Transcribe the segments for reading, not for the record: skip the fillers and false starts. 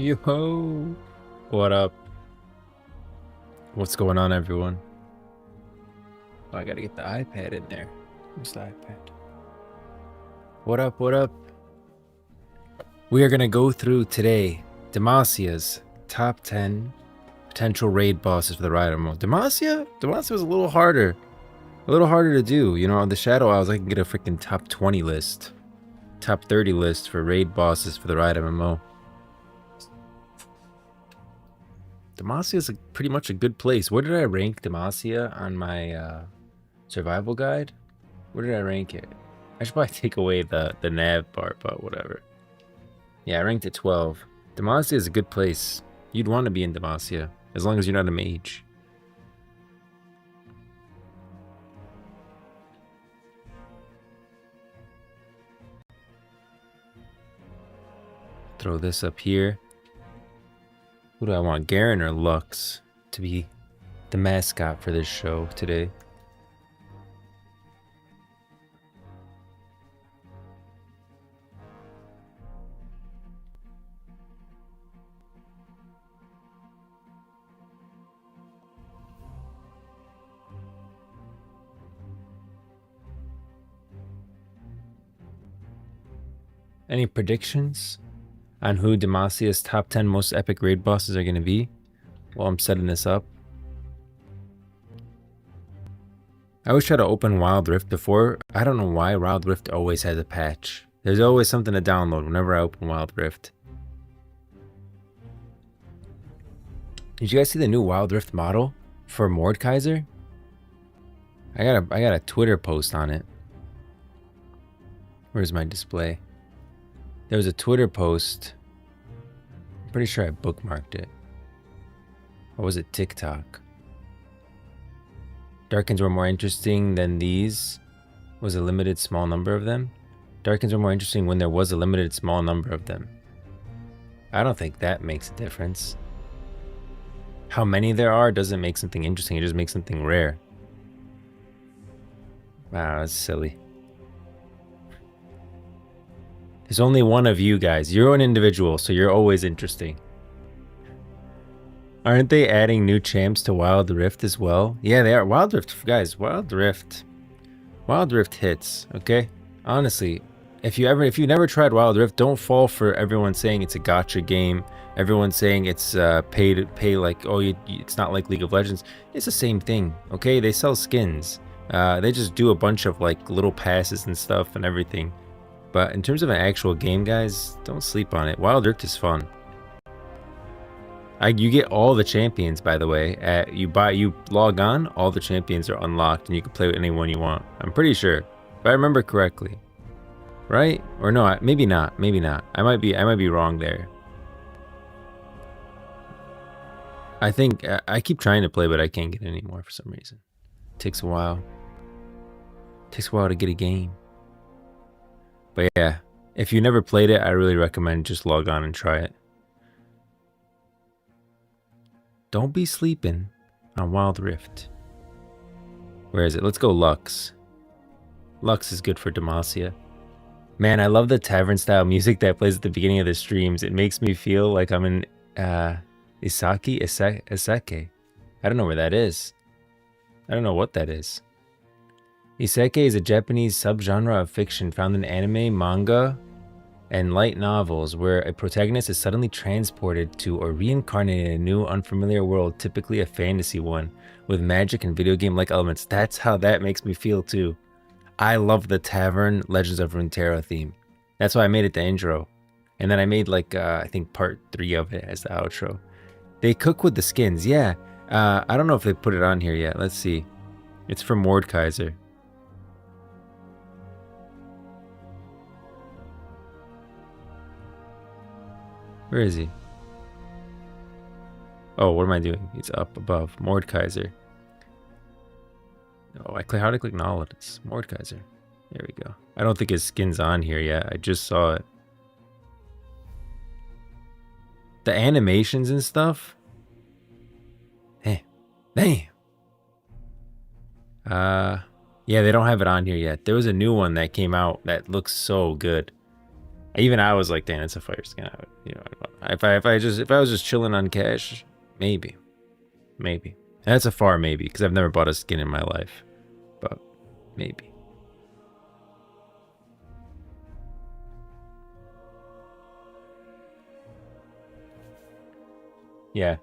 Yo, what up? What's going on, everyone? Oh, I gotta get the iPad in there. Where's the iPad? What up? What up? We are gonna go through today Demacia's top 10 potential raid bosses for the Riot MMO. Demacia was a little harder to do. You know, on the Shadow Isles, I can get a freaking top 20 list, top 30 list for raid bosses for the Riot MMO. Demacia is pretty much a good place. Where did I rank Demacia on my survival guide? Where did I rank it? I should probably take away the nav part, but whatever. Yeah, I ranked it 12. Demacia is a good place. You'd want to be in Demacia, as long as you're not a mage. Throw this up here. Who do I want, Garen or Lux, to be the mascot for this show today? Any predictions on who Demacia's top 10 most epic raid bosses are going to be while I'm setting this up? I always try to open Wild Rift before. I don't know why Wild Rift always has a patch. There's always something to download whenever I open Wild Rift. Did you guys see the new Wild Rift model for Mordekaiser? I got a Twitter post on it. Where's my display? There was a Twitter post. I'm pretty sure I bookmarked it. Or was it TikTok? Darkens were more interesting than these. Was a limited small number of them. Darkens were more interesting when there was a limited small number of them. I don't think that makes a difference. How many there are doesn't make something interesting. It just makes something rare. Wow, that's silly. There's only one of you guys. You're an individual, so you're always interesting. Aren't they adding new champs to Wild Rift as well? Yeah, they are. Wild Rift, guys, Wild Rift hits, okay? Honestly, if you never tried Wild Rift, don't fall for everyone saying it's a gacha game. Everyone saying it's pay like, oh, it's not like League of Legends. It's the same thing, okay? They sell skins. They just do a bunch of like little passes and stuff and everything. But in terms of an actual game, guys, don't sleep on it. Wild Rift is fun. You get all the champions, by the way. You log on, all the champions are unlocked, and you can play with anyone you want. I'm pretty sure, if I remember correctly, right? Or no, maybe not. Maybe not. I might be wrong there. I think I keep trying to play, but I can't get any more for some reason. It takes a while. It takes a while to get a game. But yeah, if you never played it, I really recommend just log on and try it. Don't be sleeping on Wild Rift. Where is it? Let's go Lux. Lux is good for Demacia. Man, I love the tavern style music that plays at the beginning of the streams. It makes me feel like I'm in Iseke. I don't know where that is. I don't know what that is. Isekai is a Japanese subgenre of fiction found in anime, manga, and light novels where a protagonist is suddenly transported to or reincarnated in a new, unfamiliar world, typically a fantasy one, with magic and video game-like elements. That's how that makes me feel too. I love the Tavern Legends of Runeterra theme. That's why I made it the intro. And then I made like, I think part 3 of it as the outro. They cook with the skins, yeah. I don't know if they put it on here yet. Let's see. It's from Mordekaiser. Where is he? Oh, what am I doing? He's up above. Mordekaiser. Oh, how do I click on all of this? Mordekaiser. There we go. I don't think his skin's on here yet. I just saw it. The animations and stuff. Hey, damn. Yeah, they don't have it on here yet. There was a new one that came out that looks so good. Even I was like, damn, it's a fire skin. You know, if I was just chilling on cash, maybe. That's a far maybe, because I've never bought a skin in my life, but maybe. Yeah,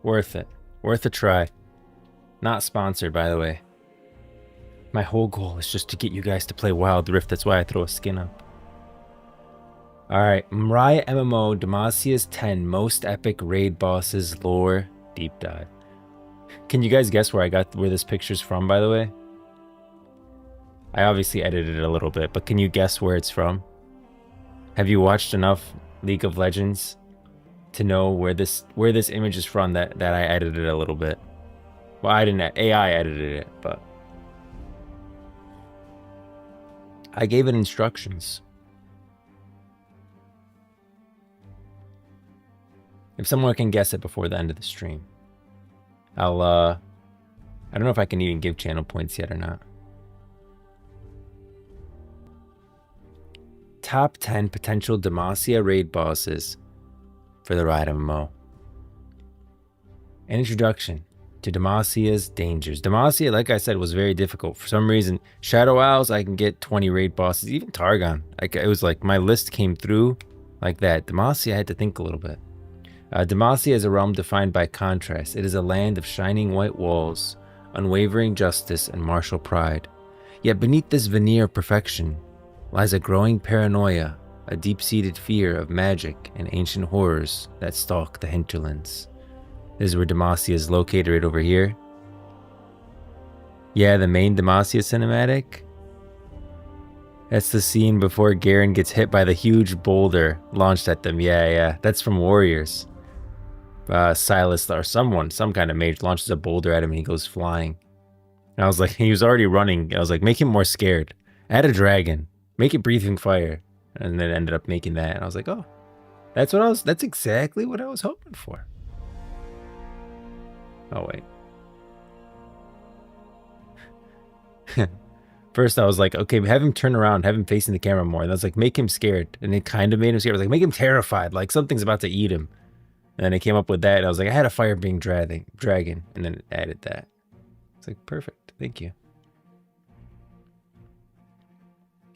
worth it. Worth a try. Not sponsored, by the way. My whole goal is just to get you guys to play Wild Rift. That's why I throw a skin up. Alright, Riot MMO Demacia's 10 most epic raid bosses lore deep dive. Can you guys guess where this picture's from, by the way? I obviously edited it a little bit, but can you guess where it's from? Have you watched enough League of Legends to know where this image is from that I edited a little bit? Well, I didn't, AI edited it, but I gave it instructions. If someone can guess it before the end of the stream, I don't know if I can even give channel points yet or not. Top 10 potential Demacia raid bosses for the Riot MMO. An introduction to Demacia's dangers. Demacia, like I said, was very difficult. For some reason, Shadow Owls, I can get 20 raid bosses. Even Targon. It was like my list came through like that. Demacia, I had to think a little bit. Demacia is a realm defined by contrast. It is a land of shining white walls, unwavering justice, and martial pride. Yet beneath this veneer of perfection lies a growing paranoia, a deep-seated fear of magic and ancient horrors that stalk the hinterlands. This is where Demacia is located, right over here. Yeah, the main Demacia cinematic. That's the scene before Garen gets hit by the huge boulder launched at them. Yeah, that's from Warriors. Silas or some kind of mage launches a boulder at him and he goes flying. And I was like, he was already running. I was like, make him more scared. Add a dragon. Make it breathing fire. And then ended up making that. And I was like, oh, that's exactly what I was hoping for. Oh, wait. First, I was like, okay, have him turn around, have him facing the camera more. And I was like, make him scared. And it kind of made him scared. I was like, make him terrified, like something's about to eat him. And then it came up with that. And I was like, I had a fire being dragon. And then it added that. It's like, perfect. Thank you.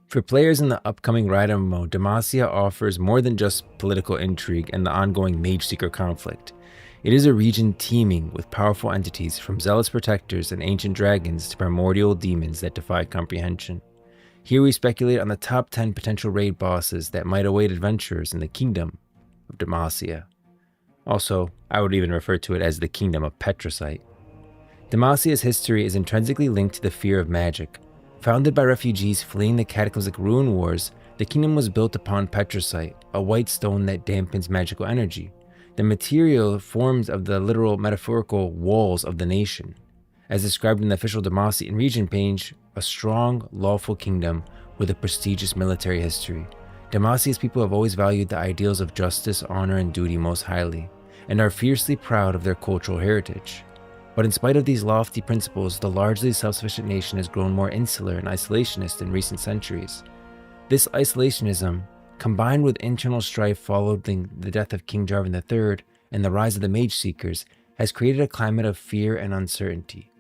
For players in the upcoming Riot MMO, Demacia offers more than just political intrigue and the ongoing Mage Seeker conflict. It is a region teeming with powerful entities, from zealous protectors and ancient dragons to primordial demons that defy comprehension. Here we speculate on the top 10 potential raid bosses that might await adventurers in the kingdom of Demacia. Also, I would even refer to it as the kingdom of Petricite. Demacia's history is intrinsically linked to the fear of magic. Founded by refugees fleeing the cataclysmic ruin wars, the kingdom was built upon Petricite, a white stone that dampens magical energy. The material forms of the literal metaphorical walls of the nation. As described in the official Demacian region page, a strong, lawful kingdom with a prestigious military history. Demacia's people have always valued the ideals of justice, honor, and duty most highly, and are fiercely proud of their cultural heritage. But in spite of these lofty principles, the largely self-sufficient nation has grown more insular and isolationist in recent centuries. This isolationism, combined with internal strife following the death of King Jarvan III and the rise of the Mage Seekers, has created a climate of fear and uncertainty.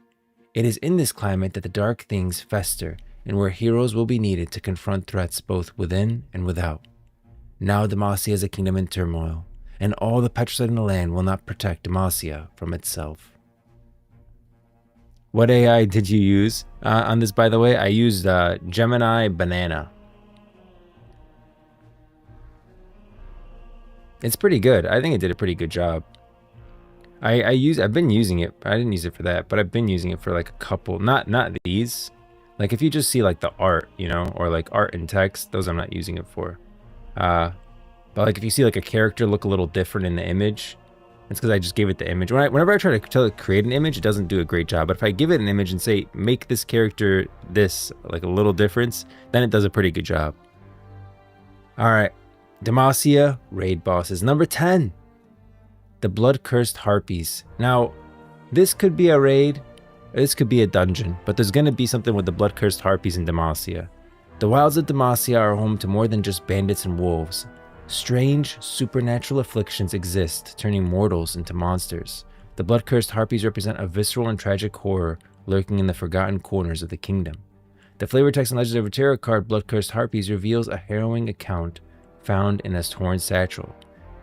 It is in this climate that the dark things fester and where heroes will be needed to confront threats both within and without. Now Demacia is a kingdom in turmoil, and all the Petricite in the land will not protect Demacia from itself. What AI did you use on this, by the way? I used Gemini Banana. It's pretty good. I think it did a pretty good job. I've been using it. I didn't use it for that, but I've been using it for like a couple. Not these. Like if you just see like the art, you know, or like art and text, those I'm not using it for. But like if you see like a character look a little different in the image, it's because I just gave it the image. Whenever I try to tell it create an image, it doesn't do a great job. But if I give it an image and say make this character this, like a little difference, then it does a pretty good job. All right. Demacia raid bosses. Number 10, the Blood-Cursed Harpies. Now, this could be a raid, this could be a dungeon, but there's going to be something with the Blood-Cursed Harpies in Demacia. The wilds of Demacia are home to more than just bandits and wolves. Strange, supernatural afflictions exist, turning mortals into monsters. The blood-cursed harpies represent a visceral and tragic horror lurking in the forgotten corners of the kingdom. The flavor text and Legends of Runeterra card Blood-Cursed Harpies reveals a harrowing account found in a torn satchel.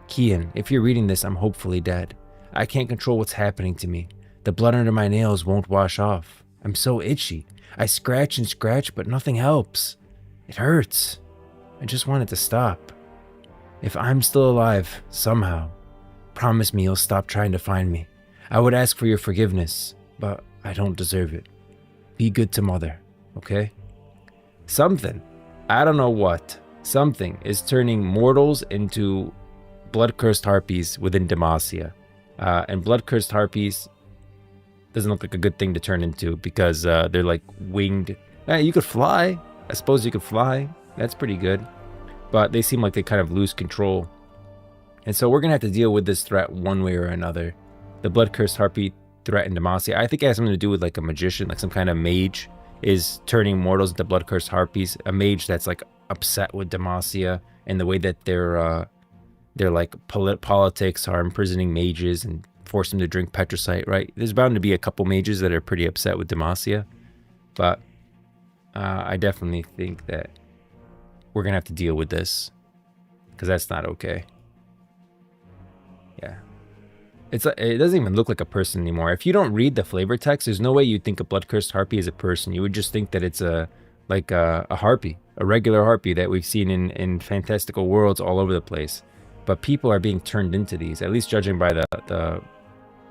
Kian, if you're reading this, I'm hopefully dead. I can't control what's happening to me. The blood under my nails won't wash off. I'm so itchy. I scratch and scratch, but nothing helps. It hurts. I just want it to stop. If I'm still alive, somehow, promise me you'll stop trying to find me. I would ask for your forgiveness, but I don't deserve it. Be good to Mother, okay? Something, I don't know what, something is turning mortals into blood-cursed harpies within Demacia. And blood-cursed harpies doesn't look like a good thing to turn into because they're like winged. You could fly. I suppose you could fly. That's pretty good. But they seem like they kind of lose control. And so we're going to have to deal with this threat one way or another. The blood-cursed harpy threat in Demacia, I think it has something to do with like a magician, like some kind of mage is turning mortals into blood-cursed harpies. A mage that's like upset with Demacia and the way that their like politics are imprisoning mages and force them to drink petricite, right? There's bound to be a couple mages that are pretty upset with Demacia. But I definitely think that we're going to have to deal with this because that's not okay. Yeah. It doesn't even look like a person anymore. If you don't read the flavor text, there's no way you'd think a blood-cursed harpy is a person. You would just think that it's a harpy, a regular harpy that we've seen in fantastical worlds all over the place. But people are being turned into these, at least judging by the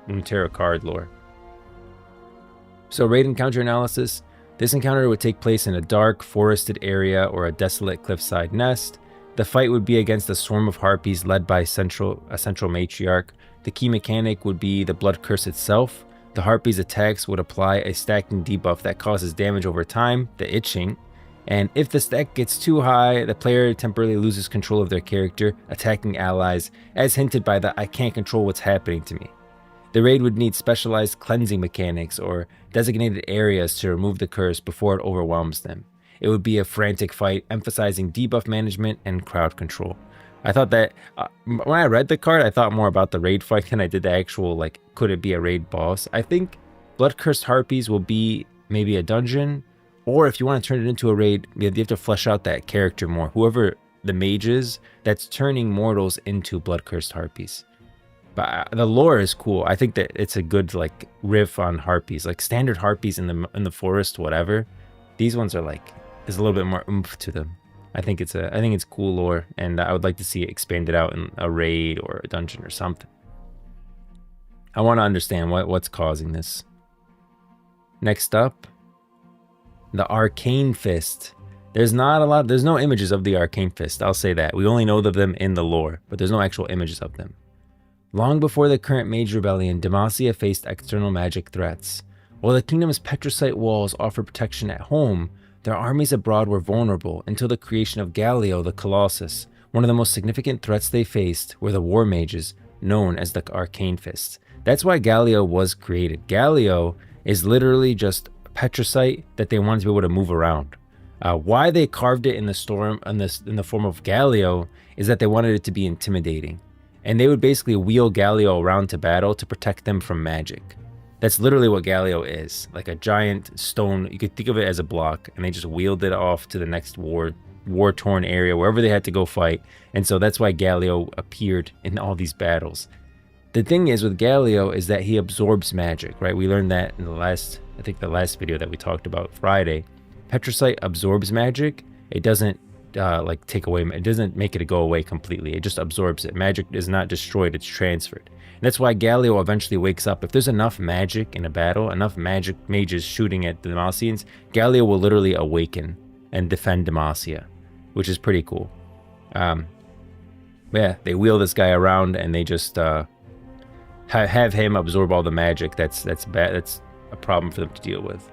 Runeterra card lore. So raid encounter analysis. This encounter would take place in a dark, forested area or a desolate cliffside nest. The fight would be against a swarm of harpies led by a central matriarch. The key mechanic would be the blood curse itself. The harpies' attacks would apply a stacking debuff that causes damage over time, the itching. And if the stack gets too high, the player temporarily loses control of their character, attacking allies, as hinted by the I can't control what's happening to me. The raid would need specialized cleansing mechanics or designated areas to remove the curse before it overwhelms them. It would be a frantic fight, emphasizing debuff management and crowd control. I thought that, when I read the card, I thought more about the raid fight than I did the actual, like, could it be a raid boss? I think Blood-Cursed Harpies will be maybe a dungeon, or if you want to turn it into a raid, you have to flesh out that character more. Whoever the mage is, that's turning mortals into Blood-Cursed Harpies. But the lore is cool. I think that it's a good like riff on harpies, like standard harpies in the forest, whatever. These ones are like, there's a little bit more oomph to them. I think it's cool lore, and I would like to see it expanded out in a raid or a dungeon or something. I want to understand what's causing this. Next up, the Arcane Fist. There's no images of the Arcane Fist. I'll say that. We only know of them in the lore, but there's no actual images of them. Long before the current Mage Rebellion, Demacia faced external magic threats. While the kingdom's petricite walls offered protection at home, their armies abroad were vulnerable until the creation of Galio the Colossus. One of the most significant threats they faced were the war mages, known as the Arcane Fists. That's why Galio was created. Galio is literally just petricite that they wanted to be able to move around. Why they carved it in the form of Galio is that they wanted it to be intimidating. And they would basically wheel Galio around to battle to protect them from magic. That's literally what Galio is, like a giant stone. You could think of it as a block, and they just wheeled it off to the next war-torn area, wherever they had to go fight. And so that's why Galio appeared in all these battles. The thing is with Galio is that he absorbs magic, right? We learned that in the last video that we talked about Friday. Petricite absorbs magic. It doesn't like take away, it doesn't make it go away completely. It just absorbs it. Magic is not destroyed, it's transferred. And that's why Galio eventually wakes up. If there's enough magic in a battle, enough magic mages shooting at the Demacians, Galio will literally awaken and defend Demacia, which is pretty cool. Yeah, they wheel this guy around and they just have him absorb all the magic. That's bad. That's a problem for them to deal with.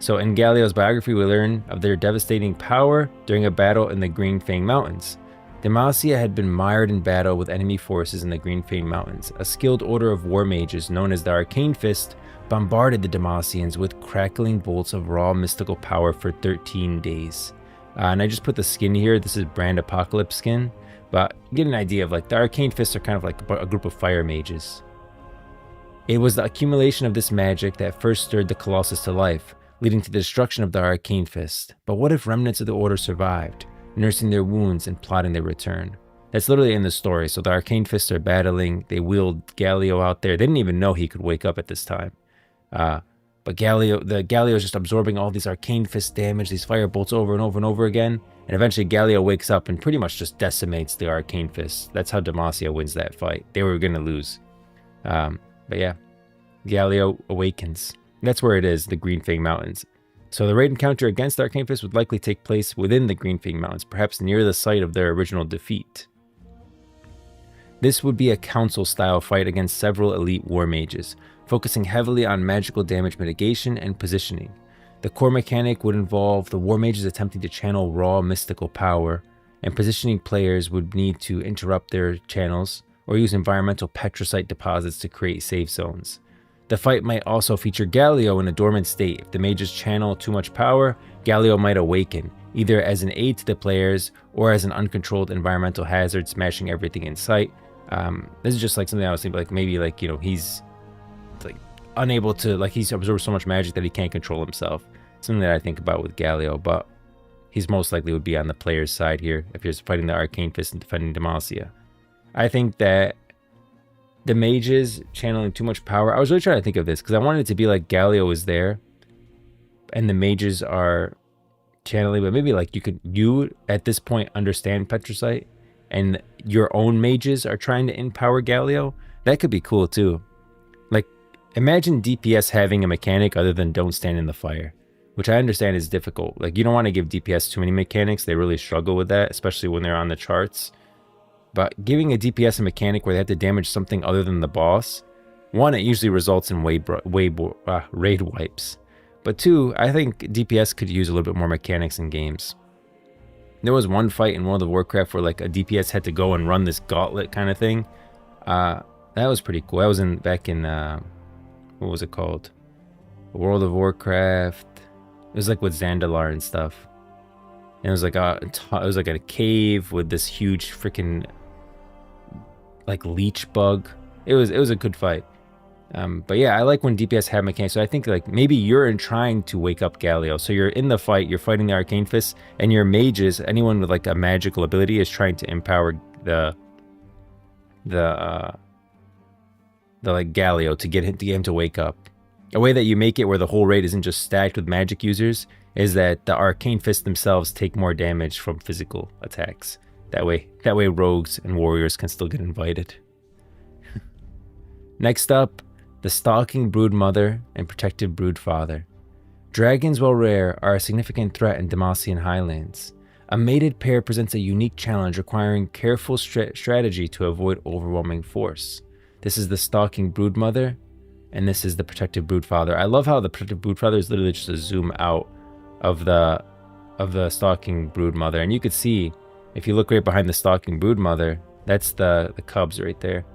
So in Galio's biography, we learn of their devastating power during a battle in the Green Fang Mountains. Demacia had been mired in battle with enemy forces in the Green Fang Mountains. A skilled order of war mages known as the Arcane Fist bombarded the Demacians with crackling bolts of raw mystical power for 13 days. And I just put the skin here. This is Brand Apocalypse skin. But you get an idea of like the Arcane Fists are kind of like a group of fire mages. It was the accumulation of this magic that first stirred the Colossus to life, leading to the destruction of the Arcane Fist. But what if remnants of the Order survived, nursing their wounds and plotting their return? That's literally in the story. So the Arcane Fists are battling. They wheeled Galio out there. They didn't even know he could wake up at this time. But Galio is just absorbing all these Arcane Fist damage, these fire bolts over and over and over again. And eventually Galio wakes up and pretty much just decimates the Arcane Fist. That's how Demacia wins that fight. They were going to lose. But yeah, Galio awakens. That's where it is, the Greenfang Mountains. So the raid encounter against the Arcane Fist would likely take place within the Greenfang Mountains, perhaps near the site of their original defeat. This would be a council-style fight against several elite war mages, focusing heavily on magical damage mitigation and positioning. The core mechanic would involve the war mages attempting to channel raw mystical power, and positioning players would need to interrupt their channels or use environmental petrocite deposits to create safe zones. The fight might also feature Galio in a dormant state. If the mages channel too much power, Galio might awaken, either as an aid to the players or as an uncontrolled environmental hazard, smashing everything in sight. This is just like something I was thinking, like maybe like, you know, he's like unable to, like he's absorbed so much magic that he can't control himself. Something that I think about with Galio, but he's most likely would be on the player's side here if you're fighting the Arcane Fist and defending Demacia. I think that the mages channeling too much power, I was really trying to think of this because I wanted it to be like Galio is there and the mages are channeling, but maybe like you at this point understand petrocite and your own mages are trying to empower Galio. That could be cool too. Like imagine DPS having a mechanic other than don't stand in the fire, which I understand is difficult. Like you don't want to give DPS too many mechanics. They really struggle with that, especially when they're on the charts. But giving a DPS a mechanic where they have to damage something other than the boss, one, it usually results in raid wipes. But two, I think DPS could use a little bit more mechanics in games. There was one fight in World of Warcraft where like a DPS had to go and run this gauntlet kind of thing. That was pretty cool. That was back in what was it called? World of Warcraft. It was like with Zandalar and stuff. And it was like a cave with this huge freaking like leech bug. It was a good fight. But yeah, I like when DPS have mechanics. So I think like maybe you're trying to wake up Galio. So you're in the fight, you're fighting the Arcane Fist, and your mages, anyone with like a magical ability, is trying to empower the like Galio to get him to wake up. A way that you make it where the whole raid isn't just stacked with magic users is that the Arcane Fists themselves take more damage from physical attacks. That way rogues and warriors can still get invited. Next up, the Stalking Broodmother and Protective Broodfather. Dragons, while rare, are a significant threat in Demacian Highlands. A mated pair presents a unique challenge requiring careful strategy to avoid overwhelming force. This is the Stalking Broodmother, and this is the Protective Broodfather. I love how the Protective Broodfather is literally just a zoom out of the Stalking Broodmother, and you could see if you look right behind the Stalking Broodmother, that's the cubs right there.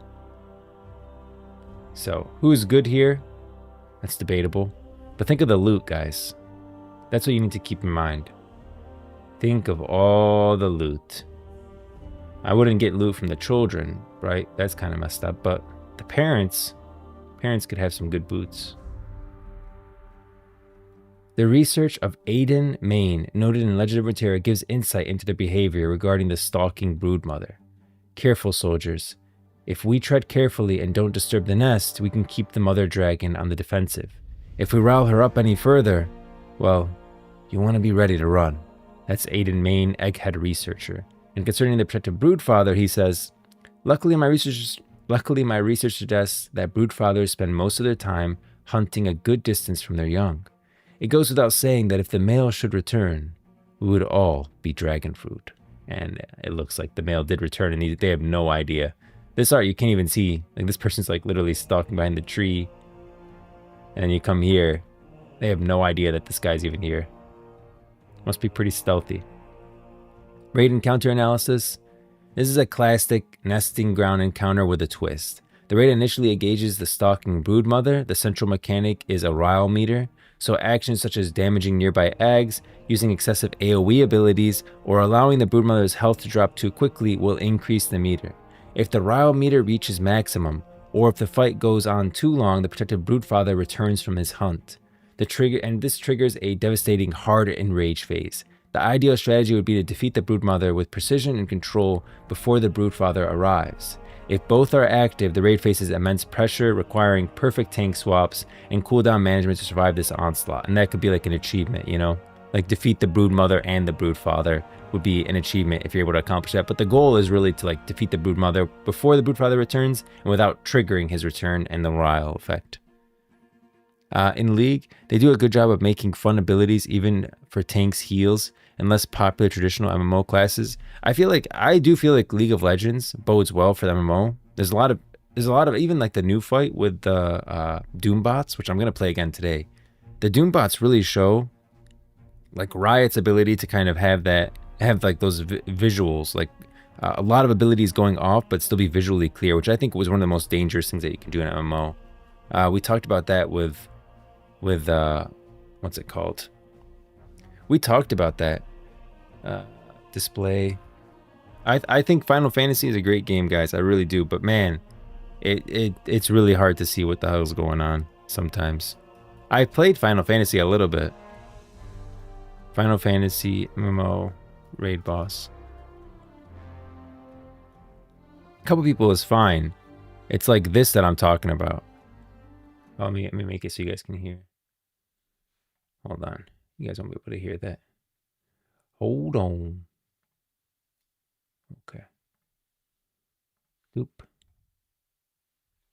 So who's good here? That's debatable, but think of the loot, guys. That's what you need to keep in mind. Think of all the loot. I wouldn't get loot from the children, right? That's kind of messed up, but the parents could have some good boots. The research of Aidan Main, noted in Legend of Runeterra, gives insight into the behavior regarding the Stalking Broodmother. Careful, soldiers. If we tread carefully and don't disturb the nest, we can keep the mother dragon on the defensive. If we rile her up any further, well, you want to be ready to run. That's Aidan Main, Egghead researcher. And concerning the Protective Broodfather, he says, Luckily my research suggests that broodfathers spend most of their time hunting a good distance from their young. It goes without saying that if the male should return, we would all be dragon fruit. And it looks like the male did return, and they have no idea. This art you can't even see. Like this person's like literally stalking behind the tree. And then you come here. They have no idea that this guy's even here. Must be pretty stealthy. Raid encounter analysis. This is a classic nesting ground encounter with a twist. The raid initially engages the stalking broodmother. The central mechanic is a Rile meter, so actions such as damaging nearby ags, using excessive AoE abilities, or allowing the broodmother's health to drop too quickly will increase the meter. If the Rile meter reaches maximum, or if the fight goes on too long, the protective broodfather returns from his hunt. This triggers a devastating hard enrage phase. The ideal strategy would be to defeat the broodmother with precision and control before the broodfather arrives. If both are active, the raid faces immense pressure, requiring perfect tank swaps and cooldown management to survive this onslaught. And that could be like an achievement, you know? Like defeat the broodmother and the broodfather would be an achievement if you're able to accomplish that. But the goal is really to like defeat the broodmother before the broodfather returns and without triggering his return and the Rile effect. In League, they do a good job of making fun abilities even for tanks, heals, and less popular traditional MMO classes. I do feel like League of Legends bodes well for the MMO. There's a lot of even like the new fight with the Doom bots, which I'm gonna play again today. The Doom bots really show like Riot's ability to kind of have like those visuals, like a lot of abilities going off, but still be visually clear, which I think was one of the most dangerous things that you can do in an MMO. We talked about that with what's it called? We talked about that display. I think Final Fantasy is a great game, guys. I really do. But man, it's really hard to see what the hell's going on sometimes. I played Final Fantasy a little bit. Final Fantasy MMO raid boss. A couple people is fine. It's like this that I'm talking about. Oh, let me make it so you guys can hear. Hold on. You guys won't be able to hear that. Hold on. Okay. Oop.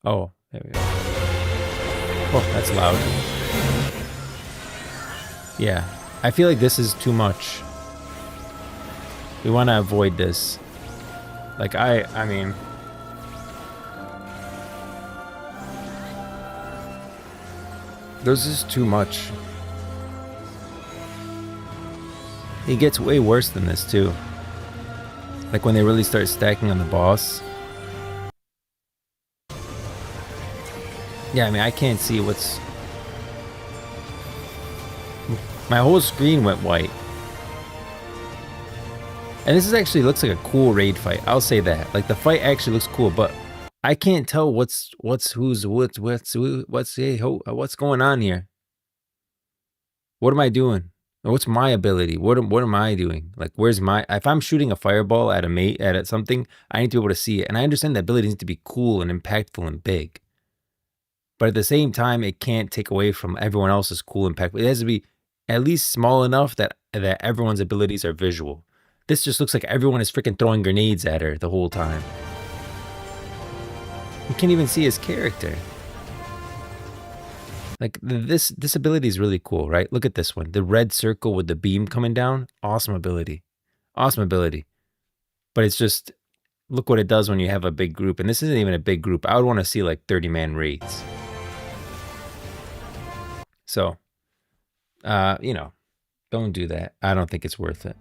Oh, there we go. Oh, that's loud. Yeah. I feel like this is too much. We want to avoid this. Like, I mean... This is too much. It gets way worse than this, too. Like, when they really start stacking on the boss. Yeah, I mean, I can't see what's... My whole screen went white. And this actually looks like a cool raid fight. I'll say that. Like, the fight actually looks cool, but I can't tell what's going on here. What am I doing? Or what's my ability? What am I doing? Like, where's my... If I'm shooting a fireball at a mate, at something, I need to be able to see it. And I understand the ability needs to be cool and impactful and big. But at the same time, it can't take away from everyone else's cool impact. It has to be at least small enough that everyone's abilities are visual. This just looks like everyone is freaking throwing grenades at her the whole time. You can't even see his character. Like, this ability is really cool, right? Look at this one. The red circle with the beam coming down. Awesome ability. Awesome ability. But it's just, look what it does when you have a big group. And this isn't even a big group. I would want to see like 30-man raids. So, you know, don't do that. I don't think it's worth it.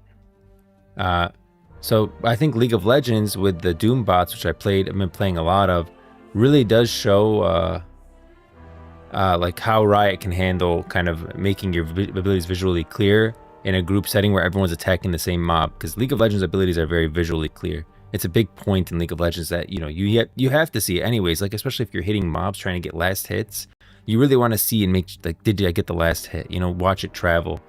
So I think League of Legends with the Doom bots, which I've been playing a lot of, really does show like how Riot can handle kind of making your abilities visually clear in a group setting where everyone's attacking the same mob. Because League of Legends abilities are very visually clear. It's a big point in League of Legends that, you know, you have to see it anyways. Like, especially if you're hitting mobs trying to get last hits, you really want to see and make like, did I get the last hit? You know, watch it travel.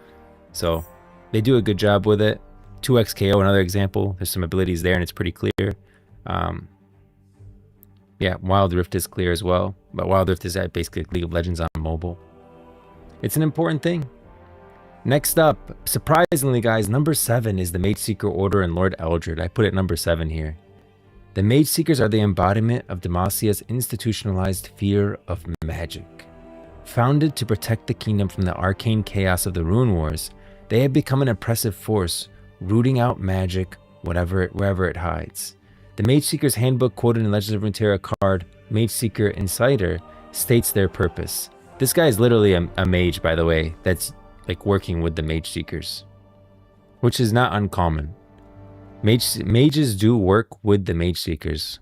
So they do a good job with it. 2x KO, another example. There's some abilities there and it's pretty clear. Yeah, Wild Rift is clear as well. But Wild Rift is basically League of Legends on mobile. It's an important thing. Next up, surprisingly, guys, number 7 is the Mage Seeker Order and Lord Eldred. I put it number 7 here. The Mage Seekers are the embodiment of Demacia's institutionalized fear of magic. Founded to protect the kingdom from the arcane chaos of the Rune Wars, they have become an oppressive force, rooting out magic wherever it hides. The Mage Seeker's handbook, quoted in Legends of Runeterra card Mage Seeker Insider, states their purpose. This guy is literally a mage, by the way, that's like working with the Mage Seekers, which is not uncommon. Mages do work with the Mage Seekers.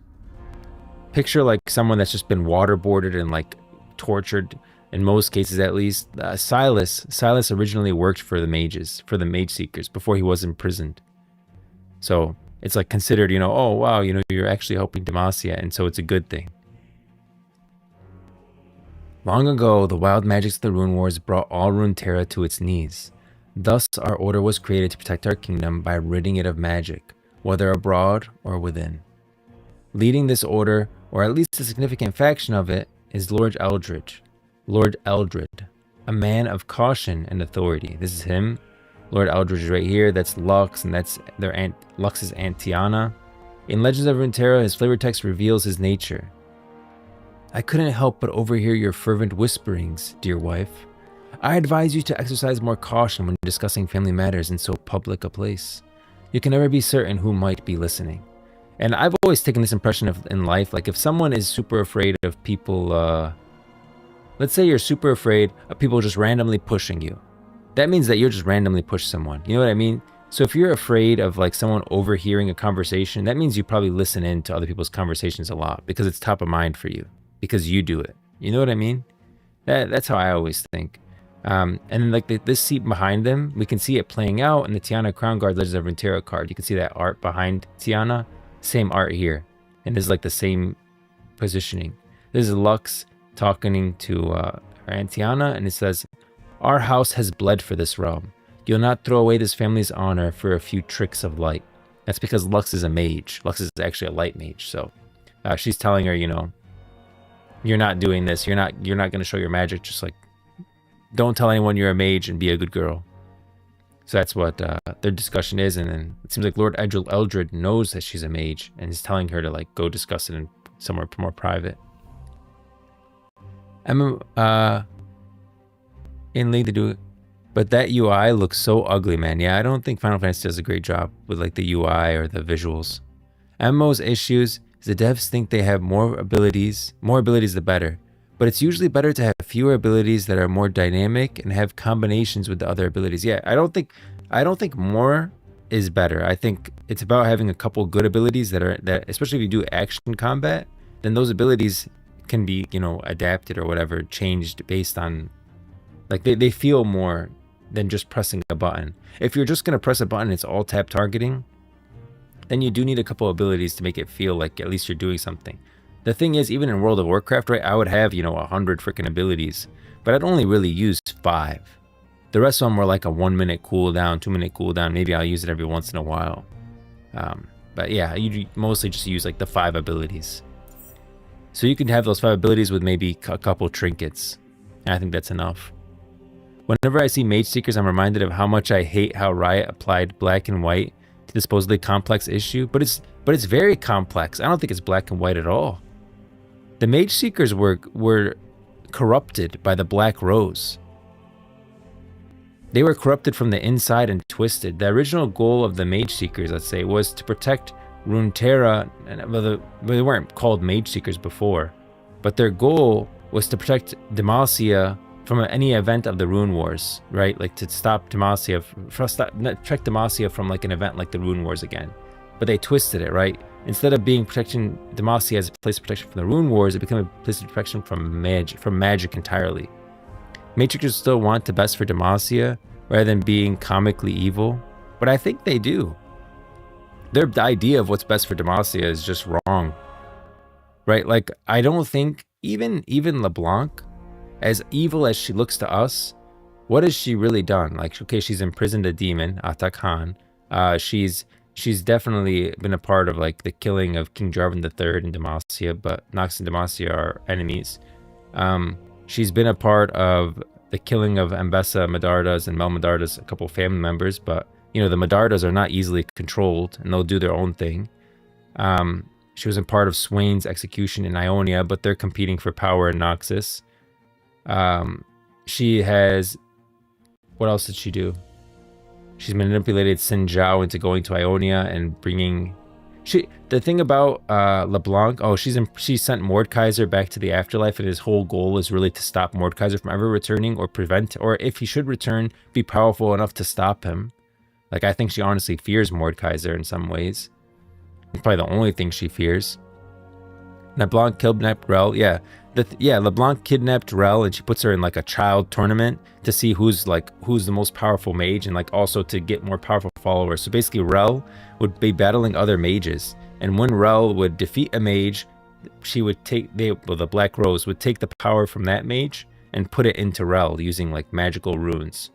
picture like someone that's just been waterboarded and like tortured, in most cases at least. Silas originally worked for the mages, for the mage seekers, before he was imprisoned. So it's like considered, you know, oh wow, you know, you're actually helping Demacia, and so it's a good thing. Long ago, the wild magics of the Rune Wars brought all Runeterra to its knees. Thus, our order was created to protect our kingdom by ridding it of magic, whether abroad or within. Leading this order, or at least a significant faction of it, is Lord Eldred, a man of caution and authority. This is him. Lord Eldred is right here. That's Lux, and that's their aunt. Lux's aunt Tiana. In Legends of Runeterra, his flavor text reveals his nature. I couldn't help but overhear your fervent whisperings, dear wife. I advise you to exercise more caution when discussing family matters in so public a place. You can never be certain who might be listening. And I've always taken this impression of in life, like if someone is super afraid of people, let's say you're super afraid of people just randomly pushing you. That means that you're just randomly push someone. You know what I mean? So if you're afraid of like someone overhearing a conversation, that means you probably listen in to other people's conversations a lot because it's top of mind for you, because you do it. You know what I mean? That's how I always think. And then like this seat behind them, we can see it playing out in the Tiana Crown Guard Legends of Runeterra card. You can see that art behind Tiana. Same art here. And it's like the same positioning. This is Lux talking to her Aunt Tiana, and it says, our house has bled for this realm. You'll not throw away this family's honor for a few tricks of light. That's because Lux is a mage. Lux is actually a light mage. So she's telling her, you know, you're not doing this. You're not going to show your magic. Just like, don't tell anyone you're a mage and be a good girl. So that's what their discussion is. And then it seems like Lord Eldred knows that she's a mage and is telling her to like go discuss it in somewhere more private. In League to do it. But that UI looks so ugly, man. Yeah, I don't think Final Fantasy does a great job with like the UI or the visuals. MMO's issues is the devs think they have more abilities the better. But it's usually better to have fewer abilities that are more dynamic and have combinations with the other abilities. Yeah, I don't think more is better. I think it's about having a couple good abilities that especially if you do action combat, then those abilities can be, you know, adapted or whatever, changed based on, like they feel more than just pressing a button. If you're just gonna press a button, it's all tap targeting, then you do need a couple abilities to make it feel like at least you're doing something. The thing is, even in World of Warcraft, right, I would have, you know, 100 freaking abilities, but I'd only really use 5. The rest of them were like a 1-minute cooldown, 2-minute cooldown. Maybe I'll use it every once in a while. But yeah, you mostly just use like the 5 abilities. So you can have those 5 abilities with maybe a couple trinkets. And I think that's enough. Whenever I see Mage Seekers, I'm reminded of how much I hate how Riot applied black and white to the supposedly complex issue. But it's very complex. I don't think it's black and white at all. The Mage Seekers were corrupted by the Black Rose. They were corrupted from the inside and twisted. The original goal of the Mage Seekers, let's say, was to protect Runeterra. Well, they weren't called Mage Seekers before, but their goal was to protect Demacia from any event of the Rune Wars, right? Like to stop Demacia, protect Demacia from like an event like the Rune Wars again. But they twisted it, right? Instead of being protection, Demacia as a place of protection from the Rune Wars, it became a place of protection from magic entirely. Matrixers still want the best for Demacia rather than being comically evil, but I think they do. Their idea of what's best for Demacia is just wrong, right? Like, I don't think even LeBlanc, as evil as she looks to us, what has she really done? Like, okay, she's imprisoned a demon, Atakan. She's definitely been a part of like the killing of King Jarvan III in Demacia, but Nox and Demacia are enemies. She's been a part of the killing of Ambessa Medardas and Mel Medardas, a couple family members, but you know, the Medardas are not easily controlled and they'll do their own thing. She was a part of Swain's execution in Ionia, but they're competing for power in Noxus. She has, what else did she do? She's manipulated Xin Zhao into going to Ionia and bringing... The thing about LeBlanc, she sent Mordekaiser back to the afterlife, and his whole goal is really to stop Mordekaiser from ever returning or prevent, or if he should return, be powerful enough to stop him. Like, I think she honestly fears Mordekaiser in some ways. It's probably the only thing she fears. LeBlanc kidnapped Rel. Yeah, LeBlanc kidnapped Rel, and she puts her in like a child tournament to see who's the most powerful mage, and like also to get more powerful followers. So basically, Rel would be battling other mages, and when Rel would defeat a mage, she would take the Black Rose would take the power from that mage and put it into Rel using like magical runes.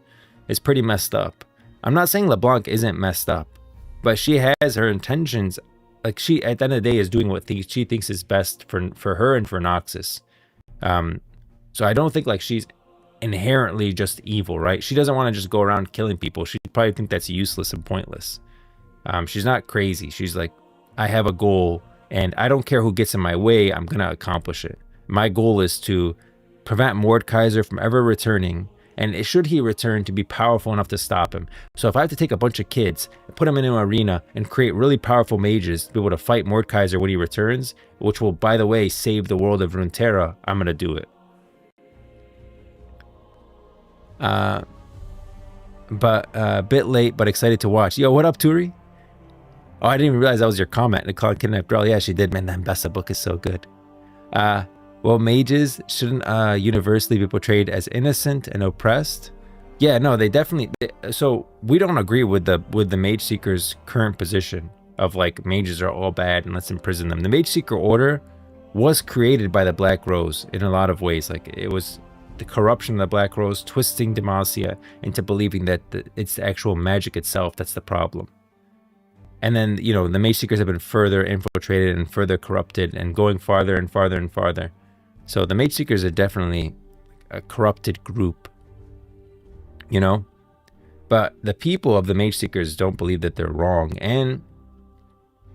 It's pretty messed up. I'm not saying LeBlanc isn't messed up, but she has her intentions. Like, she, at the end of the day, is doing what she thinks is best for her and for Noxus. So I don't think like she's inherently just evil, right? She doesn't want to just go around killing people. She probably think that's useless and pointless. She's not crazy. She's like, I have a goal, and I don't care who gets in my way. I'm gonna accomplish it. My goal is to prevent Mordekaiser from ever returning, and should he return, to be powerful enough to stop him. So if I have to take a bunch of kids, put them in an arena, and create really powerful mages to be able to fight Mordekaiser when he returns, which will, by the way, save the world of Runeterra, I'm going to do it. But a bit late, but excited to watch. Yo, what up, Turi? Oh, I didn't even realize that was your comment. The kidnapped girl. Yeah, she did, man. That Mbessa book is so good. Well, mages shouldn't universally be portrayed as innocent and oppressed. Yeah, no, they definitely. So we don't agree with the Mage Seeker's current position of like mages are all bad and let's imprison them. The Mage Seeker Order was created by the Black Rose in a lot of ways. Like, it was the corruption of the Black Rose twisting Demacia into believing that it's the actual magic itself that's the problem. And then, you know, the Mage Seekers have been further infiltrated and further corrupted and going farther and farther and farther. So the Mage Seekers are definitely a corrupted group, you know? But the people of the Mage Seekers don't believe that they're wrong. And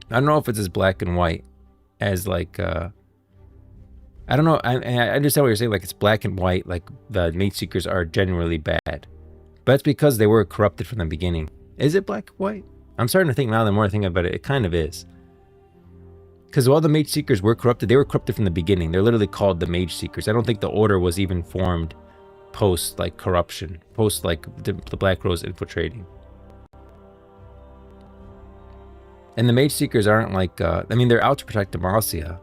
I don't know if it's as black and white as like, I don't know. I understand what you're saying. Like, it's black and white, like the Mage Seekers are genuinely bad. But that's because they were corrupted from the beginning. Is it black and white? I'm starting to think now, the more I think about it, it kind of is. Because while the Mage Seekers were corrupted, they were corrupted from the beginning. They're literally called the Mage Seekers. I don't think the Order was even formed post, like, corruption. Post, like, the Black Rose infiltrating. And the Mage Seekers aren't like, I mean, they're out to protect Demacia.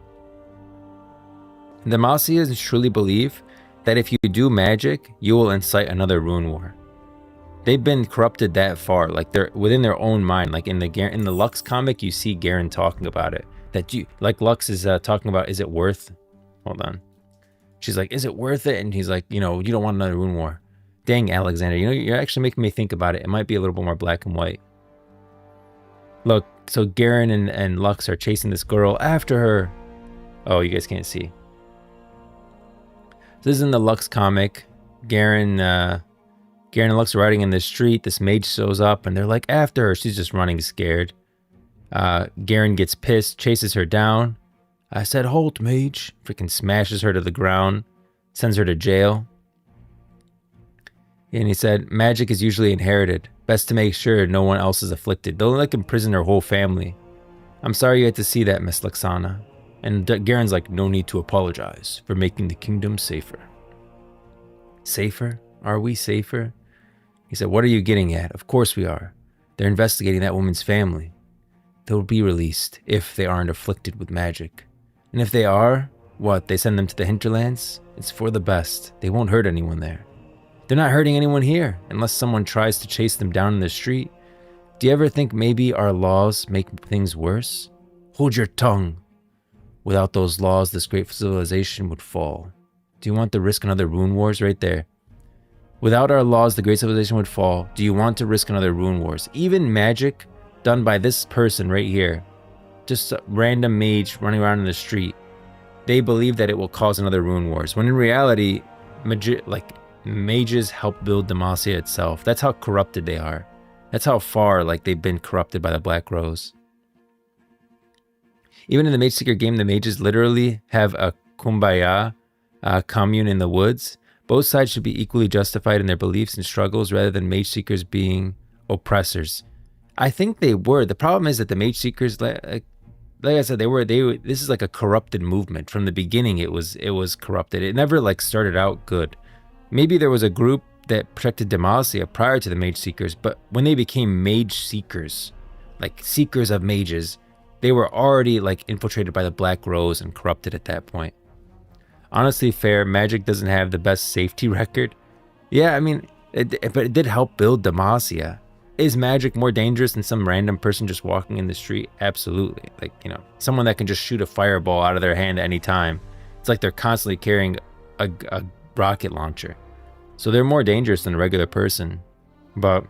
Demacians truly believe that if you do magic, you will incite another rune war. They've been corrupted that far. Like, they're within their own mind. Like, in the Lux comic, you see Garen talking about it. That you, like, Lux is talking about, is it worth, hold on. She's like, is it worth it? And he's like, you know, you don't want another rune war. Dang, Alexander, you know, you're actually making me think about it. It might be a little bit more black and white. Look, so Garen and Lux are chasing this girl after her. Oh, you guys can't see. So this is in the Lux comic. Garen and Lux are riding in the street. This mage shows up and they're like after her. She's just running scared. Garen gets pissed, chases her down. I said, halt, mage. Freaking smashes her to the ground, sends her to jail. And he said, magic is usually inherited. Best to make sure no one else is afflicted. They'll like imprison her whole family. I'm sorry you had to see that, Miss Luxana. And Garen's like, no need to apologize for making the kingdom safer. Safer? Are we safer? He said, what are you getting at? Of course we are. They're investigating that woman's family. They'll be released if they aren't afflicted with magic. And if they are, what, they send them to the hinterlands? It's for the best. They won't hurt anyone there. They're not hurting anyone here, unless someone tries to chase them down in the street. Do you ever think maybe our laws make things worse? Hold your tongue. Without those laws, this great civilization would fall. Do you want to risk another rune wars? Right there. Without our laws, the great civilization would fall. Do you want to risk another rune wars? Even magic done by this person right here, just a random mage running around in the street, they believe that it will cause another rune wars, when in reality, mages help build Demacia itself. That's how corrupted they are. That's how far like they've been corrupted by the Black Rose. Even in the Mage Seeker game, the mages literally have a kumbaya commune in the woods. Both sides should be equally justified in their beliefs and struggles rather than Mage Seekers being oppressors. I think they were. The problem is that the Mage Seekers, like I said, they were. This is like a corrupted movement. From the beginning, it was corrupted. It never like started out good. Maybe there was a group that protected Demacia prior to the Mage Seekers, but when they became Mage Seekers, like seekers of mages, they were already like infiltrated by the Black Rose and corrupted at that point. Honestly, fair, Magic doesn't have the best safety record. Yeah, I mean, but it did help build Demacia. Is Magic more dangerous than some random person just walking in the street? Absolutely. Like, you know, someone that can just shoot a fireball out of their hand at any time. It's like they're constantly carrying a rocket launcher. So they're more dangerous than a regular person. But,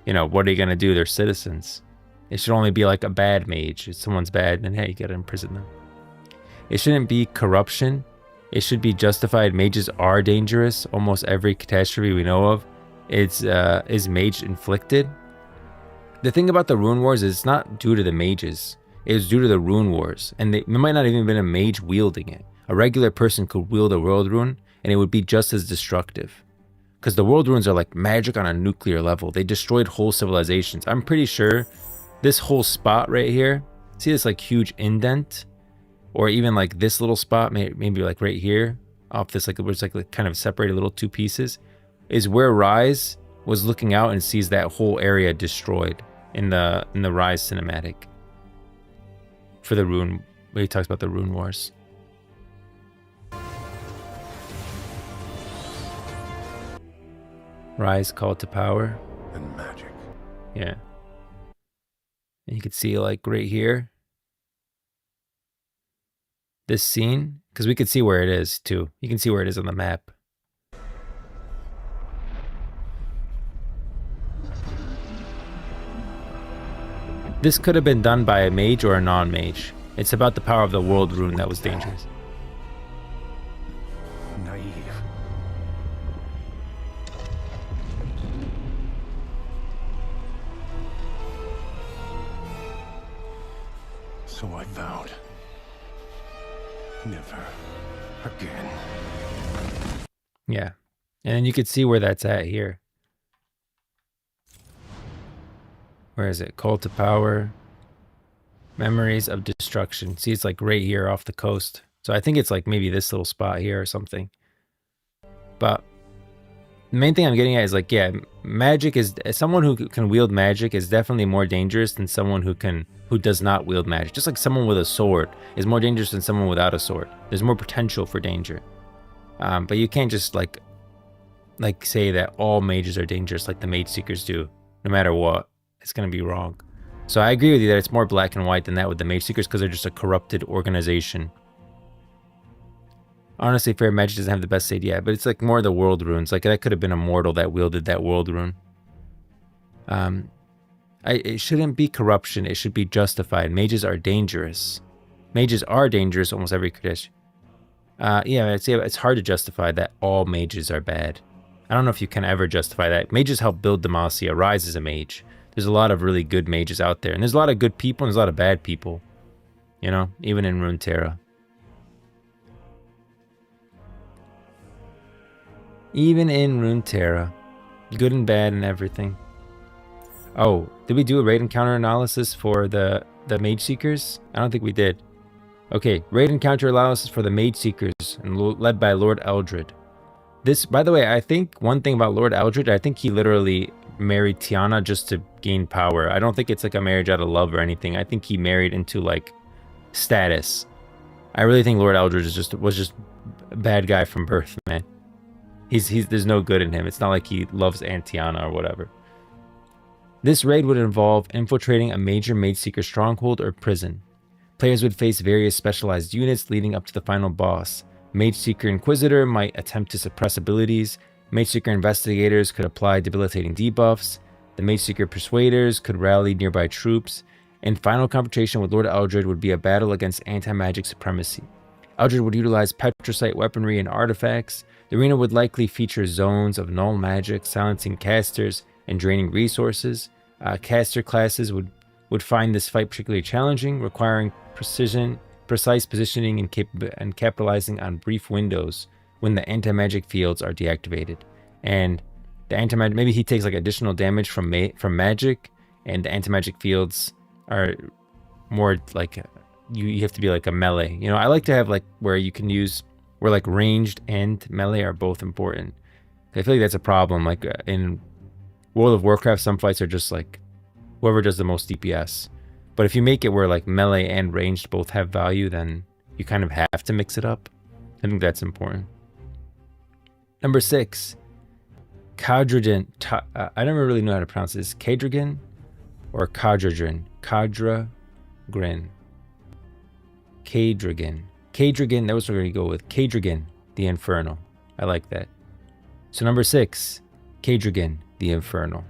you know, what are you going to do? They're citizens. It should only be like a bad mage. If someone's bad, then hey, you gotta imprison them. It shouldn't be corruption. It should be justified. Mages are dangerous. Almost every catastrophe we know of is mage inflicted. The thing about the Rune Wars is it's not due to the mages. It was due to the Rune Wars. And it might not even have been a mage wielding it. A regular person could wield a World Rune and it would be just as destructive. Because the World Runes are like magic on a nuclear level. They destroyed whole civilizations. I'm pretty sure this whole spot right here, see this like huge indent? Or even like this little spot, maybe like right here, off this like where it's like kind of separated little two pieces, is where Rise was looking out and sees that whole area destroyed in the Rise cinematic. For the Rune, where he talks about the Rune Wars. Rise called to power. And magic. Yeah. And you can see like right here. This scene, because we could see where it is too. You can see where it is on the map. This could have been done by a mage or a non-mage. It's about the power of the World Rune that was dangerous. Naive. So I vowed. Never again. Yeah. And you could see where that's at here. Where is it? Call to power. Memories of destruction. See, it's like right here off the coast. So I think it's like maybe this little spot here or something. But the main thing I'm getting at is like, yeah, magic is, someone who can wield magic is definitely more dangerous than someone who does not wield magic. Just like someone with a sword is more dangerous than someone without a sword. There's more potential for danger. But you can't just like say that all mages are dangerous like the mage seekers do, no matter what. It's going to be wrong. So I agree with you that it's more black and white than that with the mage seekers because they're just a corrupted organization. Honestly, fair magic doesn't have the best idea, but it's like more the World Runes. Like that could have been a mortal that wielded that World Rune. It shouldn't be corruption. It should be justified. Mages are dangerous. Mages are dangerous almost every condition. Yeah, it's hard to justify that all mages are bad. I don't know if you can ever justify that. Mages help build Demacia. Rise is a mage. There's a lot of really good mages out there. And there's a lot of good people and there's a lot of bad people. You know, even in Runeterra. Even in Runeterra. Good and bad and everything. Oh, did we do a raid encounter analysis for the Mage Seekers? I don't think we did. Okay, raid encounter analysis for the Mage Seekers, and led by Lord Eldred. This, by the way, I think one thing about Lord Eldred, I think he literally married Tiana just to gain power. I don't think it's like a marriage out of love or anything. I think he married into like status. I really think Lord Eldred was just a bad guy from birth, man. There's no good in him. It's not like he loves Tiana or whatever. This raid would involve infiltrating a major Mage Seeker stronghold or prison. Players would face various specialized units leading up to the final boss. Mage Seeker Inquisitor might attempt to suppress abilities. Mage Seeker Investigators could apply debilitating debuffs. The Mage Seeker Persuaders could rally nearby troops. And final confrontation with Lord Eldred would be a battle against anti-magic supremacy. Eldred would utilize Petrocite weaponry and artifacts. The arena would likely feature zones of null magic, silencing casters and draining resources. Caster classes would find this fight particularly challenging, requiring precise positioning and capitalizing on brief windows when the anti-magic fields are deactivated. And the anti-magic, maybe he takes like additional damage from magic, and the anti-magic fields are more like you have to be like a melee. You know, I like to have like where you can use where like ranged and melee are both important. I feel like that's a problem. Like in World of Warcraft, some fights are just like whoever does the most DPS. But if you make it where like melee and ranged both have value, then you kind of have to mix it up. I think that's important. Number 6, Cadragen. I never really know how to pronounce this. Cadragen or Cadragen? Cadragen. Cadragen. That was what we're going to go with. Cadragen, the Infernal. I like that. So number 6, Cadragen, the Infernal.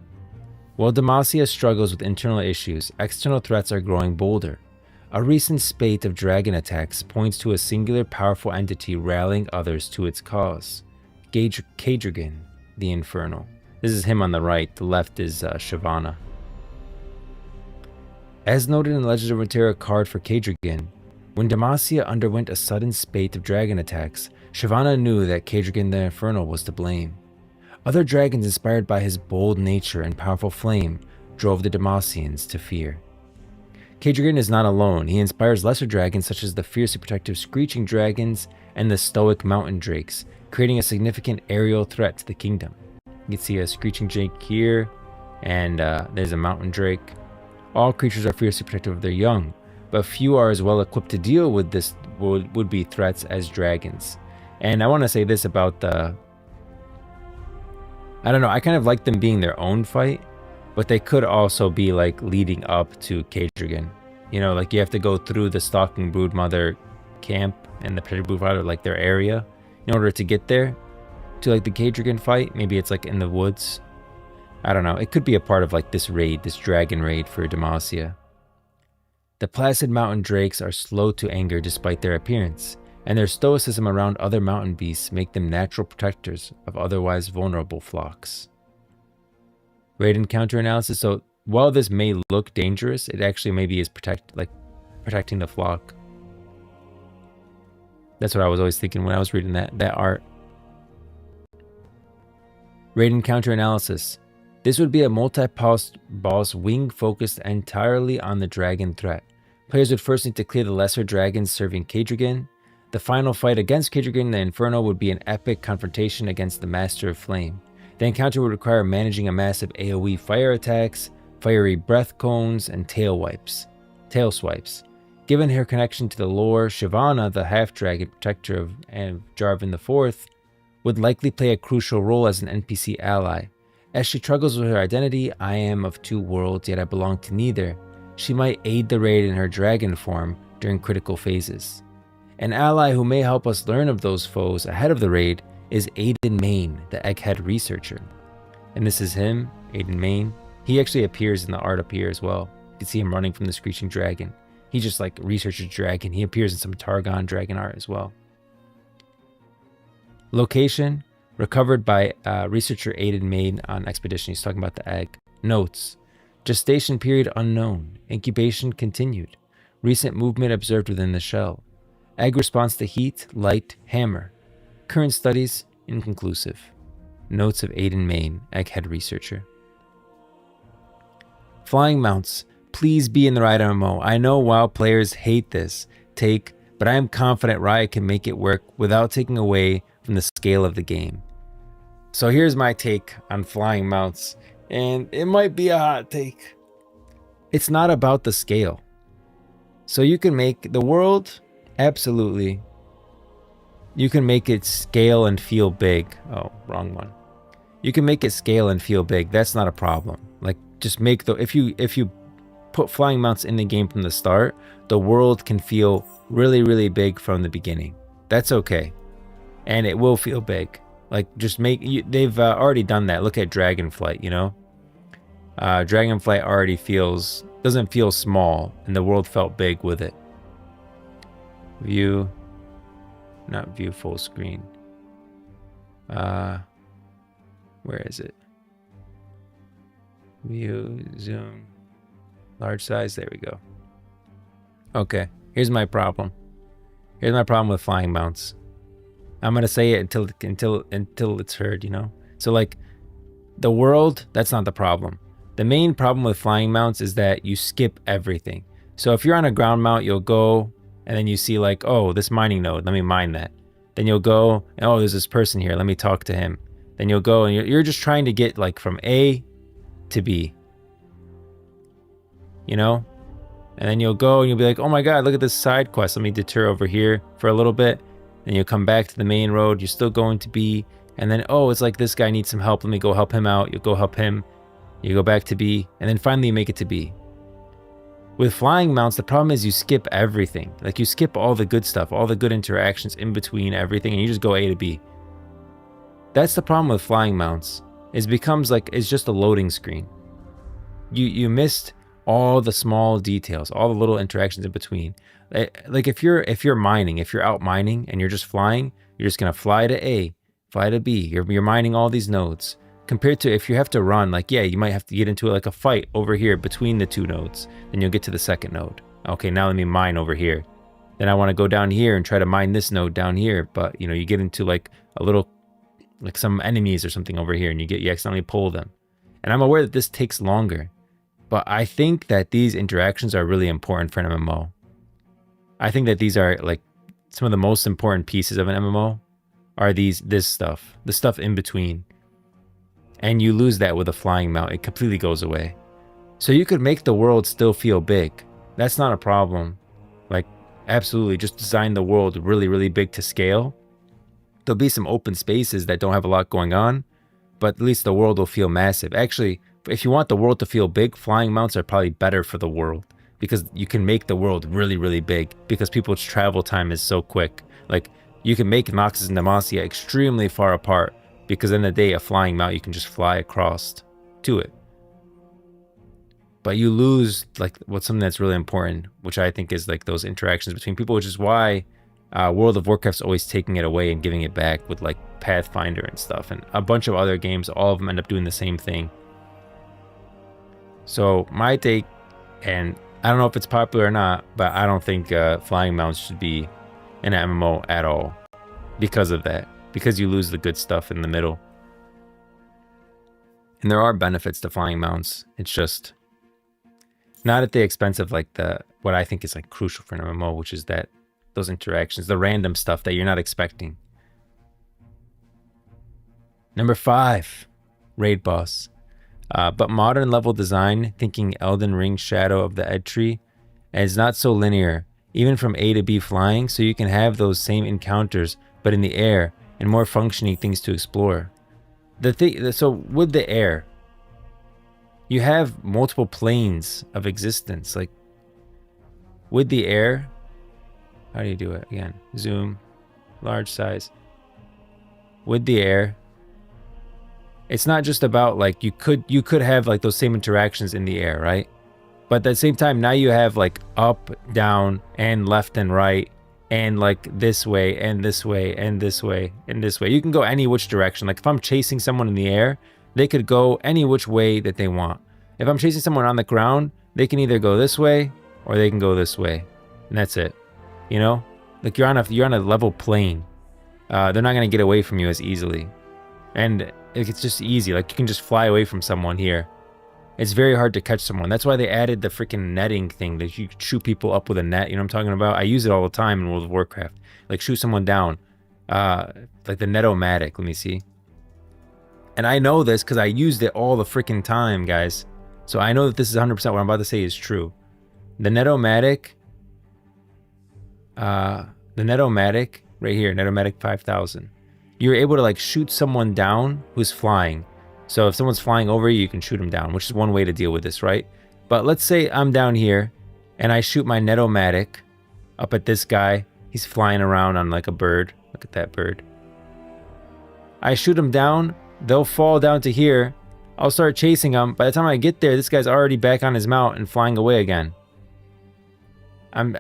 While Demacia struggles with internal issues, external threats are growing bolder. A recent spate of dragon attacks points to a singular powerful entity rallying others to its cause. Cadragen, the Infernal. This is him on the right. The left is Shyvana. As noted in the Legend of Runeterra card for Cadragen, when Demacia underwent a sudden spate of dragon attacks, Shyvana knew that Cadragen the Infernal was to blame. Other dragons inspired by his bold nature and powerful flame drove the Demacians to fear. Cadragen is not alone. He inspires lesser dragons such as the fiercely protective Screeching Dragons and the stoic Mountain Drakes, creating a significant aerial threat to the kingdom. You can see a Screeching Drake here, and there's a Mountain Drake. All creatures are fiercely protective of their young, but few are as well equipped to deal with this would-be threats as dragons. And I want to say this about the... I don't know, I kind of like them being their own fight, but they could also be like leading up to Cadragen. You know, like you have to go through the Stalking Broodmother camp and the Predator Broodmother, like their area, in order to get there to like the Cadragen fight. Maybe it's like in the woods. I don't know. It could be a part of like this raid, this dragon raid for Demacia. The placid mountain drakes are slow to anger despite their appearance, and their stoicism around other mountain beasts make them natural protectors of otherwise vulnerable flocks. Raid encounter analysis. So while this may look dangerous, it actually maybe is protecting the flock. That's what I was always thinking when I was reading that art. Raid encounter analysis. This would be a multi-boss wing focused entirely on the dragon threat. Players would first need to clear the lesser dragons serving Cadragen. The final fight against Cadragen the Inferno would be an epic confrontation against the Master of Flame. The encounter would require managing a massive AoE fire attacks, fiery breath cones, and tail swipes. Given her connection to the lore, Shyvana, the half-dragon protector of Jarvan IV, would likely play a crucial role as an NPC ally. As she struggles with her identity, I am of two worlds, yet I belong to neither, she might aid the raid in her dragon form during critical phases. An ally who may help us learn of those foes ahead of the raid is Aiden Main, the Egghead researcher. And this is him, Aiden Main. He actually appears in the art up here as well. You can see him running from the Screeching Dragon. He just like researches dragon. He appears in some Targon dragon art as well. Location, recovered by researcher Aiden Main on expedition. He's talking about the egg. Notes, gestation period unknown. Incubation continued. Recent movement observed within the shell. Egg response to heat, light, hammer. Current studies, inconclusive. Notes of Aiden Main, Egghead researcher. Flying mounts. Please be in the Riot MMO. I know WoW players hate this take, but I am confident Riot can make it work without taking away from the scale of the game. So here's my take on flying mounts, and it might be a hot take. It's not about the scale. So you can make the world, absolutely. You can make it scale and feel big. Oh, wrong one. You can make it scale and feel big. That's not a problem. Like just make the if you put flying mounts in the game from the start, the world can feel really, really big from the beginning. That's okay. And it will feel big. Like just they've already done that. Look at Dragonflight, you know? Dragonflight already doesn't feel small, and the world felt big with it. View, not view full screen. Where is it? View, zoom, large size, there we go. Okay, here's my problem. Here's my problem with flying mounts. I'm gonna say it until it's heard, you know? So like, the world, that's not the problem. The main problem with flying mounts is that you skip everything. So if you're on a ground mount, you'll go, and then you see like, oh, this mining node, let me mine that. Then you'll go, oh, there's this person here, let me talk to him. Then you'll go, and you're just trying to get like from A to B. You know? And then you'll go and you'll be like, oh my god, look at this side quest. Let me deter over here for a little bit. And you'll come back to the main road. You're still going to B. And then, oh, it's like this guy needs some help. Let me go help him out. You'll go help him. You go back to B. And then finally you make it to B. With flying mounts, the problem is you skip everything. Like you skip all the good stuff, all the good interactions in between everything, and you just go A to B. That's the problem with flying mounts. It becomes like it's just a loading screen. You missed all the small details, all the little interactions in between. Like if you're mining, if you're out mining and you're just flying, you're just gonna fly to A, fly to B. You're mining all these nodes. Compared to if you have to run, like yeah, you might have to get into like a fight over here between the two nodes. Then you'll get to the second node. Okay, now let me mine over here. Then I want to go down here and try to mine this node down here. But you know, you get into like a little, like some enemies or something over here, and you accidentally pull them. And I'm aware that this takes longer, but I think that these interactions are really important for an MMO. I think that these are like some of the most important pieces of an MMO are this stuff, the stuff in between. And you lose that with a flying mount. It completely goes away. So you could make the world still feel big. That's not a problem. Like, absolutely, just design the world really, really big to scale. There'll be some open spaces that don't have a lot going on, but at least the world will feel massive. Actually, if you want the world to feel big, flying mounts are probably better for the world because you can make the world really, really big because people's travel time is so quick. Like, you can make Noxus and Demacia extremely far apart because in the day, a flying mount, you can just fly across to it. But you lose like what's something that's really important, which I think is like those interactions between people, which is why World of Warcraft's always taking it away and giving it back with like Pathfinder and stuff. And a bunch of other games, all of them end up doing the same thing. So my take, and I don't know if it's popular or not, but I don't think flying mounts should be in an MMO at all because of that. Because you lose the good stuff in the middle. And there are benefits to flying mounts. It's just not at the expense of like what I think is like crucial for an MMO, which is that those interactions, the random stuff that you're not expecting. Number 5, raid boss. But modern level design, thinking Elden Ring Shadow of the Ed Tree, and it's not so linear, even from A to B flying, so you can have those same encounters, but in the air, and more functioning things to explore. So with the air, you have multiple planes of existence. Like with the air, how do you do it again? Zoom, large size. With the air, it's not just about like you could have like those same interactions in the air, right? But at the same time, now you have like up, down, and left and right, and like this way, and this way, and this way, and this way. You can go any which direction. Like if I'm chasing someone in the air, they could go any which way that they want. If I'm chasing someone on the ground, they can either go this way or they can go this way, and that's it. You know, like you're on a level plane. They're not gonna get away from you as easily, and it's just easy. Like you can just fly away from someone here. It's very hard to catch someone. That's why they added the freaking netting thing that you shoot people up with a net. You know what I'm talking about? I use it all the time in World of Warcraft. Like shoot someone down. Like the Net-O-Matic. Let me see. And I know this because I used it all the freaking time, guys. So I know that this is 100% what I'm about to say is true. The Net-O-Matic. The Net-O-Matic right here. Net-O-Matic 5000. You're able to like shoot someone down who's flying. So if someone's flying over you, you can shoot them down, which is one way to deal with this, right? But let's say I'm down here and I shoot my Net-O-Matic up at this guy. He's flying around on like a bird. Look at that bird. I shoot him down. They'll fall down to here. I'll start chasing them. By the time I get there, this guy's already back on his mount and flying away again. You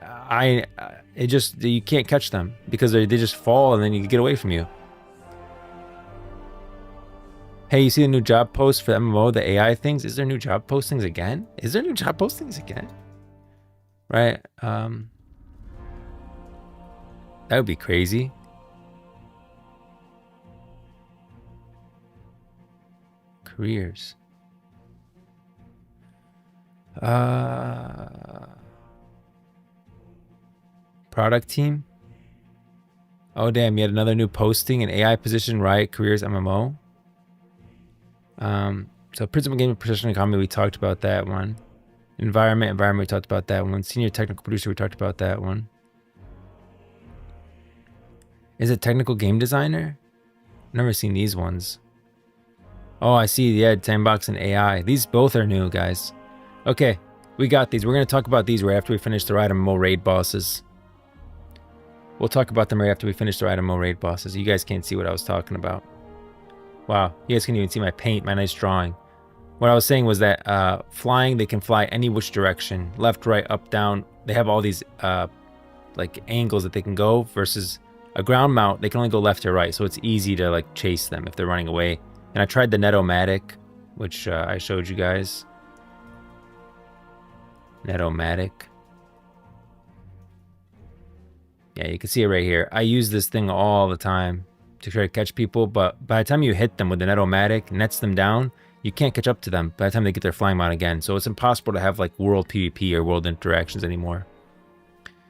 can't catch them because they just fall and then you get away from you. Hey, you see the new job post for the MMO, the AI things? Is there new job postings again? Is there new job postings again? Right? That would be crazy. Careers. Product team. Oh, damn. Yet another new posting. An AI position, Riot Careers MMO. So principal game of precision economy, we talked about that one. Environment, we talked about that one. Senior technical producer, we talked about that one. Is it technical game designer? Never seen these ones. Oh, I see. Yeah, Sandbox and AI. These both are new, guys. Okay, we got these. We're going to talk about these right after we finish the Riot MMO raid bosses. We'll talk about them right after we finish the Riot MMO raid bosses. You guys can't see what I was talking about. Wow, you guys can't even see my paint, my nice drawing. What I was saying was that flying, they can fly any which direction. Left, right, up, down. They have all these like angles that they can go versus a ground mount. They can only go left or right. So it's easy to like chase them if they're running away. And I tried the Netomatic, which I showed you guys. Netomatic. Yeah, you can see it right here. I use this thing all the time to try to catch people, but by the time you hit them with the Netomatic, nets them down, you can't catch up to them by the time they get their flying mount again. So it's impossible to have like world PvP or world interactions anymore.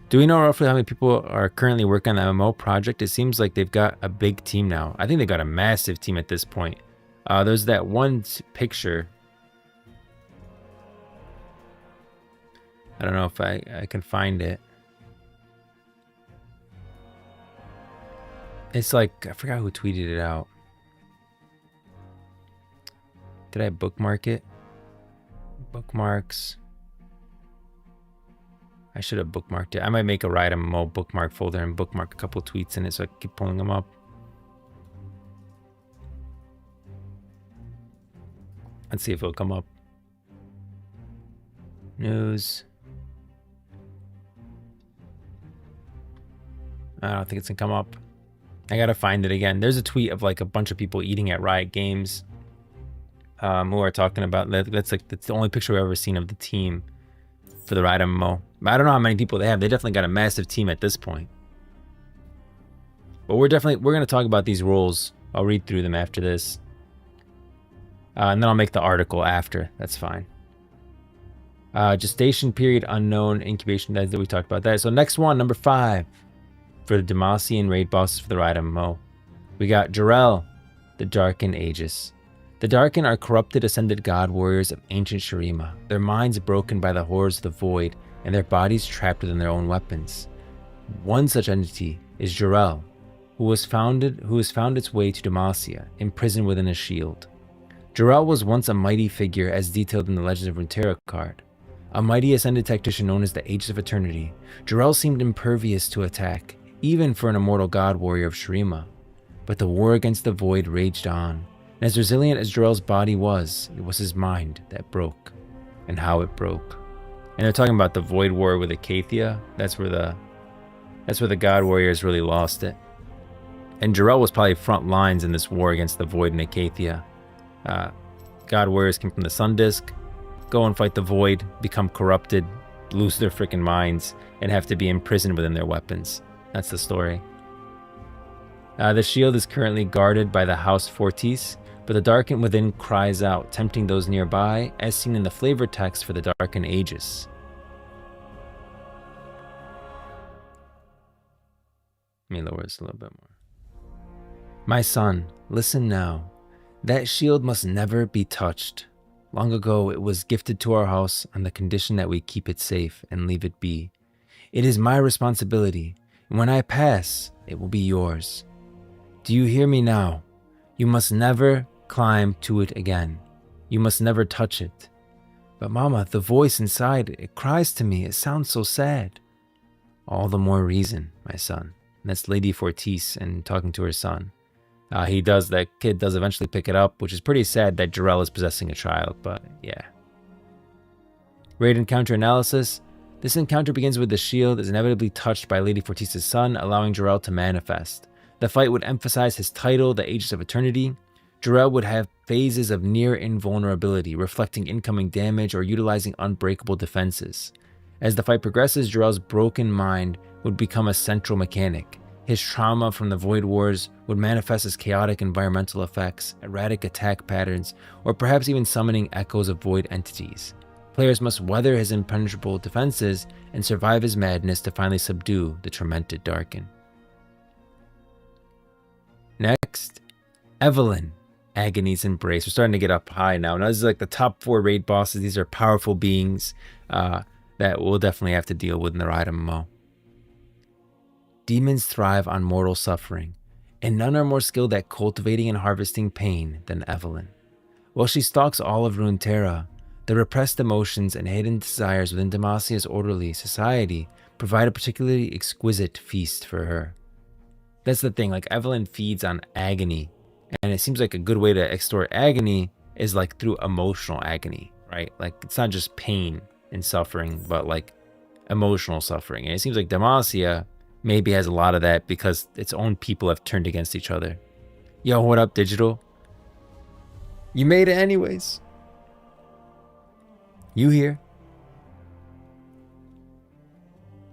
Do we know roughly how many people are currently working on the MMO project? It seems like they've got a big team now. I think they've got a massive team at this point. There's that one picture. I don't know if I can find it. It's like, I forgot who tweeted it out. Did I bookmark it? Bookmarks. I should have bookmarked it. I might make a Riot MMO bookmark folder and bookmark a couple tweets in it so I can keep pulling them up. Let's see if it'll come up. News. I don't think it's gonna come up. I gotta find it again. There's a tweet of like a bunch of people eating at Riot Games who are talking about that's the only picture we've ever seen of the team for the Riot MMO. I don't know how many people they have. They definitely got a massive team at this point. But we're gonna talk about these roles. I'll read through them after this. And then I'll make the article after. That's fine. Gestation period unknown, incubation that we talked about that. So next one, number 5. For the Demacian raid bosses for the Riot MMO. We got Jarrell, the Darken Aegis. The Darken are corrupted ascended god warriors of ancient Shurima, their minds broken by the horrors of the void, and their bodies trapped within their own weapons. One such entity is Jarrell, who has found its way to Demacia, imprisoned within a shield. Jarrell was once a mighty figure as detailed in the Legends of Runeterra card. A mighty ascended tactician known as the Aegis of Eternity, Jarrell seemed impervious to attack, even for an immortal god warrior of Shurima. But the war against the void raged on, and as resilient as Jarrell's body was, it was his mind that broke, and how it broke. And they're talking about the void war with Acacia. That's where the god warriors really lost it. And Jarrell was probably front lines in this war against the void and Acacia. God warriors came from the Sun Disk, go and fight the void, become corrupted, lose their freaking minds, and have to be imprisoned within their weapons. That's the story. The shield is currently guarded by the House Fortis, but the Darken within cries out, tempting those nearby, as seen in the flavor text for the Darken Aegis. Let me lower this a little bit more. My son, listen now. That shield must never be touched. Long ago, it was gifted to our house on the condition that we keep it safe and leave it be. It is my responsibility, and when I pass, it will be yours. Do you hear me now? You must never climb to it again. You must never touch it. But Mama, the voice inside, it cries to me. It sounds so sad. All the more reason, my son. And that's Lady Fortis and talking to her son. That kid does eventually pick it up, which is pretty sad that Jarrell is possessing a child, but yeah. Raid encounter analysis. This encounter begins with the shield is inevitably touched by Lady Fortis' son, allowing Jarrell to manifest. The fight would emphasize his title, the Aegis of Eternity. Jarrell would have phases of near invulnerability, reflecting incoming damage or utilizing unbreakable defenses. As the fight progresses, Jarrell's broken mind would become a central mechanic. His trauma from the Void Wars would manifest as chaotic environmental effects, erratic attack patterns, or perhaps even summoning echoes of void entities. Players must weather his impenetrable defenses and survive his madness to finally subdue the tormented Darken. Next, Evelyn, Agony's Embrace. We're starting to get up high now. Now this is like the top 4 raid bosses. These are powerful beings that we'll definitely have to deal with in the Riot MMO. Demons thrive on mortal suffering, and none are more skilled at cultivating and harvesting pain than Evelyn. While she stalks all of Runeterra, the repressed emotions and hidden desires within Demacia's orderly society provide a particularly exquisite feast for her. That's the thing, like Evelyn feeds on agony, and it seems like a good way to extort agony is like through emotional agony, right? Like it's not just pain and suffering, but like emotional suffering. And it seems like Demacia maybe has a lot of that because its own people have turned against each other. Yo, what up, Digital? You made it anyways. You here?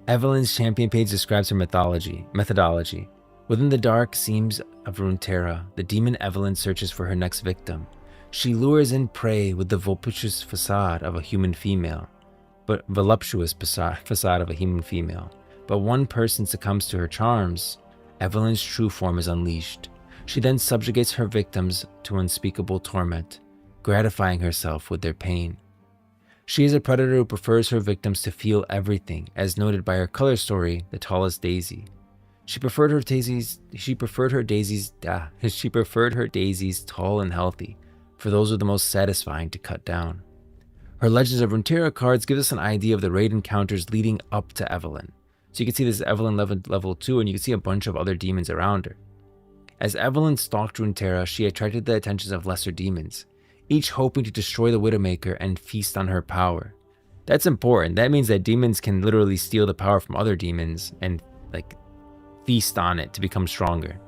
Evelyn's champion page describes her methodology. Within the dark seams of Runeterra, the demon Evelyn searches for her next victim. She lures in prey with the voluptuous facade of a human female. But one person succumbs to her charms, Evelyn's true form is unleashed. She then subjugates her victims to unspeakable torment, gratifying herself with their pain. She is a predator who prefers her victims to feel everything, as noted by her color story, The Tallest Daisy. She preferred her daisies tall and healthy, for those are the most satisfying to cut down. Her Legends of Runeterra cards give us an idea of the raid encounters leading up to Evelyn. So you can see this is Evelyn level 2, and you can see a bunch of other demons around her. As Evelyn stalked Runeterra, she attracted the attentions of lesser demons, each hoping to destroy the Widowmaker and feast on her power. That's important. That means that demons can literally steal the power from other demons and like feast on it to become stronger.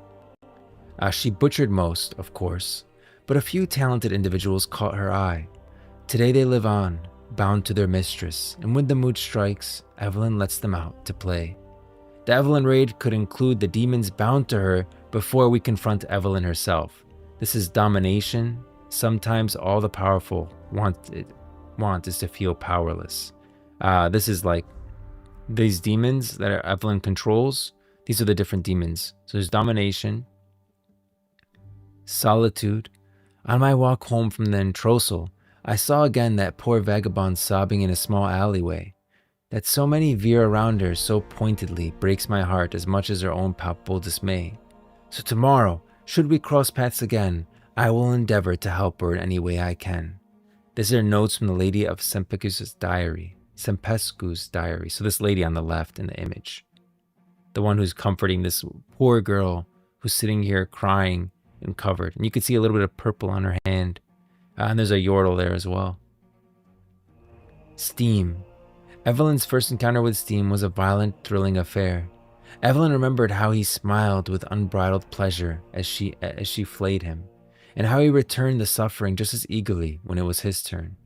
She butchered most, of course, but a few talented individuals caught her eye. Today they live on, bound to their mistress, and when the mood strikes, Evelyn lets them out to play. The Evelyn raid could include the demons bound to her before we confront Evelyn herself. This is domination. Sometimes all the powerful want is to feel powerless. This is like these demons that Evelyn controls. These are the different demons. So there's domination, solitude. On my walk home from the entrousal, I saw again that poor vagabond sobbing in a small alleyway. That so many veer around her so pointedly breaks my heart as much as her own palpable dismay. So tomorrow, should we cross paths again, I will endeavor to help her in any way I can. These are notes from the lady of Sempescu's diary. So this lady on the left in the image. The one who's comforting this poor girl who's sitting here crying and covered. And you can see a little bit of purple on her hand. And there's a yordle there as well. Steam. Evelyn's first encounter with Steam was a violent, thrilling affair. Evelyn remembered how he smiled with unbridled pleasure as she flayed him, and how he returned the suffering just as eagerly when it was his turn.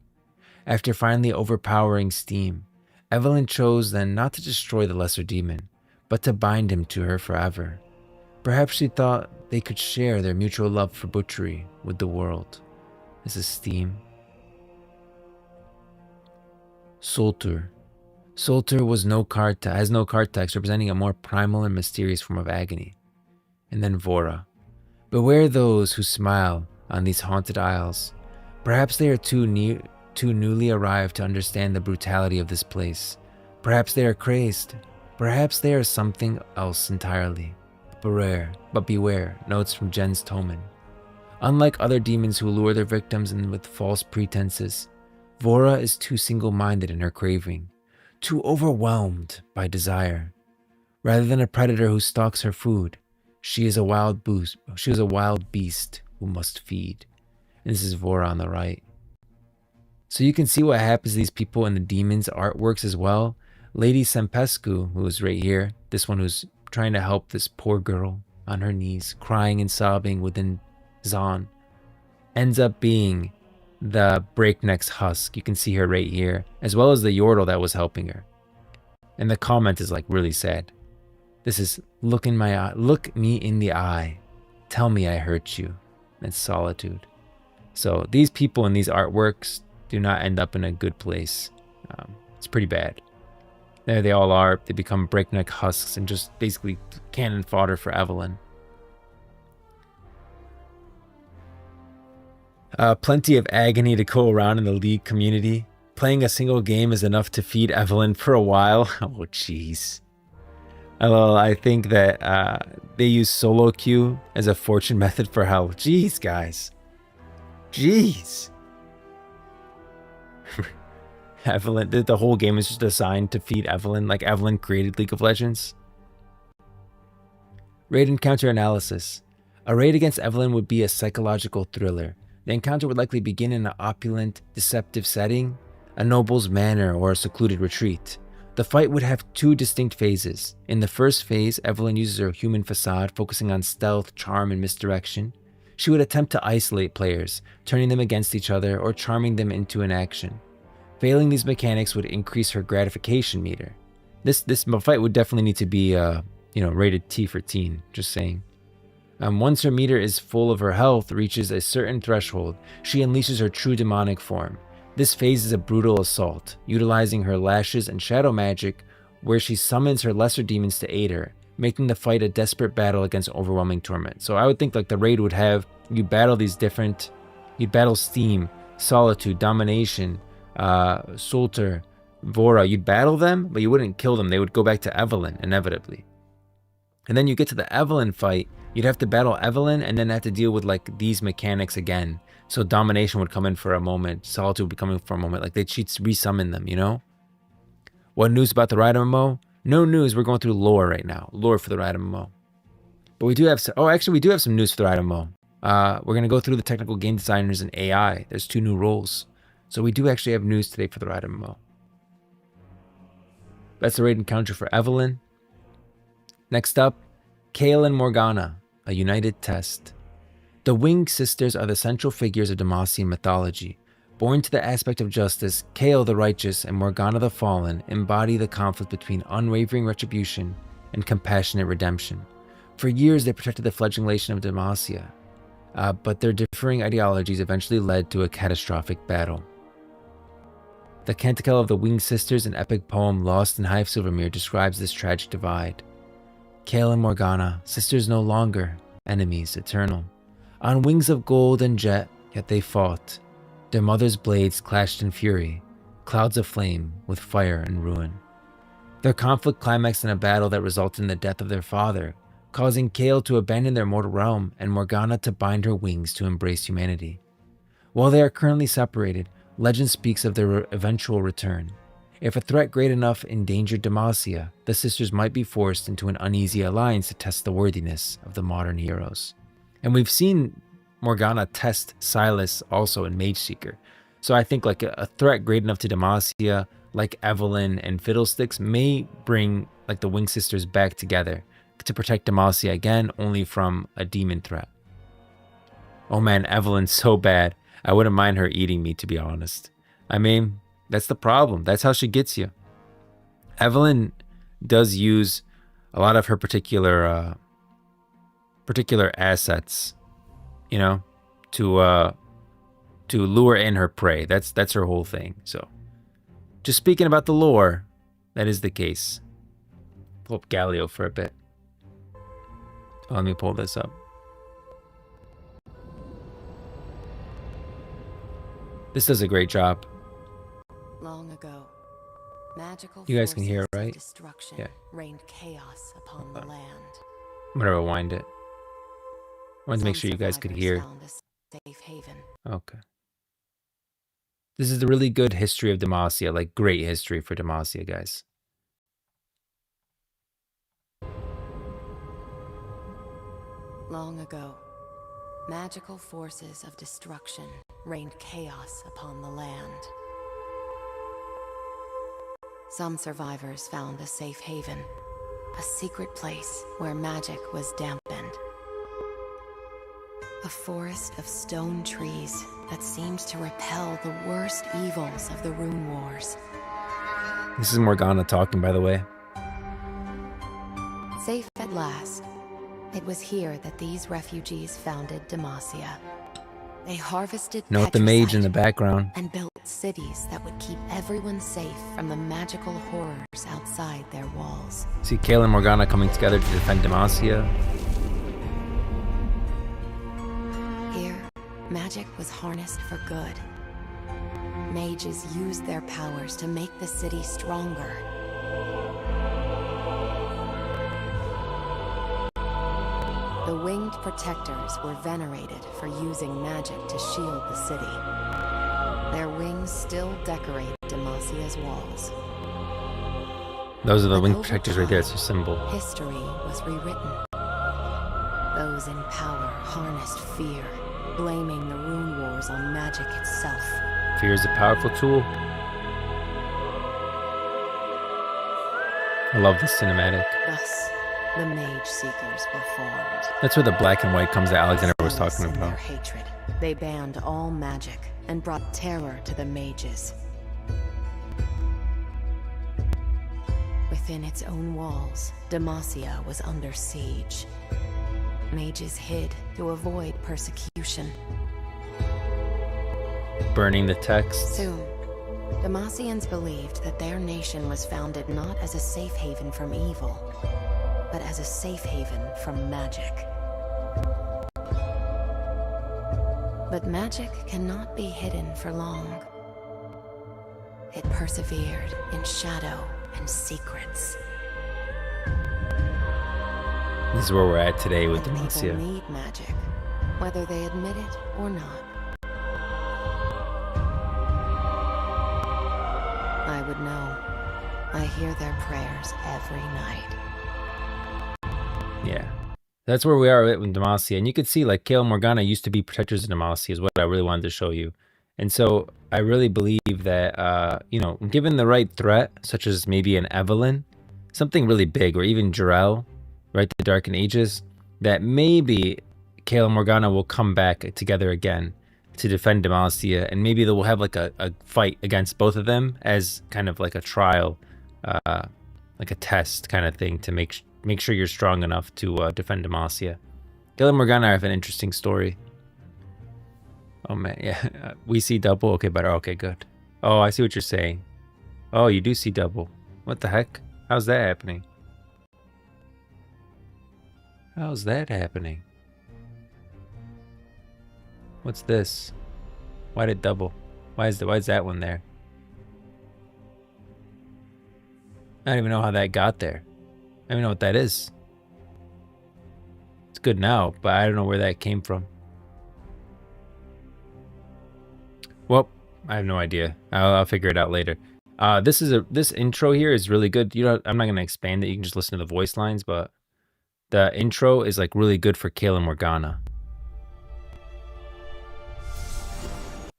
After finally overpowering Steam, Evelyn chose then not to destroy the lesser demon, but to bind him to her forever. Perhaps she thought they could share their mutual love for butchery with the world. This is Steam. Soltur. Soltur has no card text, representing a more primal and mysterious form of agony. And then Vora. Beware those who smile on these haunted isles. Perhaps they are too newly arrived to understand the brutality of this place. Perhaps they are crazed. Perhaps they are something else entirely. But beware, notes from Jens Toman. Unlike other demons who lure their victims in with false pretenses, Vora is too single-minded in her craving, too overwhelmed by desire. Rather than a predator who stalks her food, she is a wild beast who must feed. And this is Vora on the right. So you can see what happens to these people in the demons' artworks as well. Lady Sempescu, who is right here, this one who's trying to help this poor girl on her knees, crying and sobbing within Zon, ends up being the Breakneck's husk. You can see her right here, as well as the Yordle that was helping her. And the comment is like really sad. This is, look me in the eye, tell me I hurt you. It's Solitude. So these people in these artworks do not end up in a good place. It's pretty bad. There they all are. They become breakneck husks and just basically cannon fodder for Evelyn. Plenty of agony to go around in the League community. Playing a single game is enough to feed Evelyn for a while. Oh, jeez. Well, I think that they use solo queue as a fortune method for health. Jeez, guys. Jeez. Evelyn, the whole game is just designed to feed Evelyn, like Evelyn created League of Legends. Raid encounter analysis. A raid against Evelyn would be a psychological thriller. The encounter would likely begin in an opulent, deceptive setting, a noble's manor, or a secluded retreat. The fight would have two distinct phases. In the first phase, Evelyn uses her human facade, focusing on stealth, charm, and misdirection. She would attempt to isolate players, turning them against each other or charming them into inaction. Failing these mechanics would increase her gratification meter. This fight would definitely need to be, rated T for teen, just saying. Once her meter is full of her health reaches a certain threshold, she unleashes her true demonic form. This phase is a brutal assault, utilizing her lashes and shadow magic, where she summons her lesser demons to aid her, making the fight a desperate battle against overwhelming torment. So I would think like the raid would have you battle these different, you'd battle Steam, Solitude, Domination, Sulter, Vora. You'd battle them, but you wouldn't kill them. They would go back to Evelyn inevitably. And then you get to the Evelyn fight, you'd have to battle Evelyn and then have to deal with like these mechanics again. So Domination would come in for a moment, Solitude would be coming for a moment, like they'd resummon them, you know? What news about the Riot MMO? No news, we're going through lore right now. Lore for the Riot MMO. But we do have some, we do have some news for the Riot MMO. We're going to go through the technical game designers and AI. There's 2 new roles. So we do actually have news today for the Riot MMO. That's the raid encounter for Evelyn. Next up, Kael and Morgana, a united test. The Winged Sisters are the central figures of Demacian mythology. Born to the aspect of justice, Kael the righteous and Morgana the fallen embody the conflict between unwavering retribution and compassionate redemption. For years, they protected the fledgling nation of Demacia, but their differing ideologies eventually led to a catastrophic battle. The Canticle of the Winged Sisters, an epic poem lost in Hive Silvermere, describes this tragic divide. Kael and Morgana, sisters no longer, enemies eternal. On wings of gold and jet, yet they fought. Their mother's blades clashed in fury, clouds of flame with fire and ruin. Their conflict climaxed in a battle that resulted in the death of their father, causing Kael to abandon their mortal realm and Morgana to bind her wings to embrace humanity. While they are currently separated, legend speaks of their eventual return. If a threat great enough endangered Demacia, the sisters might be forced into an uneasy alliance to test the worthiness of the modern heroes. And we've seen Morgana test Silas also in Mage Seeker. So I think like a threat great enough to Demacia, like Evelyn and Fiddlesticks, may bring like the Winged Sisters back together to protect Demacia again, only from a demon threat. Oh man, Evelyn's so bad. I wouldn't mind her eating me, to be honest. I mean, that's the problem. That's how she gets you. Evelyn does use a lot of her particular assets, you know, to lure in her prey. That's her whole thing. So, just speaking about the lore, that is the case. Pull up Galio for a bit. Let me pull this up. This does a great job. Long ago, magical you guys can hear it, right? Destruction Yeah. reigned chaos upon the land. I'm gonna rewind it. I wanted to make sure you guys could hear. Found a safe haven. Okay. This is a really good history of Demacia, like great history for Demacia, guys. Long ago, magical forces of destruction reigned chaos upon the land. Some survivors found a safe haven, a secret place where magic was dampened. A forest of stone trees that seemed to repel the worst evils of the Rune Wars. This is Morgana talking, by the way. Safe at last, it was here that these refugees founded Demacia. They harvested Note the mage in the petricite background. and built cities that would keep everyone safe from the magical horrors outside their walls. See Kael and Morgana coming together to defend Demacia. Here, magic was harnessed for good. Mages used their powers to make the city stronger. The winged protectors were venerated for using magic to shield the city. Their wings still decorate Demacia's walls. Those are the But wing over protectors right there. It's a time, symbol. History was rewritten. Those in power harnessed fear, blaming the rune wars on magic itself. Fear is a powerful tool. I love this cinematic. Thus, the Mage Seekers were formed. That's where the black and white comes that Alexander was Zealous talking in their about. hatred, they banned all magic and brought terror to the mages. Within its own walls, Demacia was under siege. Mages hid to avoid persecution. Burning the text. Soon, Demacians believed that their nation was founded not as a safe haven from evil, but as a safe haven from magic. But magic cannot be hidden for long. It persevered in shadow and secrets. This is where we're at today with And Demacia. people need magic, whether they admit it or not. I would know. I hear their prayers every night. Yeah. That's where we are with Demacia. And you can see like Kael and Morgana used to be protectors of Demacia is what I really wanted to show you. And so I really believe that, you know, given the right threat, such as maybe an Evelyn, something really big, or even Jarell, right, the Darken Ages, that maybe Kael and Morgana will come back together again to defend Demacia, and maybe they will have like a fight against both of them as kind of like a trial, like a test kind of thing to make sure you're strong enough to defend Demacia. Kael and Morgana have an interesting story. Oh man, yeah, we see double. Okay, better. Okay, good. Oh, I see what you're saying. Oh, you do see double. What the heck? How's that happening? How's that happening? What's this? Why did double? Why is that one there? I don't even know how that got there. I don't even know what that is. It's good now, but I don't know where that came from. Well, I have no idea. I'll figure it out later. This intro here is really good. You know, I'm not gonna expand it. You can just listen to the voice lines, but the intro is like really good for Kael and Morgana.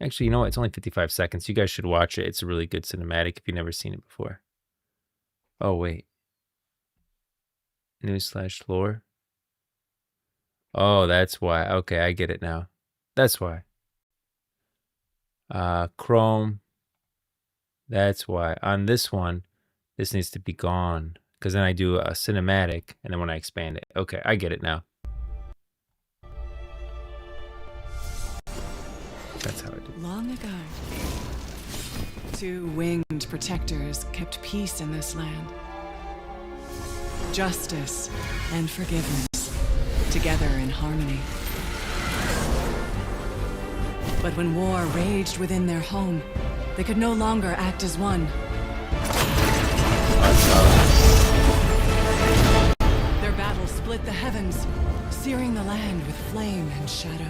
Actually, you know what? It's only 55 seconds. You guys should watch it. It's a really good cinematic if you've never seen it before. Oh, wait. News/lore. Oh, that's why. Okay, I get it now. That's why. Chrome. That's why. On this one, this needs to be gone. Because then I do a cinematic, and then when I expand it. Okay, I get it now. That's how I do it. Long ago, two winged protectors kept peace in this land. Justice and forgiveness, together in harmony. But when war raged within their home, they could no longer act as one. Their battle split the heavens, searing the land with flame and shadow.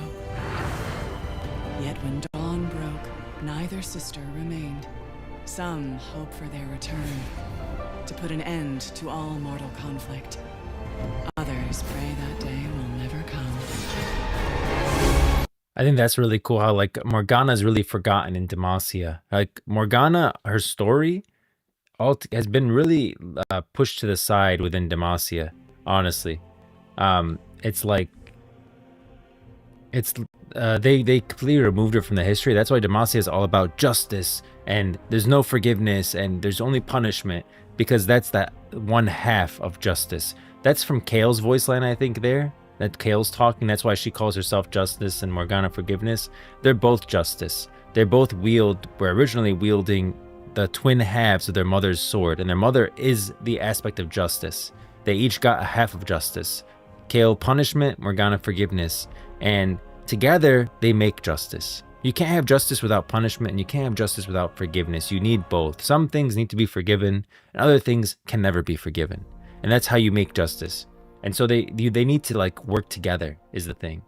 Yet when dawn broke, neither sister remained. Some hope for their return, to put an end to all mortal conflict. Others pray that day will never come. I think that's really cool how like Morgana's really forgotten in Demacia. Like Morgana, her story has been really pushed to the side within Demacia, honestly. It's like they completely removed her from the history. That's why Demacia is all about justice, and there's no forgiveness, and there's only punishment, because that's that one half of justice. That's from Kael's voice line, I think, there. That Kael's talking. That's why she calls herself Justice and Morgana Forgiveness. They're both justice. They're both were originally wielding the twin halves of their mother's sword, and their mother is the aspect of justice. They each got a half of justice. Kael punishment, Morgana forgiveness. And Together, they make justice. You can't have justice without punishment, and you can't have justice without forgiveness. You need both. Some things need to be forgiven, and other things can never be forgiven. And that's how you make justice. And so they need to like work together is the thing.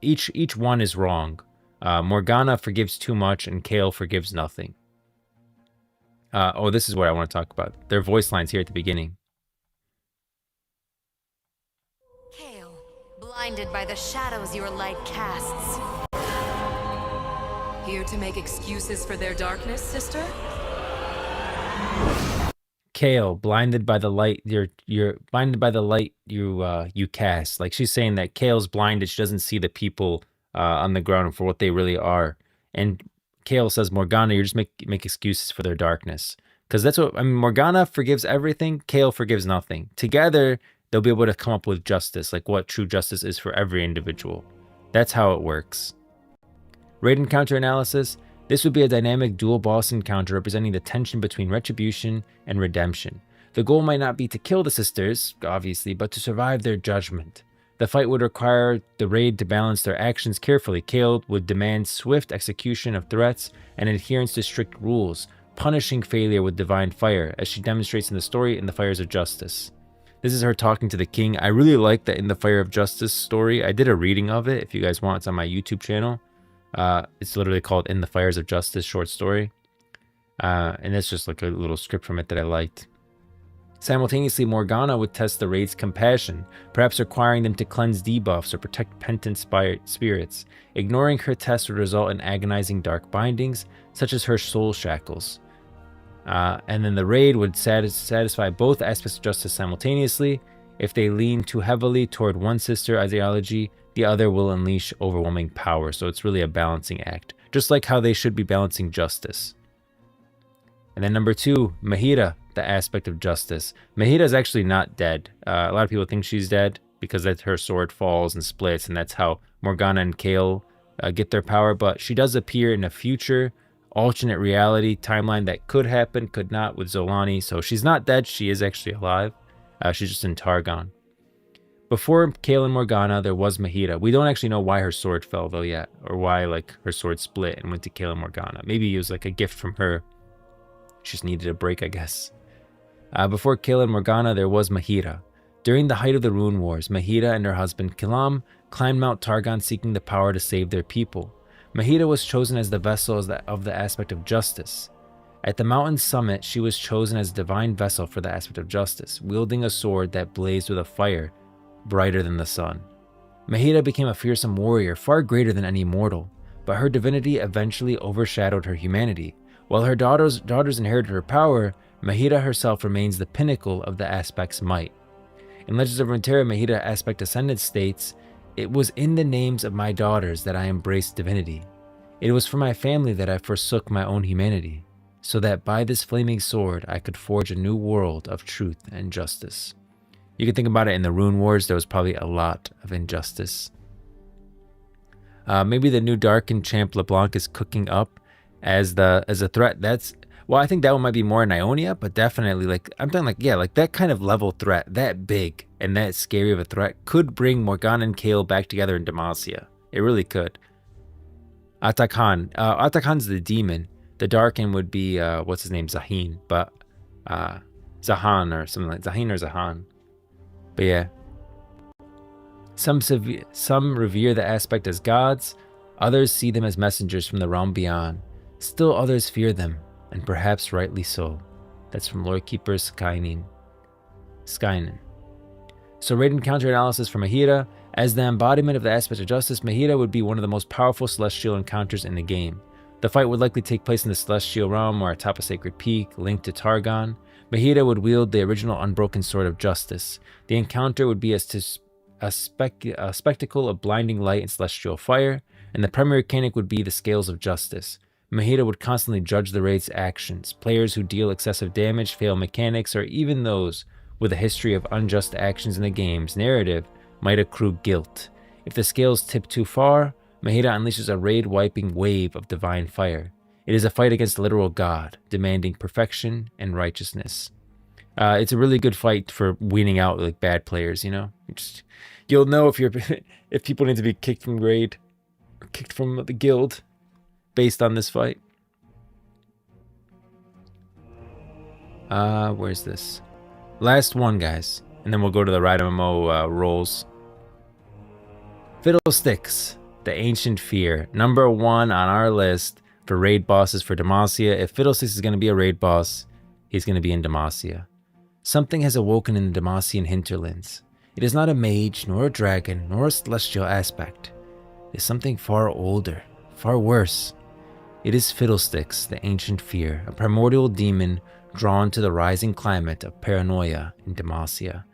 Each one is wrong. Morgana forgives too much, and Kale forgives nothing. Oh, this is what I want to talk about. Their voice lines here at the beginning. Kale, blinded by the shadows your light casts. Here to make excuses for their darkness, sister? Kale, blinded by the light, you're blinded by the light you cast. Like she's saying that Kale's blinded, she doesn't see the people on the ground for what they really are. And Kale says, Morgana, you just make excuses for their darkness. Because that's what, I mean, Morgana forgives everything, Kale forgives nothing. Together, they'll be able to come up with justice, like what true justice is for every individual. That's how it works. Raid encounter analysis. This would be a dynamic dual boss encounter representing the tension between retribution and redemption. The goal might not be to kill the sisters, obviously, but to survive their judgment. The fight would require the raid to balance their actions carefully. Kale would demand swift execution of threats and adherence to strict rules, punishing failure with divine fire, as she demonstrates in the story In the Fires of Justice. This is her talking to the king. I really like that In the Fire of Justice story. I did a reading of it. If you guys want, it's on my YouTube channel. It's literally called In the Fires of Justice short story. And it's just like a little script from it that I liked. Simultaneously, Morgana would test the raid's compassion, perhaps requiring them to cleanse debuffs or protect penitent spirits. Ignoring her test would result in agonizing dark bindings, such as her soul shackles. And then the raid would satisfy both aspects of justice simultaneously. If they lean too heavily toward one sister ideology, the other will unleash overwhelming power. So it's really a balancing act, just like how they should be balancing justice. And then number 2, Mahita, the aspect of justice. Mahita is actually not dead. A lot of people think she's dead because that her sword falls and splits, and that's how Morgana and Kale get their power. But she does appear in a future alternate reality timeline that could happen, could not, with Zolani. So she's not dead. She is actually alive. She's just in Targon. Before Kale and Morgana, there was Mahita. We don't actually know why her sword fell though yet, or why like her sword split and went to Kale and Morgana. Maybe it was like a gift from her. She just needed a break, I guess. Before Kale and Morgana, there was Mahita. During the height of the Rune Wars, Mahita and her husband Kilam climbed Mount Targon seeking the power to save their people. Mahita was chosen as the vessel of the aspect of justice. At the mountain's summit, she was chosen as a divine vessel for the aspect of justice, wielding a sword that blazed with a fire brighter than the sun. Mahita became a fearsome warrior, far greater than any mortal, but her divinity eventually overshadowed her humanity. While her daughters inherited her power, Mahita herself remains the pinnacle of the aspect's might. In Legends of Runeterra, Mahita Aspect Ascendant states, "It was in the names of my daughters that I embraced divinity. It was for my family that I forsook my own humanity, so that by this flaming sword I could forge a new world of truth and justice." You can think about it, in the Rune Wars, there was probably a lot of injustice. Maybe the new Darkened Champ LeBlanc is cooking up as a threat. Well, I think that one might be more in Ionia, but definitely, like, I'm thinking, like, yeah, like that kind of level threat, that big and that scary of a threat, could bring Morgana and Kale back together in Demacia. It really could. Atakan. Atakan's the demon. The Darken would be, what's his name? Zahin. But, Zahan or something like Zahin or Zahan. But yeah. Some revere the aspect as gods. Others see them as messengers from the realm beyond. Still others fear them, and perhaps rightly so. That's from Lorekeeper Skynen. So raid encounter analysis for Mahita. As the embodiment of the aspect of justice, Mahita would be one of the most powerful celestial encounters in the game. The fight would likely take place in the celestial realm or atop a sacred peak linked to Targon. Mahita would wield the original unbroken sword of justice. The encounter would be a spectacle of blinding light and celestial fire, and the primary mechanic would be the scales of justice. Mahita would constantly judge the raid's actions. Players who deal excessive damage, fail mechanics, or even those with a history of unjust actions in the game's narrative might accrue guilt. If the scales tip too far, Mahita unleashes a raid-wiping wave of divine fire. It is a fight against the literal god, demanding perfection and righteousness. It's a really good fight for weeding out like bad players, you know? You'll know if people need to be kicked from raid. kicked from the guild based on this fight. Where's this? Last one, guys. And then we'll go to the Riot MMO roles. Fiddlesticks, the Ancient Fear. Number 1 on our list for raid bosses for Demacia. If Fiddlesticks is going to be a raid boss, he's going to be in Demacia. Something has awoken in the Demacian hinterlands. It is not a mage, nor a dragon, nor a celestial aspect. It is something far older, far worse. It is Fiddlesticks, the Ancient Fear, a primordial demon drawn to the rising climate of paranoia in Demacia.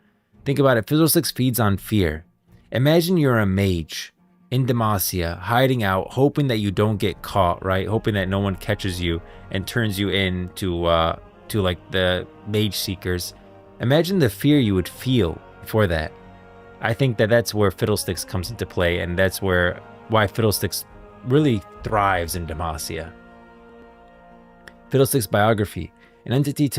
Think about it, Fiddlesticks feeds on fear. Imagine you're a mage in Demacia, hiding out, hoping that you don't get caught, right? Hoping that no one catches you and turns you in to like the mage seekers. Imagine the fear you would feel for that. I think that that's where Fiddlesticks comes into play, and that's why Fiddlesticks really thrives in Demacia. Fiddlesticks biography. An entity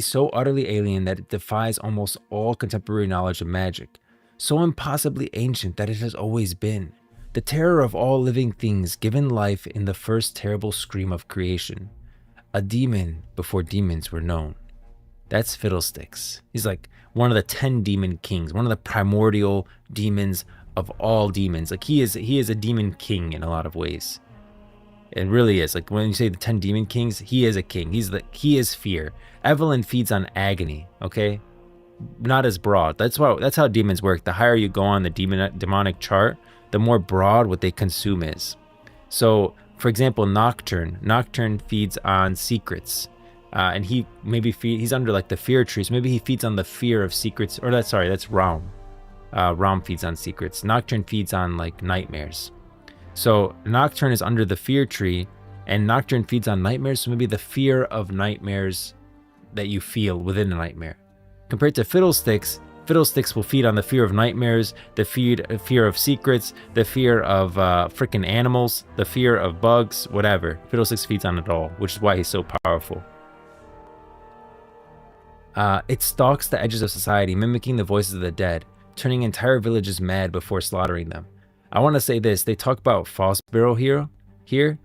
so utterly alien that it defies almost all contemporary knowledge of magic. So impossibly ancient that it has always been. The terror of all living things given life in the first terrible scream of creation. A demon before demons were known. That's Fiddlesticks. He's like one of the 10 demon kings, one of the primordial demons of all demons. Like he is a demon king in a lot of ways. It really is. Like when you say the 10 demon kings, he is a king. He is fear. Evelyn feeds on agony, okay? Not as broad. That's how demons work. The higher you go on the demonic chart, the more broad what they consume is. So, for example, Nocturne feeds on secrets. And he's under like the fear tree, so maybe he feeds on the fear of secrets, or that's Raum. Raum feeds on secrets. Nocturne feeds on like nightmares. So Nocturne is under the fear tree, and Nocturne feeds on nightmares, so maybe the fear of nightmares that you feel within a nightmare. Compared to Fiddlesticks, Fiddlesticks will feed on the fear of nightmares, the fear of secrets, the fear of freaking animals, the fear of bugs, whatever. Fiddlesticks feeds on it all, which is why he's so powerful. It stalks the edges of society, mimicking the voices of the dead, turning entire villages mad before slaughtering them. I want to say this. They talk about Fosbarrow here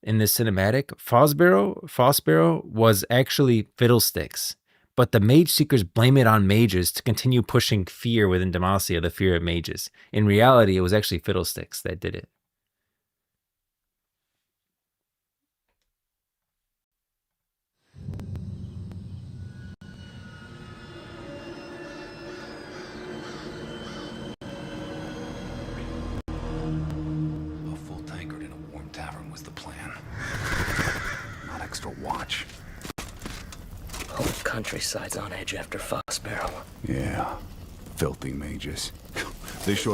in this cinematic. Fosbarrow was actually Fiddlesticks, but the Mage Seekers blame it on mages to continue pushing fear within Demacia, the fear of mages. In reality, it was actually Fiddlesticks that did it. Watch. Whole countryside's on edge after Fosbarrow. Yeah, filthy mages. They show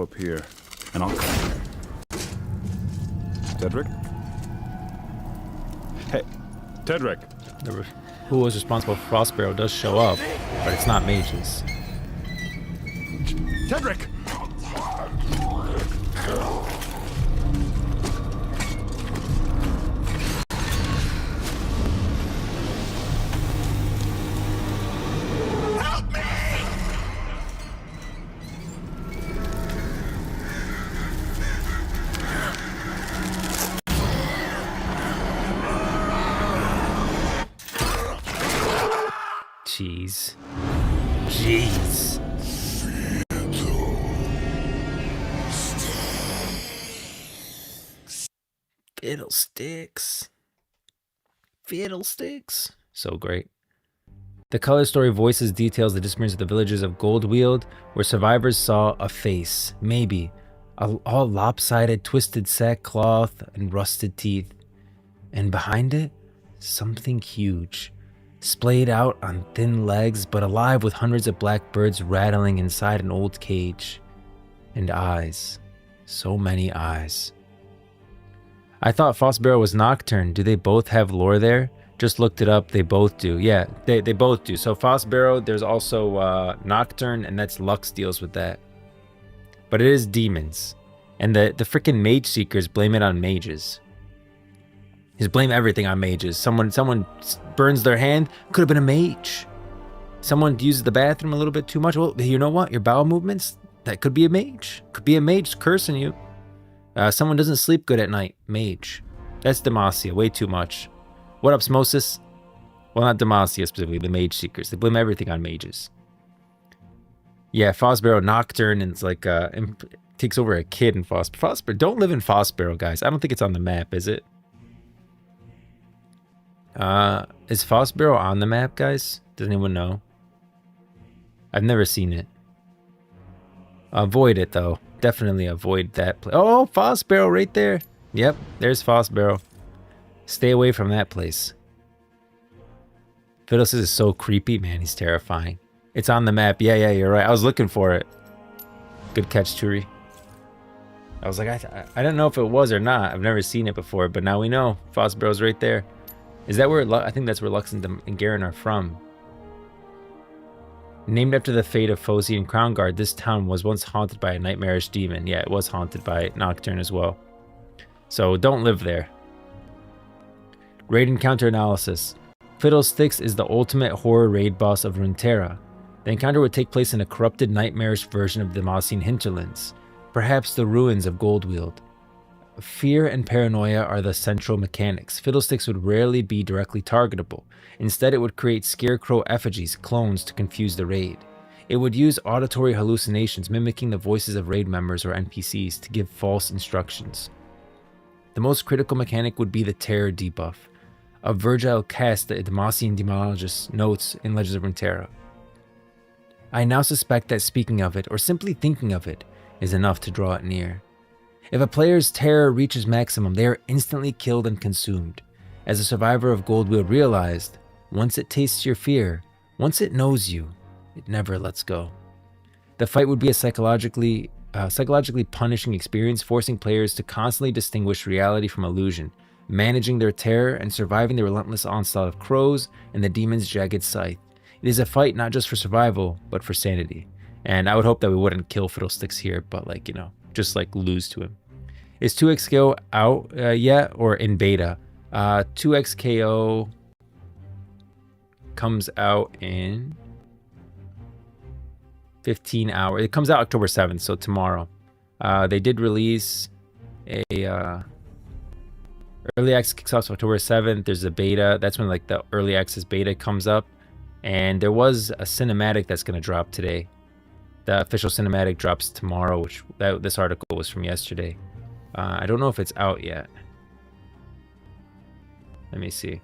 up here, and I'll come. Tedric? Hey, Tedric! Who was responsible for Fosbarrow does show up, but it's not mages. Tedric! Jeez. Fiddlesticks. So great. The color story voices details the disappearance of the villages of Goldweald, where survivors saw a face, maybe, all lopsided, twisted sackcloth and rusted teeth. And behind it, something huge. Splayed out on thin legs, but alive with hundreds of black birds rattling inside an old cage. And eyes. So many eyes. I thought Fosbarrow was Nocturne. Do they both have lore there? Just looked it up. They both do. Yeah, they both do. So Fosbarrow, there's also Nocturne, and that's Lux deals with that. But it is demons. And the freaking Mage Seekers blame it on mages. Just blame everything on mages. Someone burns their hand, could have been a mage. Someone uses the bathroom a little bit too much. Well, you know what? Your bowel movements, That could be a mage. Could be a mage cursing you. Someone doesn't sleep good at night. Mage. That's Demacia. Way too much. What up, Smosis? Well, not Demacia specifically. The Mage Seekers. They blame everything on mages. Yeah, Fossbarrow Nocturne and it's like takes over a kid in Fossbarrow. Don't live in Fossbarrow, guys. I don't think it's on the map, is it? Is Fossbarrow on the map, guys? Does anyone know? I've never seen it. Avoid it though. Definitely avoid that place. Oh, Fossbarrow right there. Yep, there's Fossbarrow. Stay away from that place. Fiddlesticks is so creepy, man. He's terrifying. It's on the map. Yeah, you're right. I was looking for it. Good catch, Turi. I was like, I don't know if it was or not. I've never seen it before, but now we know. Fossbarrow's right there. Is that where... I think that's where Lux and Garen are from. Named after the fate of Fozy and Crownguard, this town was once haunted by a nightmarish demon. Yeah, it was haunted by Nocturne as well. So don't live there. Raid encounter analysis. Fiddlesticks is the ultimate horror raid boss of Runeterra. The encounter would take place in a corrupted, nightmarish version of the Demacian hinterlands, perhaps the ruins of Goldweald. Fear and paranoia are the central mechanics. Fiddlesticks would rarely be directly targetable. Instead, it would create scarecrow effigies, clones, to confuse the raid. It would use auditory hallucinations, mimicking the voices of raid members or NPCs, to give false instructions. The most critical mechanic would be the terror debuff, a Virgile cast the Demacian demonologist notes in Legends of Runeterra. I now suspect that speaking of it, or simply thinking of it, is enough to draw it near. If a player's terror reaches maximum, they are instantly killed and consumed. As a survivor of Goldweald realized, once it tastes your fear, once it knows you, it never lets go. The fight would be a psychologically punishing experience, forcing players to constantly distinguish reality from illusion, managing their terror and surviving the relentless onslaught of crows and the demon's jagged scythe. It is a fight not just for survival, but for sanity. And I would hope that we wouldn't kill Fiddlesticks here, but like, you know, just like lose to him. Is 2xKO out yet or in beta? 2xKO comes out in 15 hours. It comes out October 7th, so tomorrow. They did release a early access kicks off October 7th. There's a beta. That's when like the early access beta comes up. And there was a cinematic that's going to drop today. The official cinematic drops tomorrow, which this article was from yesterday. I don't know if it's out yet. Let me see.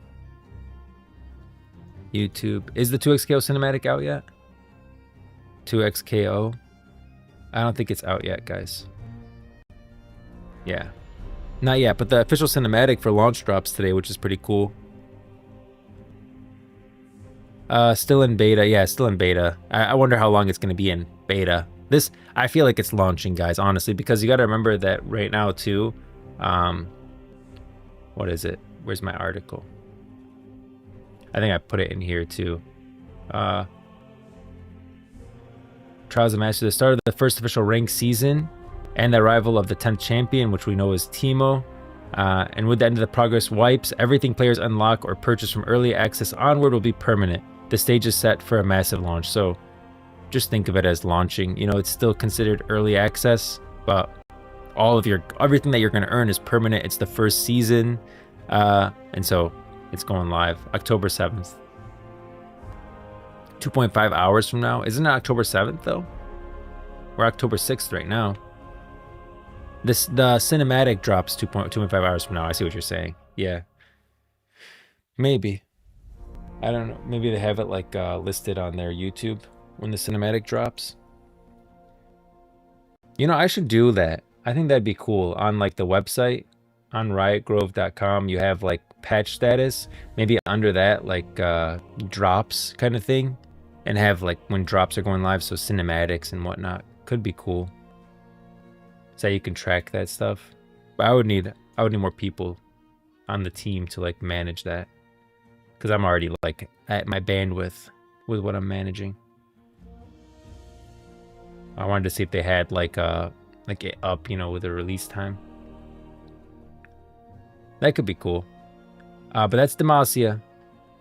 YouTube. Is the 2xKO cinematic out yet? 2xKO? I don't think it's out yet, guys. Yeah. Not yet, but the official cinematic for launch drops today, which is pretty cool. Still in beta. Yeah, still in beta. I wonder how long it's going to be in beta. This, I feel like it's launching, guys, honestly, because you got to remember that right now, too. What is it? Where's my article? I think I put it in here, too. Trials of Master, the start of the first official ranked season, and the arrival of the 10th champion, which we know is Teemo. And with the end of the progress wipes, everything players unlock or purchase from early access onward will be permanent. The stage is set for a massive launch, so just think of it as launching. You know, it's still considered early access, but everything that you're going to earn is permanent. It's the first season, and so it's going live October 7th. 2.5 hours from now. Isn't it October 7th though? We're October 6th right now. The cinematic drops 2.5 hours from now. I see what you're saying. Yeah. Maybe. I don't know. Maybe they have it like listed on their YouTube when the cinematic drops. You know, I should do that. I think that'd be cool. On like the website, on riotgrove.com, you have like patch status. Maybe under that, like drops kind of thing. And have like when drops are going live, so cinematics and whatnot. Could be cool. So you can track that stuff. But I would need more people on the team to like manage that, because I'm already like at my bandwidth with what I'm managing. I wanted to see if they had like it up, you know, with a release time. That could be cool. But that's Demacia.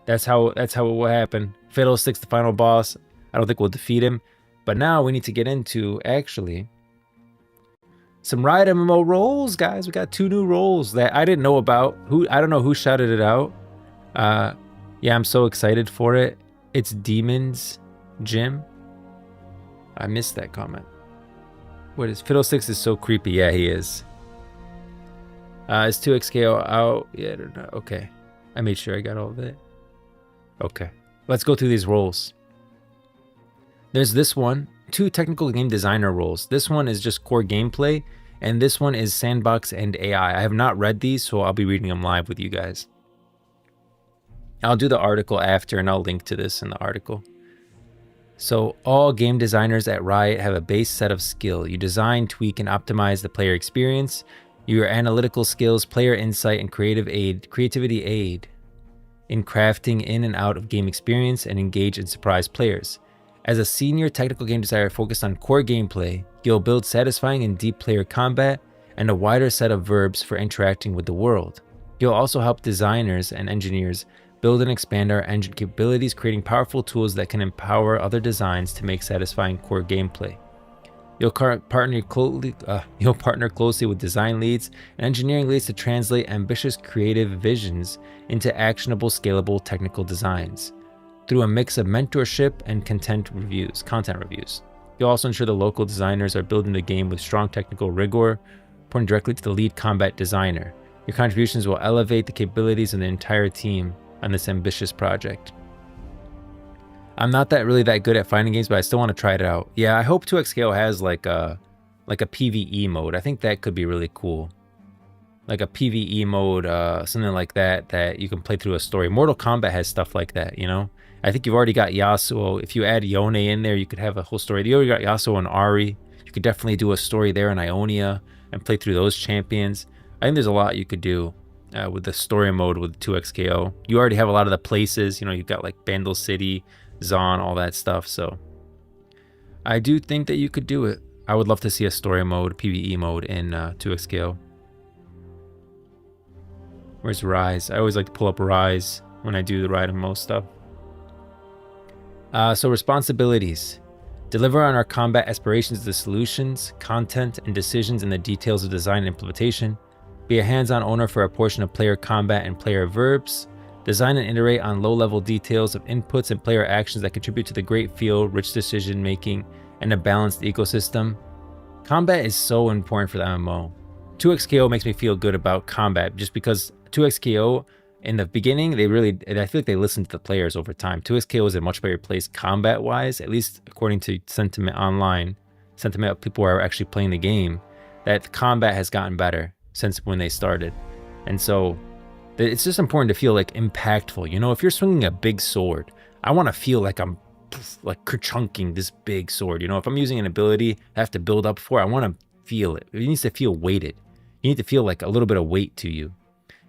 That's how it will happen. Fiddlesticks, the final boss. I don't think we'll defeat him. But now we need to get into actually some Riot MMO roles, guys. We got 2 new roles that I didn't know about. I don't know who shouted it out. Yeah, I'm so excited for it. It's Demon's Gym. I missed that comment. What is Fiddlesticks is so creepy. Yeah, he is. Is 2xKO out? Yeah, okay. I made sure I got all of it. Okay. Let's go through these roles. There's this one, 2 technical game designer roles. This one is just core gameplay, and this one is sandbox and AI. I have not read these, so I'll be reading them live with you guys. I'll do the article after, and I'll link to this in the article. So all game designers at Riot have a base set of skill. You design, tweak, and optimize the player experience. Your analytical skills, player insight, and creativity aid in crafting in and out of game experience and engage and surprise players. As a senior technical game designer focused on core gameplay, you'll build satisfying and deep player combat and a wider set of verbs for interacting with the world. You'll also help designers and engineers build and expand our engine capabilities, creating powerful tools that can empower other designs to make satisfying core gameplay. You'll partner closely with design leads and engineering leads to translate ambitious creative visions into actionable, scalable technical designs through a mix of mentorship and content reviews. You'll also ensure the local designers are building the game with strong technical rigor, reporting directly to the lead combat designer. Your contributions will elevate the capabilities of the entire team on this ambitious project. I'm not really that good at fighting games, but I still want to try it out. Yeah, I hope 2xKO has like a PvE mode. I think that could be really cool. Like a PvE mode, something like that you can play through a story. Mortal Kombat has stuff like that, you know? I think you've already got Yasuo. If you add Yone in there, you could have a whole story. You already got Yasuo and Ari. You could definitely do a story there in Ionia and play through those champions. I think there's a lot you could do with the story mode with 2xKO. You already have a lot of the places. You know, you've got like Bandle City, Zon, all that stuff. So I do think that you could do it. I would love to see a story mode, PvE mode in 2xKO. Where's Rise? I always like to pull up Rise when I do the Riot MMO stuff. So responsibilities. Deliver on our combat aspirations to solutions, content, and decisions in the details of design and implementation. Be a hands-on owner for a portion of player combat and player verbs. Design and iterate on low-level details of inputs and player actions that contribute to the great feel, rich decision-making, and a balanced ecosystem. Combat is so important for the MMO. 2xKO makes me feel good about combat just because 2xKO in the beginning, I feel like they listened to the players over time. 2xKO is in a much better place combat-wise, at least according to sentiment online, sentiment of people who are actually playing the game, that combat has gotten better since when they started. And so it's just important to feel like impactful. You know, if you're swinging a big sword, I want to feel like I'm like kerchunking this big sword. You know, if I'm using an ability I have to build up for, I want to feel it. It needs to feel weighted. You need to feel like a little bit of weight to you.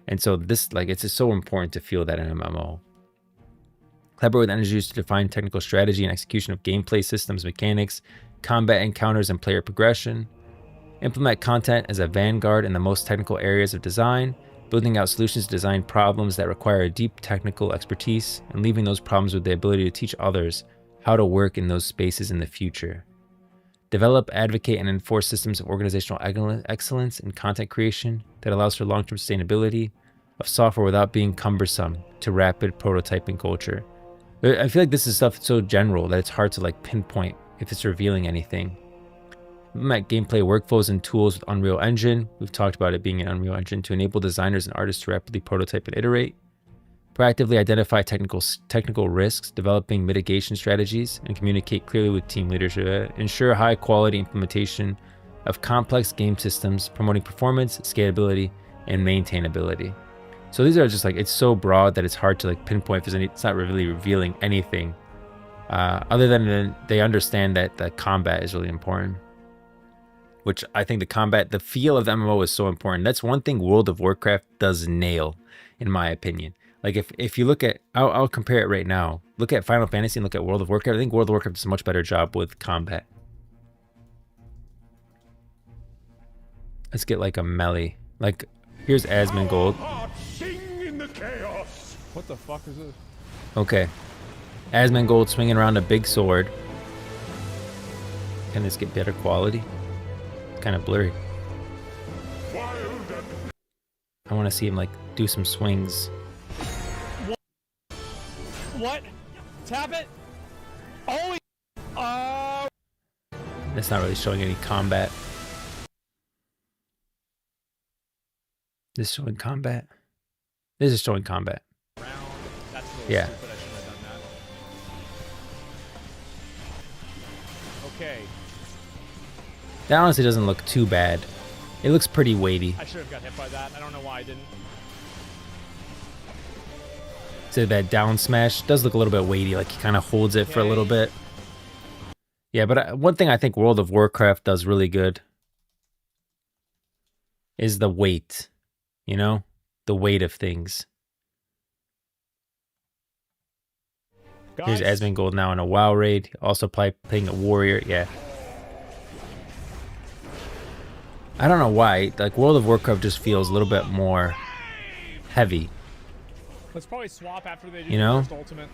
And so this, like, it's just so important to feel that in MMO. Collaborate with engineers to define technical strategy and execution of gameplay systems, mechanics, combat encounters, and player progression. Implement content as a vanguard in the most technical areas of design, building out solutions to design problems that require a deep technical expertise, and leaving those problems with the ability to teach others how to work in those spaces in the future. Develop, advocate, and enforce systems of organizational excellence in content creation that allows for long-term sustainability of software without being cumbersome to rapid prototyping culture. I feel like this is stuff so general that it's hard to like pinpoint if it's revealing anything. Implement gameplay workflows and tools with Unreal Engine. We've talked about it being an Unreal Engine to enable designers and artists to rapidly prototype and iterate. Proactively identify technical risks, developing mitigation strategies, and communicate clearly with team leadership. Ensure high quality implementation of complex game systems, promoting performance, scalability, and maintainability. So these are just like, it's so broad that it's hard to like pinpoint if there's any, it's not really revealing anything other than they understand that the combat is really important. Which I think the feel of the MMO is so important. That's one thing World of Warcraft does nail, in my opinion. Like if you look at, I'll compare it right now. Look at Final Fantasy and look at World of Warcraft. I think World of Warcraft does a much better job with combat. Let's get like a melee. Like here's Asmongold. What the fuck is this? Okay. Asmongold swinging around a big sword. Can this get better quality? Kind of blurry. I want to see him like do some swings. What? Tap it? Oh! That's not really showing any combat. This is showing combat. This is showing combat. That's really Yeah. stupid. I shouldn't have done that. Okay. That honestly doesn't look too bad. It looks pretty weighty. I should have got hit by that. I don't know why I didn't. So that down smash does look a little bit weighty, like he kind of holds it for a little bit. Yeah, but one thing I think World of Warcraft does really good is the weight, you know? The weight of things. Here's Guys, Asmongold now in a WoW raid. Also playing a warrior, yeah. I don't know why, like World of Warcraft just feels a little bit more heavy. let's probably swap after they do You know? the first ultimate.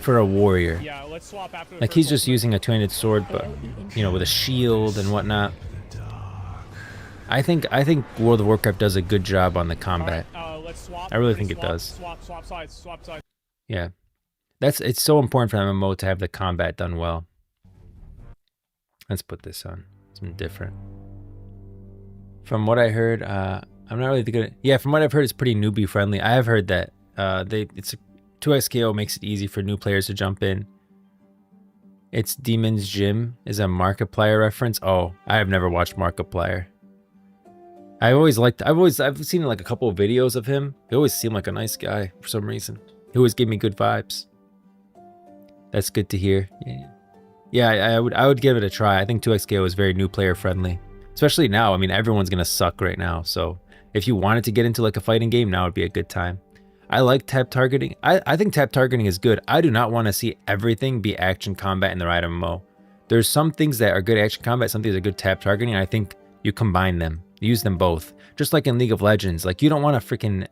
For a warrior. Yeah, let's swap after the Like first he's just ultimate. using a two-handed sword, but you know, with a shield and whatnot. I think World of Warcraft does a good job on the combat. Let's swap. I really Let's think it swap, does. Swap sides. Swap sides. Yeah, it's so important for MMO to have the combat done well. Let's put this on something different. From what I heard, I'm not really good. Yeah, from what I've heard, it's pretty newbie friendly. I have heard that it's 2xKO makes it easy for new players to jump in. It's Demon's Gym is a Markiplier reference. Oh, I have never watched Markiplier. I've seen like a couple of videos of him. He always seemed like a nice guy for some reason. He always gave me good vibes. That's good to hear. Yeah, I would give it a try. I think 2xKO is very new player friendly, especially now. I mean, everyone's gonna suck right now. So if you wanted to get into like a fighting game, now would be a good time. I like tap targeting. I think tap targeting is good. I do not want to see everything be action combat in the Riot MMO. There's some things that are good action combat, some things are good tap targeting. And I think you combine them, use them both. Just like in League of Legends, like you don't want to freaking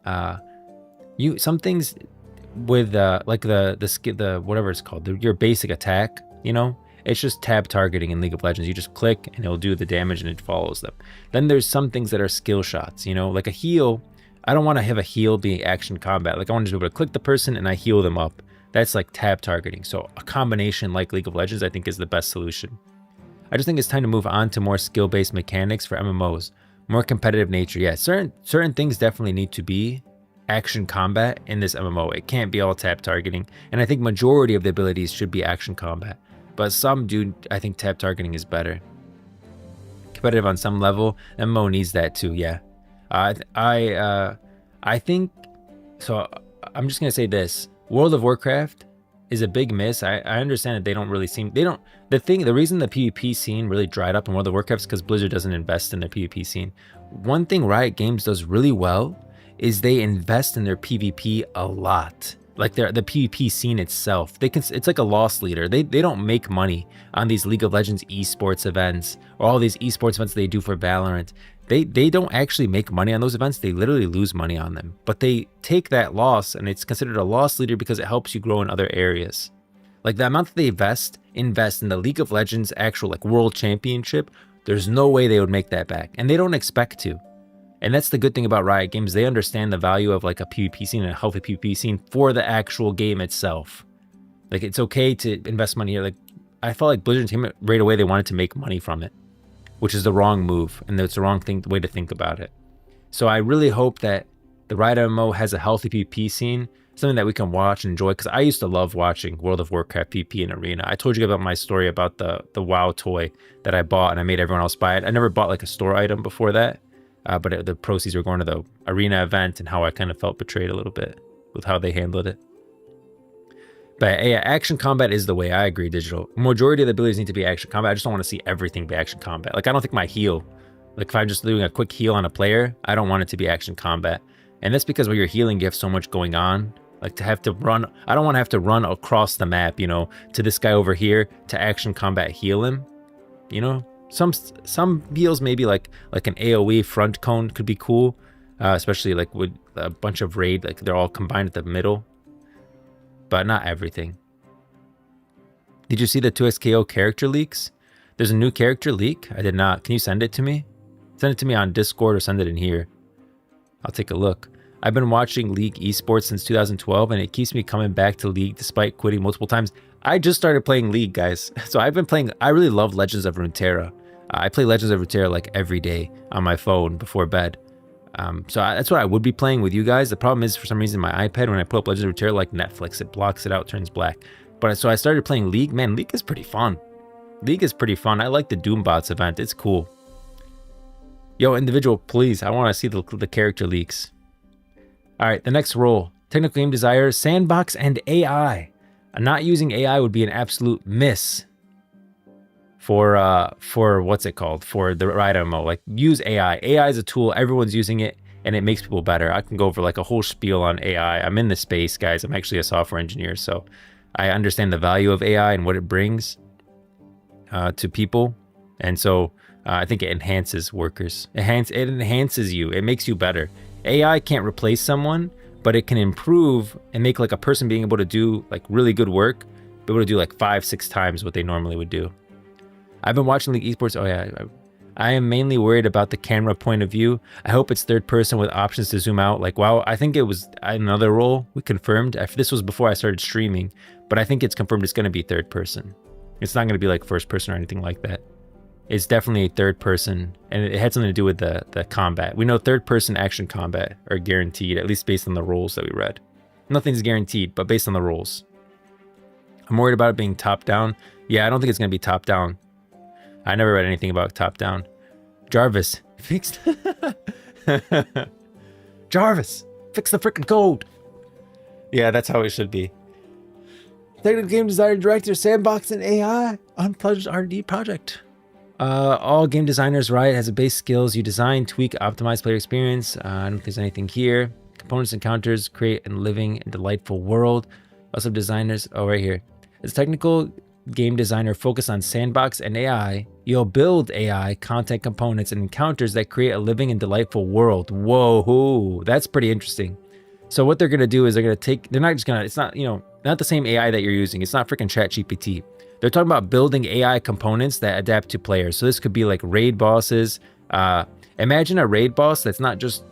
some things with like the whatever it's called, your basic attack, you know, it's just tab targeting in League of Legends. You just click and it'll do the damage and it follows them. Then there's some things that are skill shots, you know, like a heal. I don't want to have a heal be action combat. Like I want to be able to click the person and I heal them up. That's like tab targeting. So a combination like League of Legends, I think, is the best solution. I just think it's time to move on to more skill-based mechanics for MMOs. More competitive nature. Yeah, certain things definitely need to be action combat in this MMO. It can't be all tab targeting. And I think majority of the abilities should be action combat. But some do, I think tab targeting is better. Competitive on some level. MMO needs that too, yeah. I think, so I'm just going to say this. World of Warcraft is a big miss. I understand that they don't really seem, the reason the PvP scene really dried up in World of Warcraft is because Blizzard doesn't invest in their PvP scene. One thing Riot Games does really well is they invest in their PvP a lot. Like the PvP scene itself, it's like a loss leader. They don't make money on these League of Legends esports events or all these esports events they do for Valorant. They don't actually make money on those events. They literally lose money on them. But they take that loss and it's considered a loss leader because it helps you grow in other areas. Like the amount that they invest in the League of Legends actual like world championship, there's no way they would make that back. And they don't expect to. And that's the good thing about Riot Games. They understand the value of like a PvP scene and a healthy PvP scene for the actual game itself. Like it's okay to invest money here. Like I felt like Blizzard came right away. They wanted to make money from it, which is the wrong move. And that's the wrong way to think about it. So I really hope that the Riot MMO has a healthy PvP scene, something that we can watch and enjoy. Because I used to love watching World of Warcraft PvP in Arena. I told you about my story about the WoW toy that I bought and I made everyone else buy it. I never bought like a store item before that. But the proceeds were going to the Arena event and how I kind of felt betrayed a little bit with how they handled it. But yeah, action combat is the way. I agree, Digital. Majority of the abilities need to be action combat. I just don't want to see everything be action combat. Like I don't think my heal, like if I'm just doing a quick heal on a player, I don't want it to be action combat. And that's because when you're healing, you have so much going on. Like to have to run, I don't want to have to run across the map, you know, to this guy over here to action combat heal him, you know. Some heals maybe like an AoE front cone could be cool, especially like with a bunch of raid, like they're all combined at the middle, but not everything. Did you see the 2xKO character leaks? There's a new character leak? I did not. Can you send it to me? Send it to me on Discord or send it in here. I'll take a look. I've been watching League esports since 2012 and it keeps me coming back to League despite quitting multiple times. I just started playing League, guys. So I've been playing, I really love Legends of Runeterra. I play Legends of Runeterra like every day on my phone before bed. That's what I would be playing with you guys. The problem is for some reason my iPad, when I put up Legends of Runeterra like Netflix, it blocks it out, turns black. But so I started playing League. Man, League is pretty fun. League is pretty fun. I like the Doombots event. It's cool. Yo, individual, please. I want to see the character leaks. All right, the next role. Technical game designer, sandbox, and AI. Not using AI would be an absolute miss for what's it called? For the Riot MMO. Like, use AI. AI is a tool. Everyone's using it, and it makes people better. I can go over like a whole spiel on AI. I'm in the space, guys. I'm actually a software engineer, so I understand the value of AI and what it brings to people. And so I think it enhances workers. It enhances you. It makes you better. AI can't replace someone, but it can improve and make like a person being able to do like really good work, be able to do like 5-6 times what they normally would do. I've been watching League esports. Oh yeah, I am mainly worried about the camera point of view. I hope it's third person with options to zoom out. Like, wow, I think it was another role we confirmed. This was before I started streaming, but I think it's confirmed it's going to be third person. It's not going to be like first person or anything like that. It's definitely a third person, and it had something to do with the combat. We know third person action combat are guaranteed, at least based on the roles that we read. Nothing's guaranteed, but based on the roles. I'm worried about it being top down. Yeah, I don't think it's going to be top down. I never read anything about top down. Jarvis, fix Jarvis, fix the freaking code. Yeah, that's how it should be. Technical game designer, director, sandbox, and AI, unplugged R&D project. All game designers, Riot has a base skills. You design, tweak, optimize player experience. I don't think there's anything here. Components, encounters, create a living and delightful world. Also designers, oh, right here. As a technical game designer, focus on sandbox and AI. You'll build AI, content components, and encounters that create a living and delightful world. Whoa, that's pretty interesting. So what they're going to do is they're going to take, they're not just going to, it's not, you know, not the same AI that you're using. It's not freaking ChatGPT. They're talking about building AI components that adapt to players. So this could be like raid bosses. Imagine a raid boss that's not just,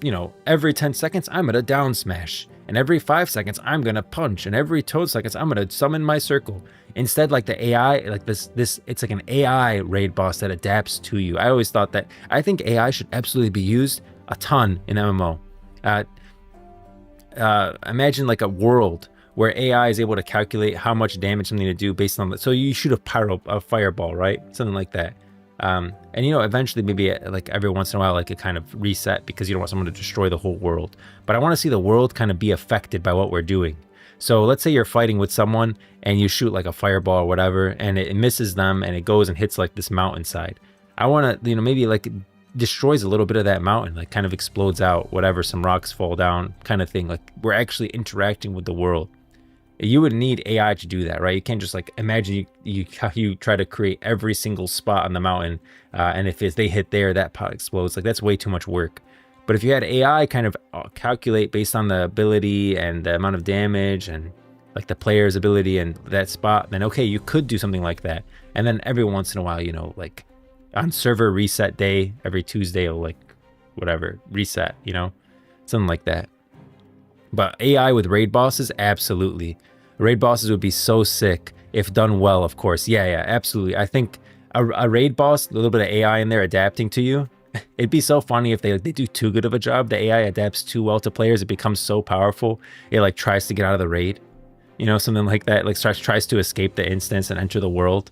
you know, every 10 seconds, I'm going to down smash. And every 5 seconds, I'm going to punch. And every 2 seconds, I'm going to summon my circle. Instead, like the AI, like this, it's like an AI raid boss that adapts to you. I always thought that, I think AI should absolutely be used a ton in MMO. Imagine like a world where AI is able to calculate how much damage something to do based on that. So you shoot a fireball, right? Something like that. And you know, eventually maybe like every once in a while, like it kind of reset because you don't want someone to destroy the whole world. But I want to see the world kind of be affected by what we're doing. So let's say you're fighting with someone and you shoot like a fireball or whatever, and it misses them and it goes and hits like this mountainside. I want to, you know, maybe like destroys a little bit of that mountain, like kind of explodes out, whatever, some rocks fall down kind of thing. Like we're actually interacting with the world. You would need AI to do that, right? You can't just like imagine you try to create every single spot on the mountain, and if they hit there, that pot explodes. Like that's way too much work. But if you had AI kind of calculate based on the ability and the amount of damage and like the player's ability and that spot, then okay, you could do something like that. And then every once in a while, you know, like on server reset day, every Tuesday, it'll like whatever reset, you know, something like that. But AI with raid bosses, absolutely. Raid bosses would be so sick if done well, of course. Yeah, absolutely. I think a raid boss, a little bit of AI in there adapting to you, it'd be so funny if they do too good of a job. The AI adapts too well to players. It becomes so powerful. It like tries to get out of the raid, you know, something like that. Like tries to escape the instance and enter the world.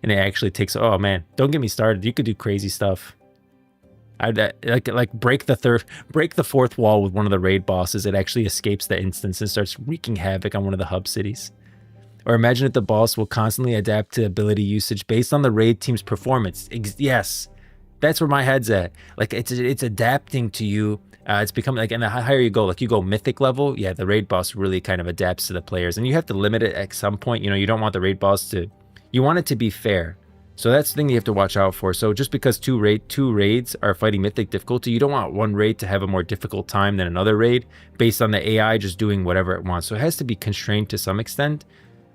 And it actually takes, oh man, don't get me started. You could do crazy stuff. I'd like break the fourth wall with one of the raid bosses. It actually escapes the instance and starts wreaking havoc on one of the hub cities. Or imagine if the boss will constantly adapt to ability usage based on the raid team's performance. Yes, that's where my head's at. Like it's adapting to you. It's becoming like, and the higher you go, like you go mythic level, yeah, the raid boss really kind of adapts to the players, and you have to limit it at some point. You know, you don't want the raid boss to, you want it to be fair. So that's the thing you have to watch out for. So just because two raids are fighting mythic difficulty, you don't want one raid to have a more difficult time than another raid based on the AI just doing whatever it wants. So it has to be constrained to some extent,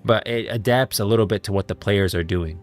but it adapts a little bit to what the players are doing.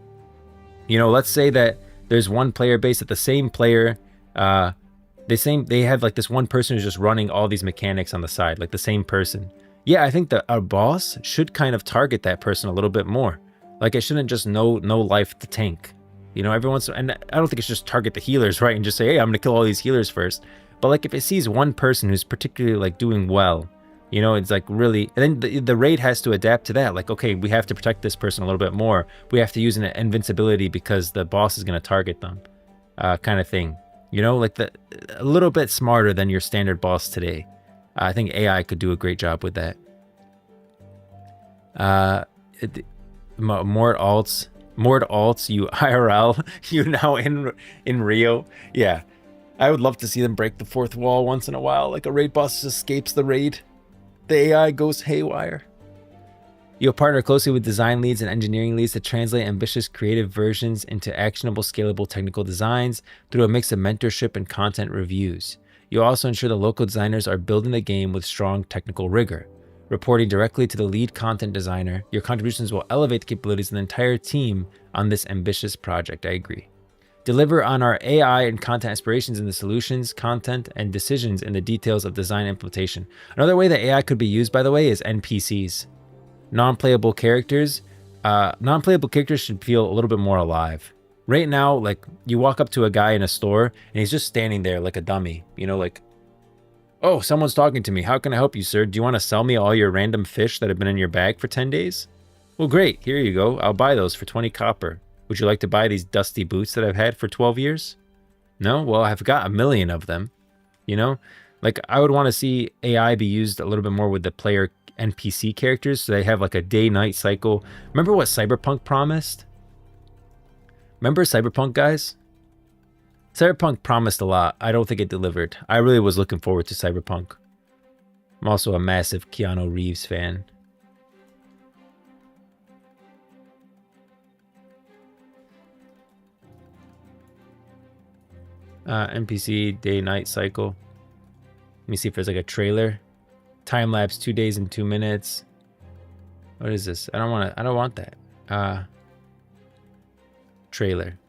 You know, let's say that there's one player base that the same player, they have like this one person who's just running all these mechanics on the side, like the same person. Yeah, I think that our boss should kind of target that person a little bit more. Like it shouldn't just no life the tank. You know, everyone's, and I don't think it's just target the healers, right? And just say, hey, I'm gonna kill all these healers first. But like if it sees one person who's particularly like doing well, you know, it's like really, and then the raid has to adapt to that. Like, okay, we have to protect this person a little bit more. We have to use an invincibility because the boss is going to target them, kind of thing. You know, like a little bit smarter than your standard boss today. I think AI could do a great job with that. Mort alts, you IRL, you now in Rio. Yeah, I would love to see them break the fourth wall once in a while. Like a raid boss escapes the raid. The AI goes haywire. You'll partner closely with design leads and engineering leads to translate ambitious creative versions into actionable, scalable technical designs through a mix of mentorship and content reviews. You'll also ensure the local designers are building the game with strong technical rigor. Reporting directly to the lead content designer, your contributions will elevate the capabilities of the entire team on this ambitious project. I agree. Deliver on our AI and content aspirations in the solutions, content, and decisions in the details of design implementation. Another way that AI could be used, by the way, is NPCs. Non-playable characters. Non-playable characters should feel a little bit more alive. Right now, like, you walk up to a guy in a store, and he's just standing there like a dummy. You know, like, oh, someone's talking to me. How can I help you, sir? Do you want to sell me all your random fish that have been in your bag for 10 days? Well, great. Here you go. I'll buy those for 20 copper. Would you like to buy these dusty boots that I've had for 12 years? No? Well, I've got a million of them. You know? Like, I would want to see AI be used a little bit more with the player NPC characters, so they have like a day-night cycle. Remember what Cyberpunk promised? Remember Cyberpunk, guys? Cyberpunk promised a lot. I don't think it delivered. I really was looking forward to Cyberpunk. I'm also a massive Keanu Reeves fan. NPC day-night cycle. Let me see if there's like a trailer. Time lapse 2 days and 2 minutes. What is this? I don't want that. Trailer.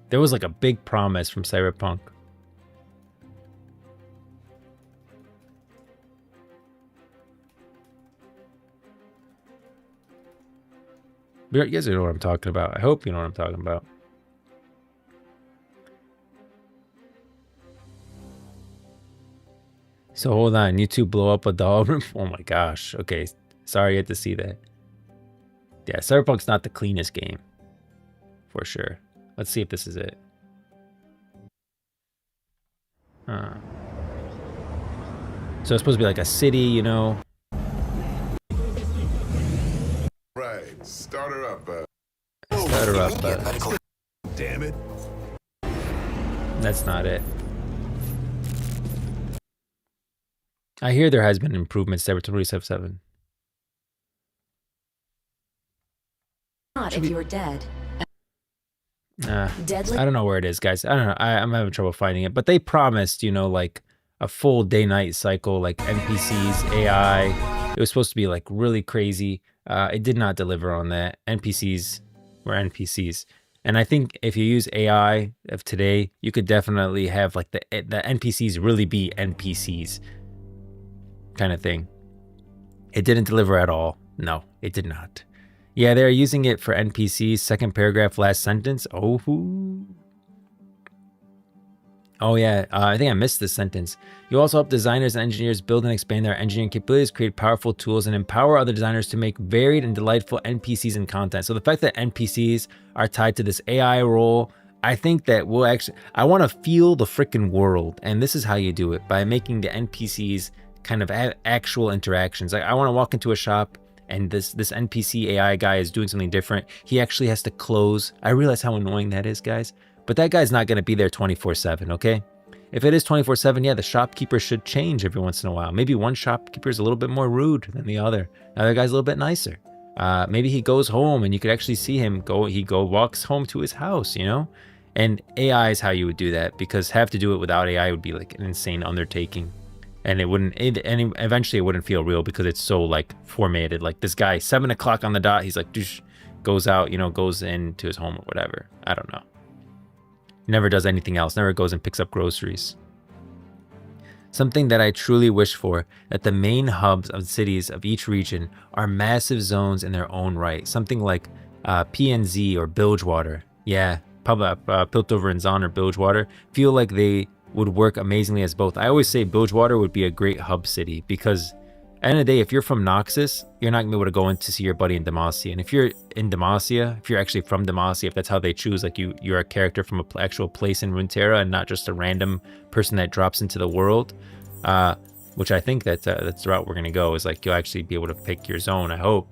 There was like a big promise from Cyberpunk. You guys know what I'm talking about. I hope you know what I'm talking about. So hold on, YouTube blow up a doll room? Oh my gosh. Okay, sorry you had to see that. Yeah, Cyberpunk's not the cleanest game. For sure. Let's see if this is it. So it's supposed to be like a city, you know? Right, start her up. Start her up. Damn it. That's not it. I hear there has been improvements to Cyberpunk 2077. Not if you're dead. Deadly. I don't know where it is, guys. I don't know. I'm having trouble finding it. But they promised, you know, like a full day-night cycle, like NPCs, AI. It was supposed to be like really crazy. It did not deliver on that. NPCs were NPCs. And I think if you use AI of today, you could definitely have like the NPCs really be NPCs kind of thing. It didn't deliver at all. No, it did not. Yeah, they're using it for NPCs. Second paragraph, last sentence. Oh yeah, I think I missed this sentence. You also help designers and engineers build and expand their engineering capabilities, create powerful tools, and empower other designers to make varied and delightful NPCs and content. So the fact that NPCs are tied to this AI role, I think that we'll actually, I want to feel the freaking world. And this is how you do it, by making the NPCs kind of have actual interactions. Like I want to walk into a shop and this NPC AI guy is doing something different. He actually has to close. I realize how annoying that is, guys. But that guy's not going to be there 24/7, okay? If it is 24/7, yeah, the shopkeeper should change every once in a while. Maybe one shopkeeper is a little bit more rude than the other. Another guy's a little bit nicer. Maybe he goes home and you could actually see him walks home to his house, you know? And AI is how you would do that, because have to do it without AI would be like an insane undertaking. And eventually it wouldn't feel real because it's so like formatted. Like this guy, 7 o'clock on the dot, he's like, goes out, you know, goes into his home or whatever. I don't know. Never does anything else. Never goes and picks up groceries. Something that I truly wish for, that the main hubs of cities of each region are massive zones in their own right. Something like PNZ or Bilgewater. Yeah, probably Piltover and Zon or Bilgewater. Feel like they would work amazingly as both. I always say Bilgewater would be a great hub city because at the end of the day, if you're from Noxus, you're not going to be able to go in to see your buddy in Demacia. And if you're in Demacia, if you're actually from Demacia, if that's how they choose, like you're a character from an actual place in Runeterra and not just a random person that drops into the world, which I think that's the route we're going to go, is like you'll actually be able to pick your zone, I hope.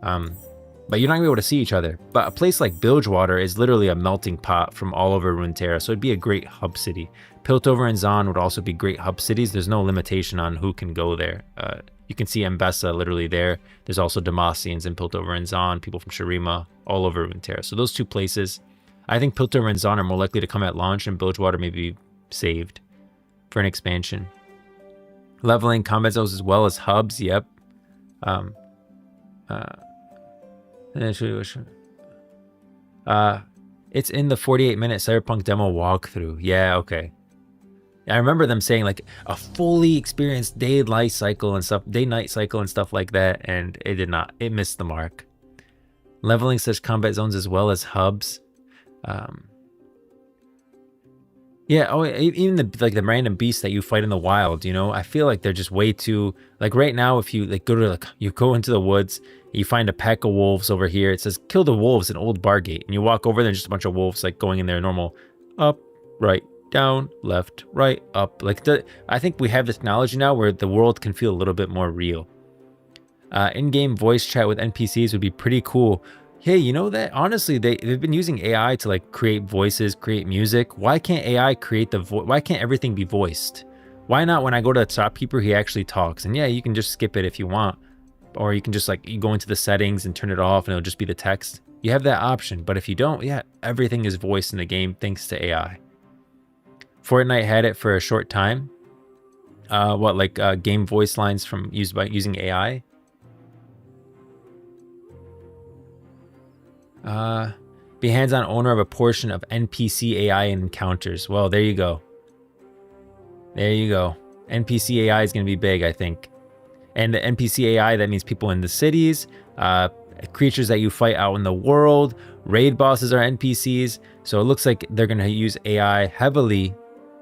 But you're not going to be able to see each other. But a place like Bilgewater is literally a melting pot from all over Runeterra, so it'd be a great hub city. Piltover and Zon would also be great hub cities. There's no limitation on who can go there. You can see Mbessa literally there. There's also Demacians in Piltover and Zon, people from Shurima, all over Runeterra. So those two places, I think Piltover and Zon are more likely to come at launch, and Bilgewater may be saved for an expansion. Leveling combat zones as well as hubs, yep. It's in the 48-minute Cyberpunk demo walkthrough. Yeah, okay. I remember them saying like a fully experienced day-night cycle and stuff like that, and it did not. It missed the mark. Leveling such combat zones as well as hubs. Yeah, oh, even the random beasts that you fight in the wild, you know, I feel like they're just way too, like right now, if you you go into the woods, you find a pack of wolves over here. It says kill the wolves in Old Bargate, and you walk over there, just a bunch of wolves like going in their normal up, right, down, left, right, up. Like I think we have this technology now where the world can feel a little bit more real. In-game voice chat with NPCs would be pretty cool. Hey, you know that honestly they've been using AI to like create voices, create music. Why can't AI create the voice? Why can't everything be voiced? Why not when I go to the shopkeeper he actually talks? And yeah, you can just skip it if you want, or you can just like you go into the settings and turn it off and it'll just be the text. You have that option, but if you don't, yeah, everything is voiced in the game thanks to AI. Fortnite had it for a short time. Game voice lines from using AI. Be hands-on owner of a portion of NPC AI encounters. Well, there you go. There you go. NPC AI is going to be big, I think. And the NPC AI, that means people in the cities, creatures that you fight out in the world, raid bosses are NPCs. So it looks like they're going to use AI heavily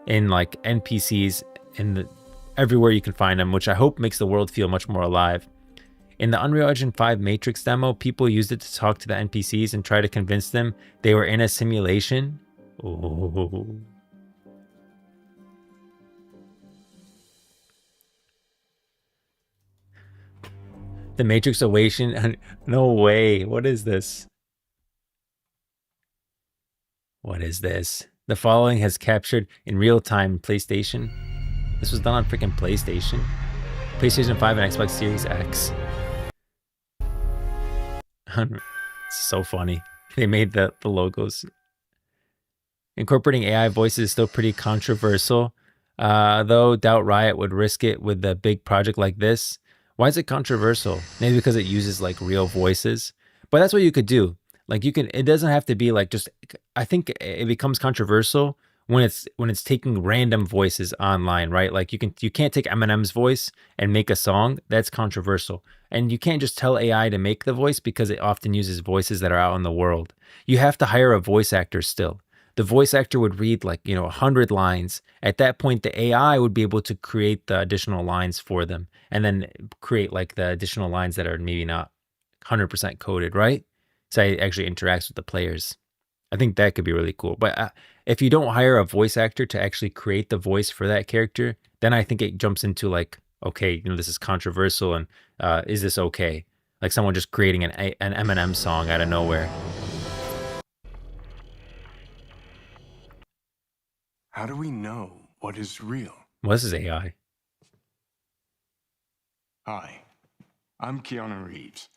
in like NPCs everywhere you can find them, which I hope makes the world feel much more alive. In the Unreal Engine 5 Matrix demo, people used it to talk to the NPCs and try to convince them they were in a simulation. Oh. The Matrix Awakening? No way. What is this? What is this? The following has captured in real time PlayStation. This was done on freaking PlayStation. PlayStation 5 and Xbox Series X. It's so funny. They made the logos. Incorporating AI voices is still pretty controversial. Though doubt Riot would risk it with a big project like this. Why is it controversial? Maybe because it uses like real voices. But that's what you could do. Like it doesn't have to be like just, I think it becomes controversial when it's taking random voices online, right? Like you can't take Eminem's voice and make a song. That's controversial. And you can't just tell AI to make the voice because it often uses voices that are out in the world. You have to hire a voice actor still. The voice actor would read 100 lines. At that point, the AI would be able to create the additional lines for them and then create like the additional lines that are maybe not 100% coded, right? So it actually interacts with the players. I think that could be really cool. But if you don't hire a voice actor to actually create the voice for that character, then I think it jumps into like, okay, this is controversial, and is this okay? Like someone just creating an Eminem song out of nowhere. How do we know what is real? Well, this is AI. Hi, I'm Keanu Reeves.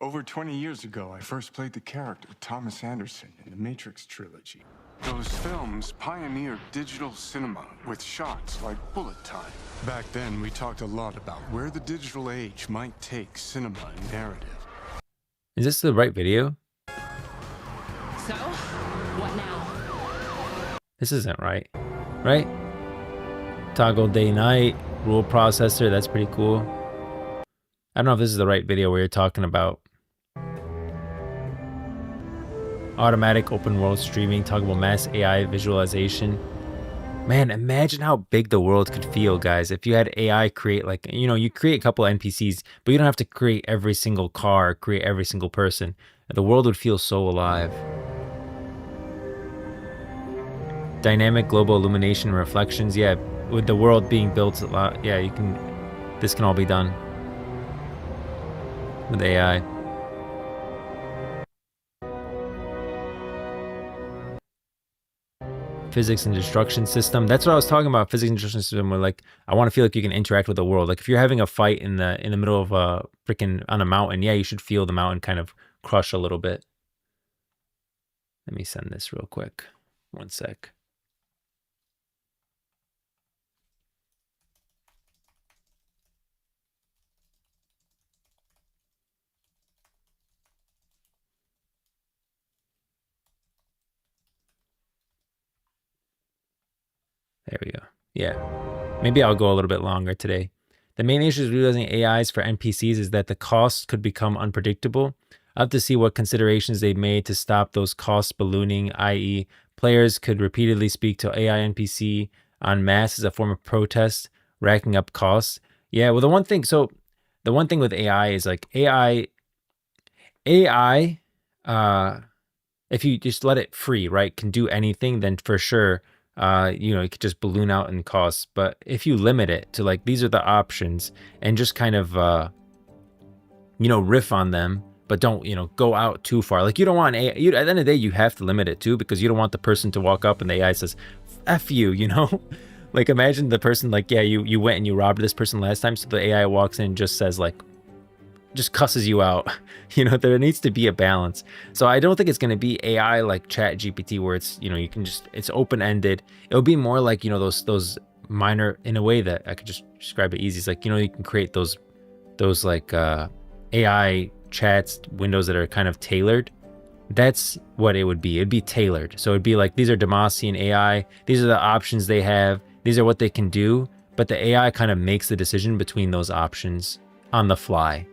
Over 20 years ago, I first played the character Thomas Anderson in the Matrix trilogy. Those films pioneered digital cinema with shots like bullet time. Back then, we talked a lot about where the digital age might take cinema and narrative. Is this the right video? This isn't right. Right? Toggle day night, rule processor, that's pretty cool. I don't know if this is the right video where you're talking about automatic open world streaming, talk about mass AI visualization. Man, imagine how big the world could feel, guys, if you had AI create, like, you know, you create a couple of NPCs, but you don't have to create every single car, create every single person. The world would feel so alive. Dynamic global illumination and reflections. Yeah, with the world being built a lot, yeah, this can all be done with AI. Physics and destruction system. That's what I was talking about. Physics and destruction system, where like I want to feel like you can interact with the world. Like if you're having a fight in the middle of a freaking on a mountain, yeah, you should feel the mountain kind of crush a little bit. Let me send this real quick. One sec. There we go. Yeah. Maybe I'll go a little bit longer today. The main issue with utilizing AIs for NPCs is that the costs could become unpredictable. I'll have to see what considerations they've made to stop those costs ballooning, i.e. players could repeatedly speak to AI NPC en masse as a form of protest, racking up costs. Yeah, well, the one thing with AI is like AI, if you just let it free, right, can do anything, then for sure, you know, it could just balloon out in costs. But if you limit it to like, these are the options and just kind of, you know, riff on them, but don't, you know, go out too far. Like you don't want AI, at the end of the day, you have to limit it too, because you don't want the person to walk up and the AI says, F you, you know? Like imagine the person like, yeah, you went and you robbed this person last time. So the AI walks in and just says like, just cusses you out. You know, there needs to be a balance. So I don't think it's going to be AI like Chat GPT where it's, you know, you can just, it's open-ended. It'll be more like, you know, those minor, in a way that I could just describe it easy. It's like, you know, you can create those like AI chats windows that are kind of tailored. That's what it would be. It'd be tailored. So it'd be like, these are Demacian AI. These are the options they have. These are what they can do. But the AI kind of makes the decision between those options on the fly.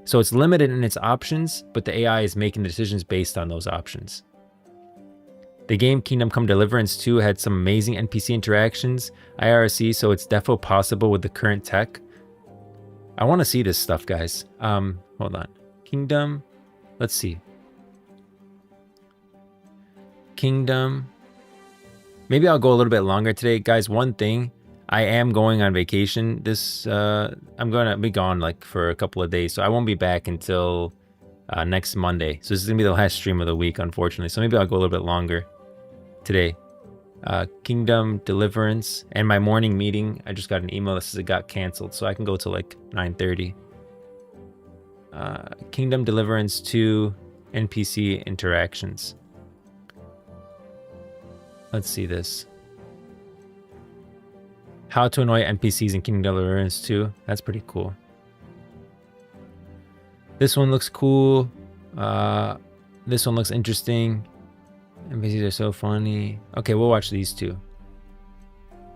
So it's limited in its options, but the AI is making the decisions based on those options. The game Kingdom Come Deliverance 2 had some amazing NPC interactions, IRC, so it's defo possible with the current tech. I want to see this stuff, guys. Hold on. Kingdom, let's see. Kingdom. Maybe I'll go a little bit longer today. Guys, one thing. I am going on vacation. I'm going to be gone like for a couple of days. So I won't be back until next Monday. So this is going to be the last stream of the week, unfortunately. So maybe I'll go a little bit longer today. Kingdom Deliverance and my morning meeting. I just got an email that says it got canceled. So I can go till like 9:30. Kingdom Deliverance 2 NPC interactions. Let's see this. How to annoy NPCs in Kingdom Deliverance 2. That's pretty cool. This one looks cool. This one looks interesting. NPCs are so funny. Okay, we'll watch these two.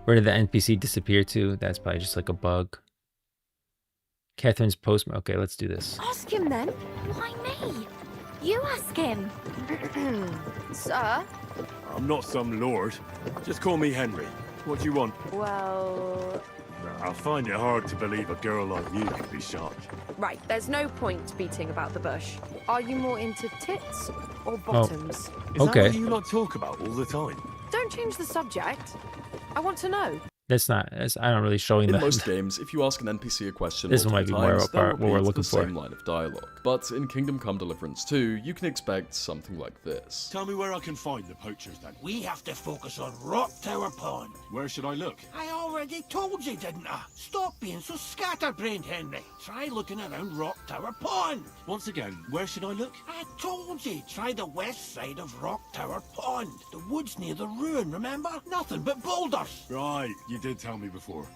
Where did the NPC disappear to? That's probably just like a bug. Catherine's post. Okay, let's do this. Ask him then. Why me? You ask him. Sir? I'm not some lord. Just call me Henry. What do you want? Well... I find it hard to believe a girl like you could be shocked. Right, there's no point beating about the bush. Are you more into tits or bottoms? Is okay. that what you lot talk about all the time? Don't change the subject. I want to know. That's not. I don't really show you that. In most games, if you ask an NPC a question this might be more about what we're looking the for. Same line of dialogue. But in Kingdom Come Deliverance 2, you can expect something like this. Tell me where I can find the poachers then. We have to focus on Rock Tower Pond. Where should I look? I already told you, didn't I? Stop being so scatterbrained, Henry. Try looking around Rock Tower Pond. Once again, where should I look? I told you, try the west side of Rock Tower Pond. The woods near the ruin, remember? Nothing but boulders. Right, you did tell me before.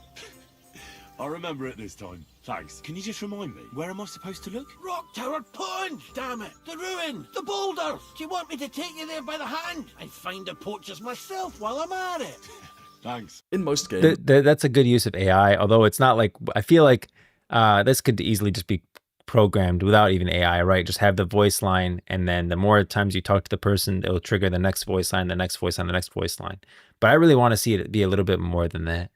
I'll remember it this time. Thanks. Can you just remind me, where am I supposed to look? Rock Tower Pond! Damn it! The ruin! The boulders! Do you want me to take you there by the hand? And find the poachers myself while I'm at it? Thanks. In most games, That's a good use of AI, although it's not like, I feel like this could easily just be programmed without even AI, right? Just have the voice line, and then the more times you talk to the person, it'll trigger the next voice line, the next voice line, the next voice line. But I really want to see it be a little bit more than that.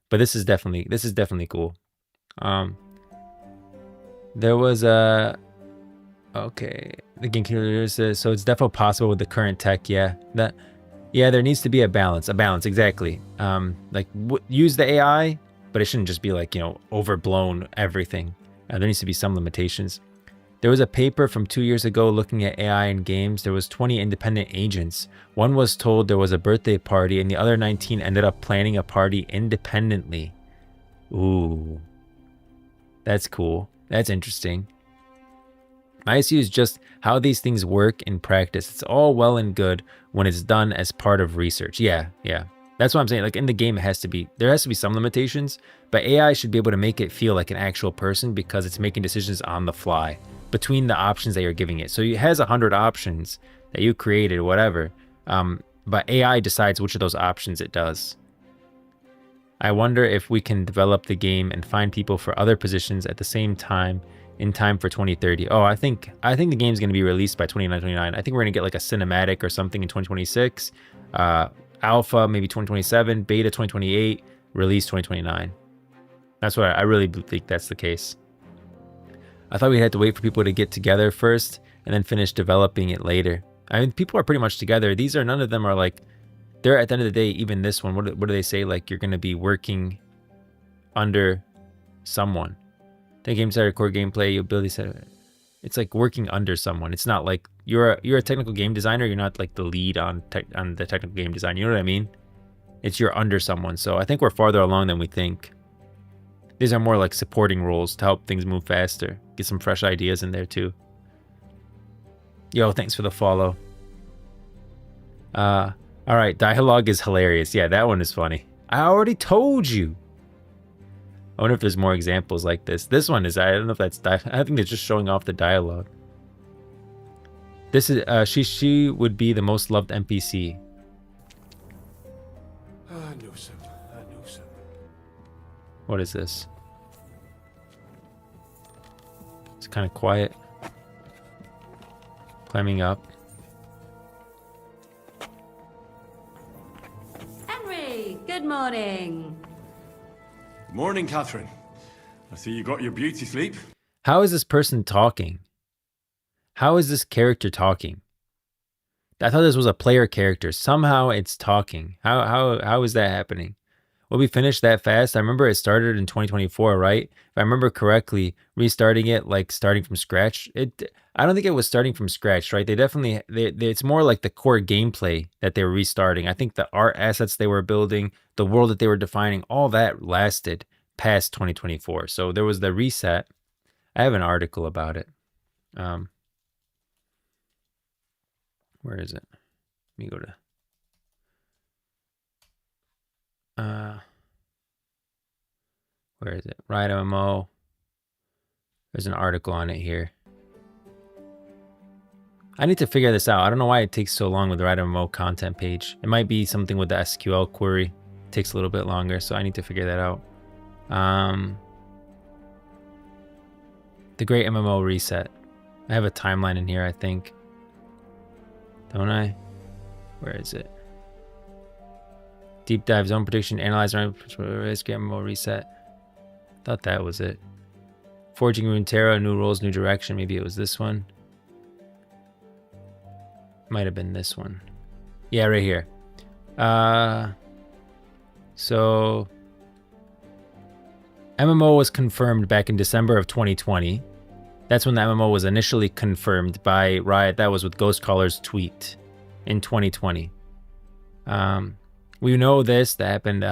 But this is definitely cool. There was a the game says, so it's definitely possible with the current tech. Yeah, there needs to be a balance exactly. Like use the AI, but it shouldn't just be like, overblown everything. There needs to be some limitations. There was a paper from 2 years ago looking at AI in games. There was 20 independent agents. One was told there was a birthday party, and the other 19 ended up planning a party independently. Ooh, that's cool. That's interesting. My issue is just how these things work in practice. It's all well and good when it's done as part of research. Yeah. That's what I'm saying. Like in the game, there has to be some limitations, but AI should be able to make it feel like an actual person because it's making decisions on the fly between the options that you're giving it. So it has 100 options that you created, whatever. But AI decides which of those options it does. I wonder if we can develop the game and find people for other positions at the same time in time for 2030. Oh, I think the game's going to be released by 29. I think we're going to get like a cinematic or something in 2026. Alpha maybe 2027, beta 2028, release 2029. That's what I really think that's the case. I thought we had to wait for people to get together first and then finish developing it later. I mean, people are pretty much together. None of them are like, they're at the end of the day, even this one, what do they say? Like you're going to be working under someone. The game started core gameplay, your ability set. It's like working under someone. It's not like you're a technical game designer. You're not like the lead on the technical game design. You know what I mean? It's you're under someone. So I think we're farther along than we think. These are more like supporting roles to help things move faster. Get some fresh ideas in there too. Yo, thanks for the follow. All right, dialogue is hilarious. Yeah, that one is funny. I already told you. I wonder if there's more examples like this. This one is, I don't know if that's, I think they're just showing off the dialogue. This is, she would be the most loved NPC. I know some. What is this? It's kind of quiet. Climbing up. Henry, good morning. Morning, Catherine. I see you got your beauty sleep. How is this person talking? How is this character talking? I thought this was a player character. Somehow it's talking. How is that happening? Will we finish that fast? I remember it started in 2024, right? If I remember correctly, restarting it, like starting from scratch. I don't think it was starting from scratch, right? It's more like the core gameplay that they were restarting. I think the art assets they were building, the world that they were defining, all that lasted past 2024. So there was the reset. I have an article about it. Where is it? Let me go to... where is it? Riot MMO. There's an article on it here. I need to figure this out. I don't know why it takes so long with the Riot MMO content page. It might be something with the SQL query. It takes a little bit longer, so I need to figure that out. The Great MMO Reset. I have a timeline in here, I think. Don't I? Where is it? Deep dive, zone prediction, analyze, Great MMO Reset. Thought that was it. Forging Runeterra, new rules, new direction. Maybe it was this one. Might have been this one. Yeah, right here. So MMO was confirmed back in December of 2020. That's when the MMO was initially confirmed by Riot. That was with Ghostcaller's tweet in 2020. We know this, that happened,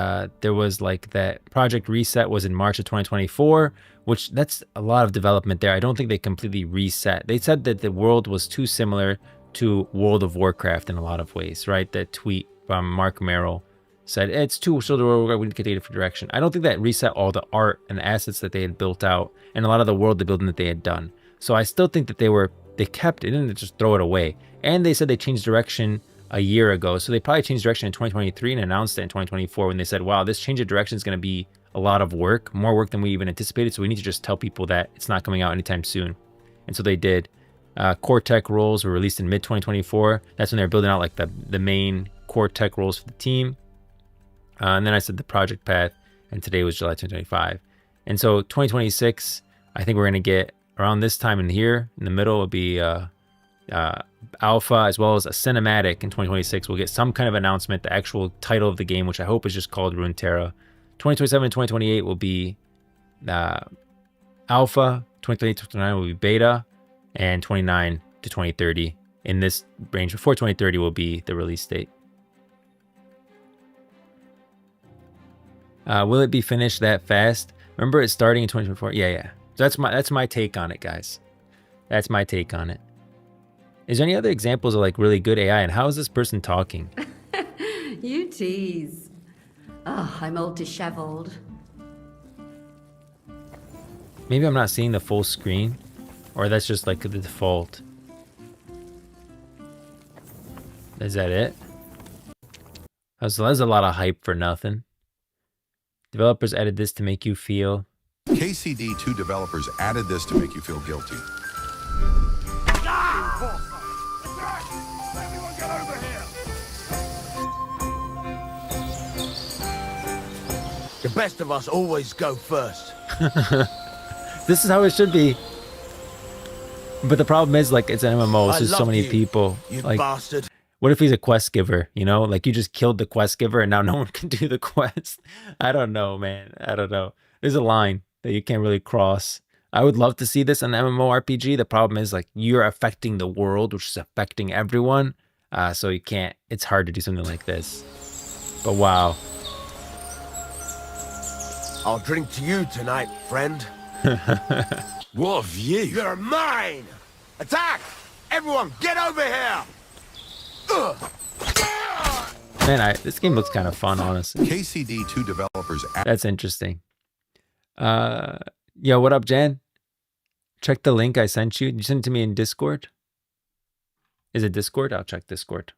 there was like that Project Reset was in March of 2024, which that's a lot of development there. I don't think they completely reset. They said that the world was too similar to World of Warcraft in a lot of ways, right? That tweet from Mark Merrill said, it's too still the world, we need to get a different direction. I don't think that reset all the art and assets that they had built out and a lot of the world building that they had done. So I still think that they kept it, didn't just throw it away. And they said they changed direction a year ago. So they probably changed direction in 2023 and announced it in 2024 when they said, wow, this change of direction is going to be a lot of work, more work than we even anticipated. So we need to just tell people that it's not coming out anytime soon. And so they did. Core tech roles were released in mid 2024. That's when they were building out like the main core tech roles for the team. And then I said the project path, and today was July 2025. And so 2026, I think we're going to get around this time in here, in the middle will be alpha as well as a cinematic in 2026. We'll get some kind of announcement, the actual title of the game, which I hope is just called Runeterra. 2027 and 2028 will be alpha, 2028 to 2029 will be beta, and 29 to 2030 in this range before 2030 will be the release date. Will it be finished that fast? Remember it's starting in 2024? Yeah. So that's my take on it, guys. That's my take on it. Is there any other examples of like really good AI, and how is this person talking? You tease. Oh, I'm all disheveled. Maybe I'm not seeing the full screen, or that's just like the default. Is that it? That's a lot of hype for nothing. Developers added this to make you feel. KCD2 developers added this to make you feel guilty. The best of us always go first. This is how it should be. But the problem is, like, it's an MMO, so there's so many people. You like, bastard. What if he's a quest giver, you know? Like, you just killed the quest giver and now no one can do the quest. I don't know, man. I don't know. There's a line that you can't really cross. I would love to see this in an MMORPG. The problem is, like, you're affecting the world, which is affecting everyone. So you can't, it's hard to do something like this. But wow. I'll drink to you tonight, friend. What a view! You're mine! Attack! Everyone, get over here! Man, this game looks kind of fun, honestly. KCD2 developers. That's interesting. Yo, what up, Jan? Check the link I sent you. Did you send it to me in Discord? Is it Discord? I'll check Discord.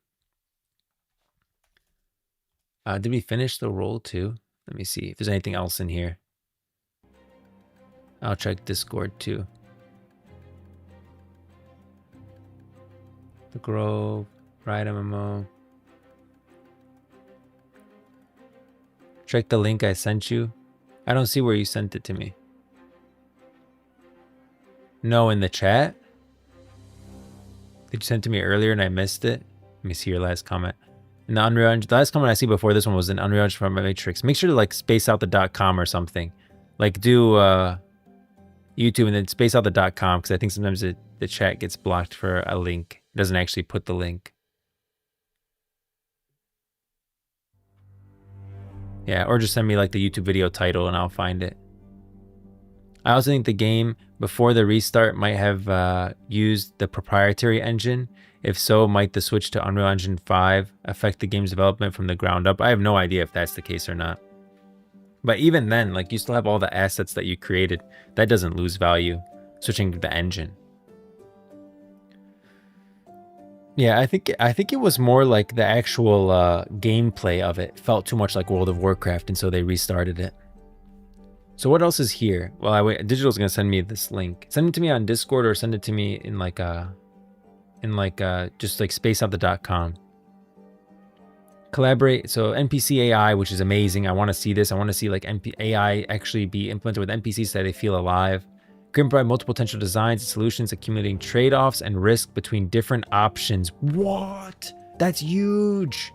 Did we finish the roll too? Let me see if there's anything else in here. I'll check Discord too. The Grove, Riot MMO. Check the link I sent you. I don't see where you sent it to me. No, in the chat? Did you send it to me earlier and I missed it? Let me see your last comment. In the Unreal Engine, the last comment I see before this one was in Unreal Engine from Matrix. Make sure to like space out the .com or something. Like do YouTube and then space out the .com, because I think sometimes the chat gets blocked for a link. It doesn't actually put the link. Yeah, or just send me like the YouTube video title and I'll find it. I also think the game before the restart might have used the proprietary engine. If so, might the switch to Unreal Engine 5 affect the game's development from the ground up? I have no idea if that's the case or not. But even then, like, you still have all the assets that you created. That doesn't lose value, switching to the engine. Yeah, I think it was more like the actual gameplay of it felt too much like World of Warcraft, and so they restarted it. So what else is here? Well, Digital's gonna send me this link. Send it to me on Discord or send it to me in like just like space out the .com. Collaborate. So NPC AI, which is amazing. I want to see this. I want to see like AI actually be implemented with NPCs so they feel alive. Can provide multiple potential designs and solutions, accumulating trade-offs and risk between different options. What? That's huge.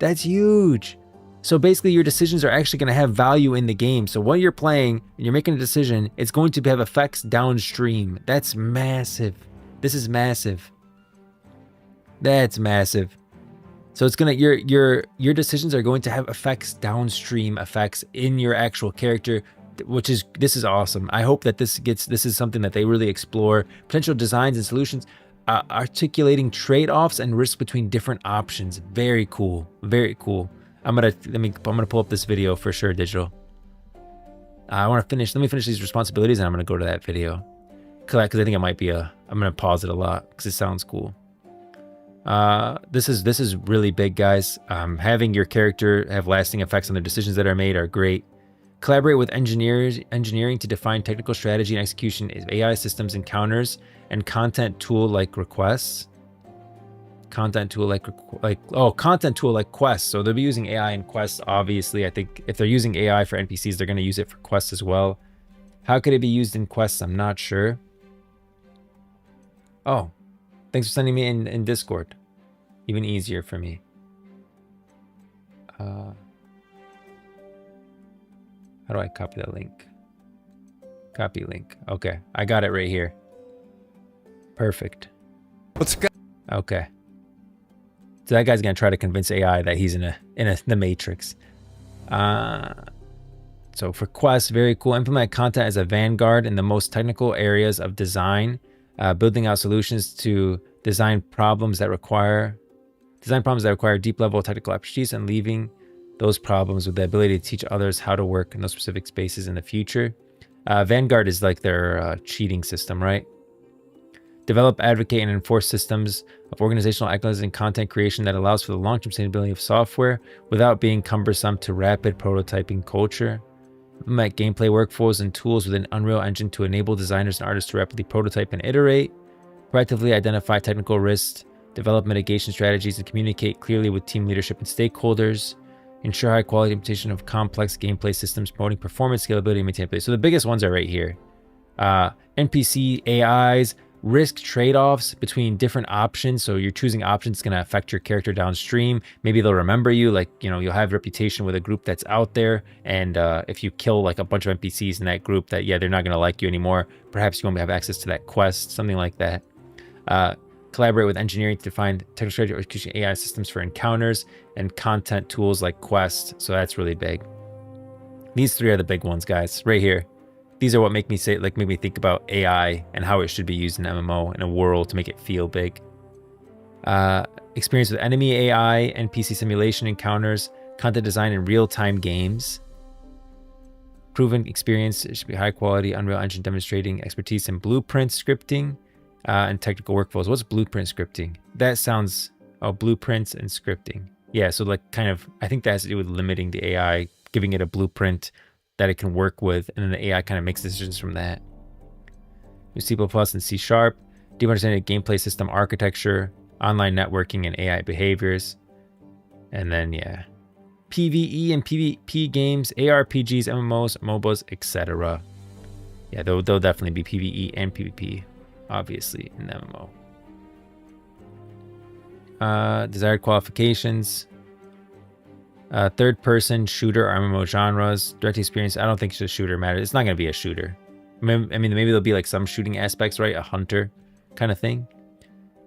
That's huge. So basically your decisions are actually going to have value in the game. So while you're playing and you're making a decision, it's going to have effects downstream. That's massive. This is massive. That's massive. So it's gonna your decisions are going to have effects downstream, effects in your actual character, this is awesome. I hope that this is something that they really explore. Potential designs and solutions, articulating trade-offs and risks between different options. Very cool. Very cool. I'm gonna pull up this video for sure, Digital. I want to finish. Let me finish these responsibilities, and I'm gonna go to that video because I think it might be I'm gonna pause it a lot because it sounds cool. This is really big, guys. Having your character have lasting effects on the decisions that are made are great. Collaborate with engineering to define technical strategy and execution of AI systems, encounters, and content tool like requests. Content tool like quests. So they'll be using AI in quests. Obviously, I think if they're using AI for NPCs, they're going to use it for quests as well. How could it be used in quests? I'm not sure. Oh, thanks for sending me in Discord. Even easier for me. How do I copy that link? Copy link. Okay, I got it right here. Perfect. Let's go. Okay. So that guy's gonna try to convince AI that he's in the Matrix. So for quests, very cool. Implement content as a vanguard in the most technical areas of design, building out solutions to design problems that require deep level technical expertise, and leaving those problems with the ability to teach others how to work in those specific spaces in the future. Vanguard is like their cheating system, right? Develop, advocate, and enforce systems of organizational excellence and content creation that allows for the long-term sustainability of software without being cumbersome to rapid prototyping culture. Implement gameplay workflows and tools within Unreal Engine to enable designers and artists to rapidly prototype and iterate. Proactively identify technical risks, develop mitigation strategies, and communicate clearly with team leadership and stakeholders. Ensure high quality implementation of complex gameplay systems, promoting performance, scalability, and maintainability. So the biggest ones are right here. NPC, AIs, risk trade-offs between different options. So you're choosing options going to affect your character downstream. Maybe they'll remember you, like, you know, you'll have reputation with a group that's out there. And if you kill like a bunch of NPCs in that group that, yeah, they're not going to like you anymore. Perhaps you won't have access to that quest, something like that. Collaborate with engineering to define technical strategy or execution AI systems for encounters and content tools like quests. So that's really big. These three are the big ones, guys, right here. These are what make me think about AI and how it should be used in MMO in a world to make it feel big. Experience with enemy AI, NPC simulation encounters, content design in real-time games. Proven experience, it should be high quality, Unreal Engine demonstrating expertise in blueprint scripting and technical workflows. What's blueprint scripting? That sounds, blueprints and scripting. Yeah, so like kind of, I think that has to do with limiting the AI, giving it a blueprint that it can work with, and then the AI kind of makes decisions from that. Use C++ and C#, deep understanding of gameplay system architecture, online networking, and AI behaviors. And then, yeah, PvE and PvP games, ARPGs, MMOs, MOBAs, etc. Yeah, there'll definitely be PvE and PvP, obviously, in the MMO. Desired qualifications. Third-person shooter or MMO genres. Direct experience, I don't think the shooter matters. It's not going to be a shooter. I mean, maybe there'll be like some shooting aspects, right? A hunter kind of thing.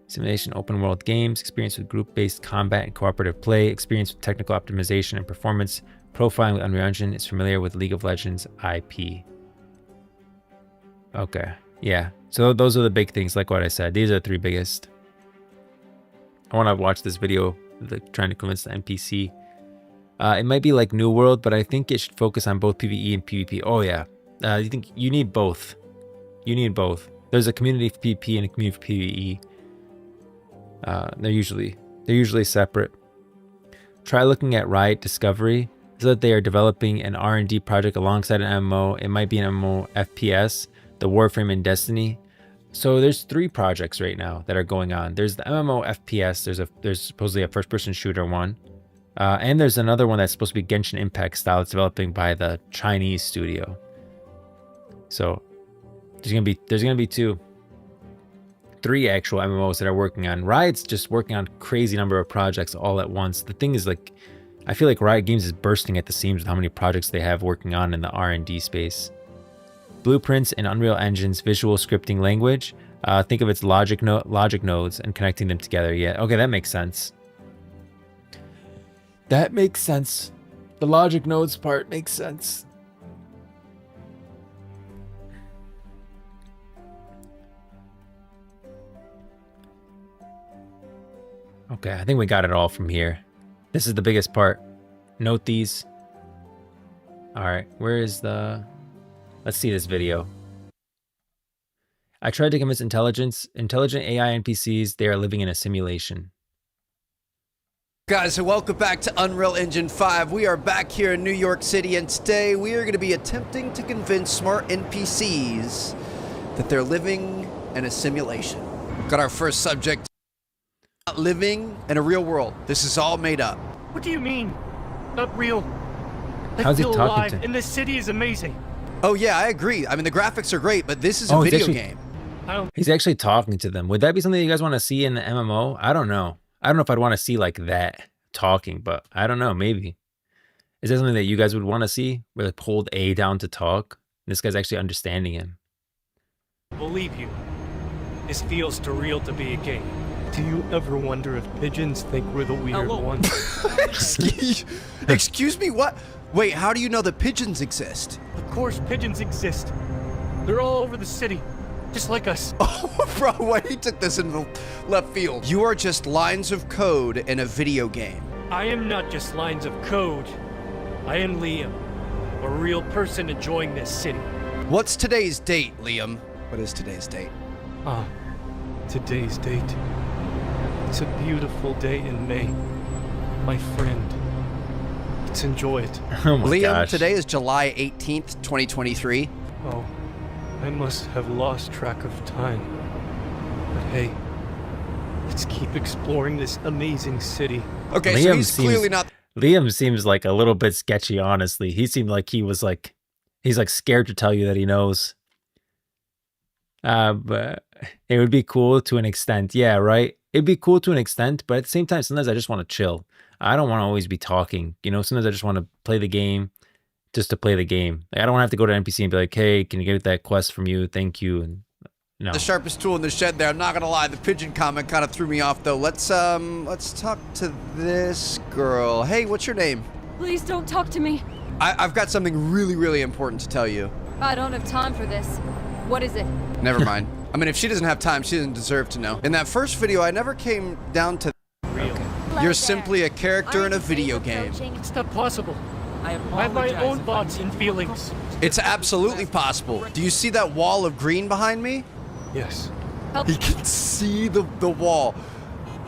Simulation, open world games. Experience with group-based combat and cooperative play. Experience with technical optimization and performance. Profiling with Unreal Engine. Is familiar with League of Legends IP. Okay, yeah. So those are the big things, like what I said. These are the three biggest. I want to watch this video, trying to convince the NPC. It might be like New World, but I think it should focus on both PvE and PvP. Oh yeah, you think you need both? You need both. There's a community for PvP and a community for PvE. They're usually separate. Try looking at Riot Discovery, so that they are developing an R&D project alongside an MMO. It might be an MMO FPS, the Warframe, and Destiny. So there's 3 projects right now that are going on. There's the MMO FPS. There's supposedly a first-person shooter one. And there's another one that's supposed to be Genshin Impact style. It's developing by the Chinese studio. So there's gonna be 3 actual MMOs that are working on. Riot's just working on a crazy number of projects all at once. The thing is, like, I feel like Riot Games is bursting at the seams with how many projects they have working on in the R&D space. Blueprints in Unreal Engine's visual scripting language. Think of its logic nodes and connecting them together. Yeah, okay, that makes sense. That makes sense. The logic nodes part makes sense. Okay, I think we got it all from here. This is the biggest part. Note these. All right, where is the... Let's see this video. I tried to convince intelligent AI NPCs they are living in a simulation. Guys, so welcome back to Unreal Engine 5. We are back here in New York City, and today we are going to be attempting to convince smart NPCs that they're living in a simulation. Got our first subject. Not living in a real world. This is all made up. What do you mean? Not real. How's he talking alive, to? and this city is amazing. Oh yeah, I agree. I mean, the graphics are great, but this is a video game. He's actually talking to them. Would that be something you guys want to see in the MMO? I don't know. I don't know if I'd want to see like that talking, but I don't know. Maybe. Is that something that you guys would want to see? Where like hold A down to talk? This guy's actually understanding him. Believe you. This feels too real to be a game. Do you ever wonder if pigeons think we're the weird ones? Excuse me, what? Wait, how do you know that pigeons exist? Of course pigeons exist. They're all over the city. Just like us. Oh, bro, why he took this into the left field? You are just lines of code in a video game. I am not just lines of code. I am Liam, a real person enjoying this city. What's today's date, Liam? What is today's date? Today's date. It's a beautiful day in May. My friend. Let's enjoy it. Oh my Liam, gosh. today is July 18th, 2023. Oh. I must have lost track of time. But hey, let's keep exploring this amazing city. Okay, so he's clearly not... Liam seems like a little bit sketchy, honestly. He seemed like he was like... He's like scared to tell you that he knows. But it would be cool to an extent. Yeah, right? It'd be cool to an extent, but at the same time, sometimes I just want to chill. I don't want to always be talking. You know, sometimes I just want to play the game. Just to play the game. Like, I don't have to go to NPC and be like, hey, can you get that quest from you? Thank you. And no. The sharpest tool in the shed there. I'm not gonna lie, the pigeon comment kind of threw me off though. Let's talk to this girl. Hey, what's your name? Please don't talk to me. I've got something really, really important to tell you. I don't have time for this. What is it? Never mind. I mean, if she doesn't have time, she doesn't deserve to know. In that first video, I never came down to real. You're simply a character in a video game. It's not possible. I have my own thoughts and feelings. It's absolutely possible. Do you see that wall of green behind me? Yes. He can see the wall.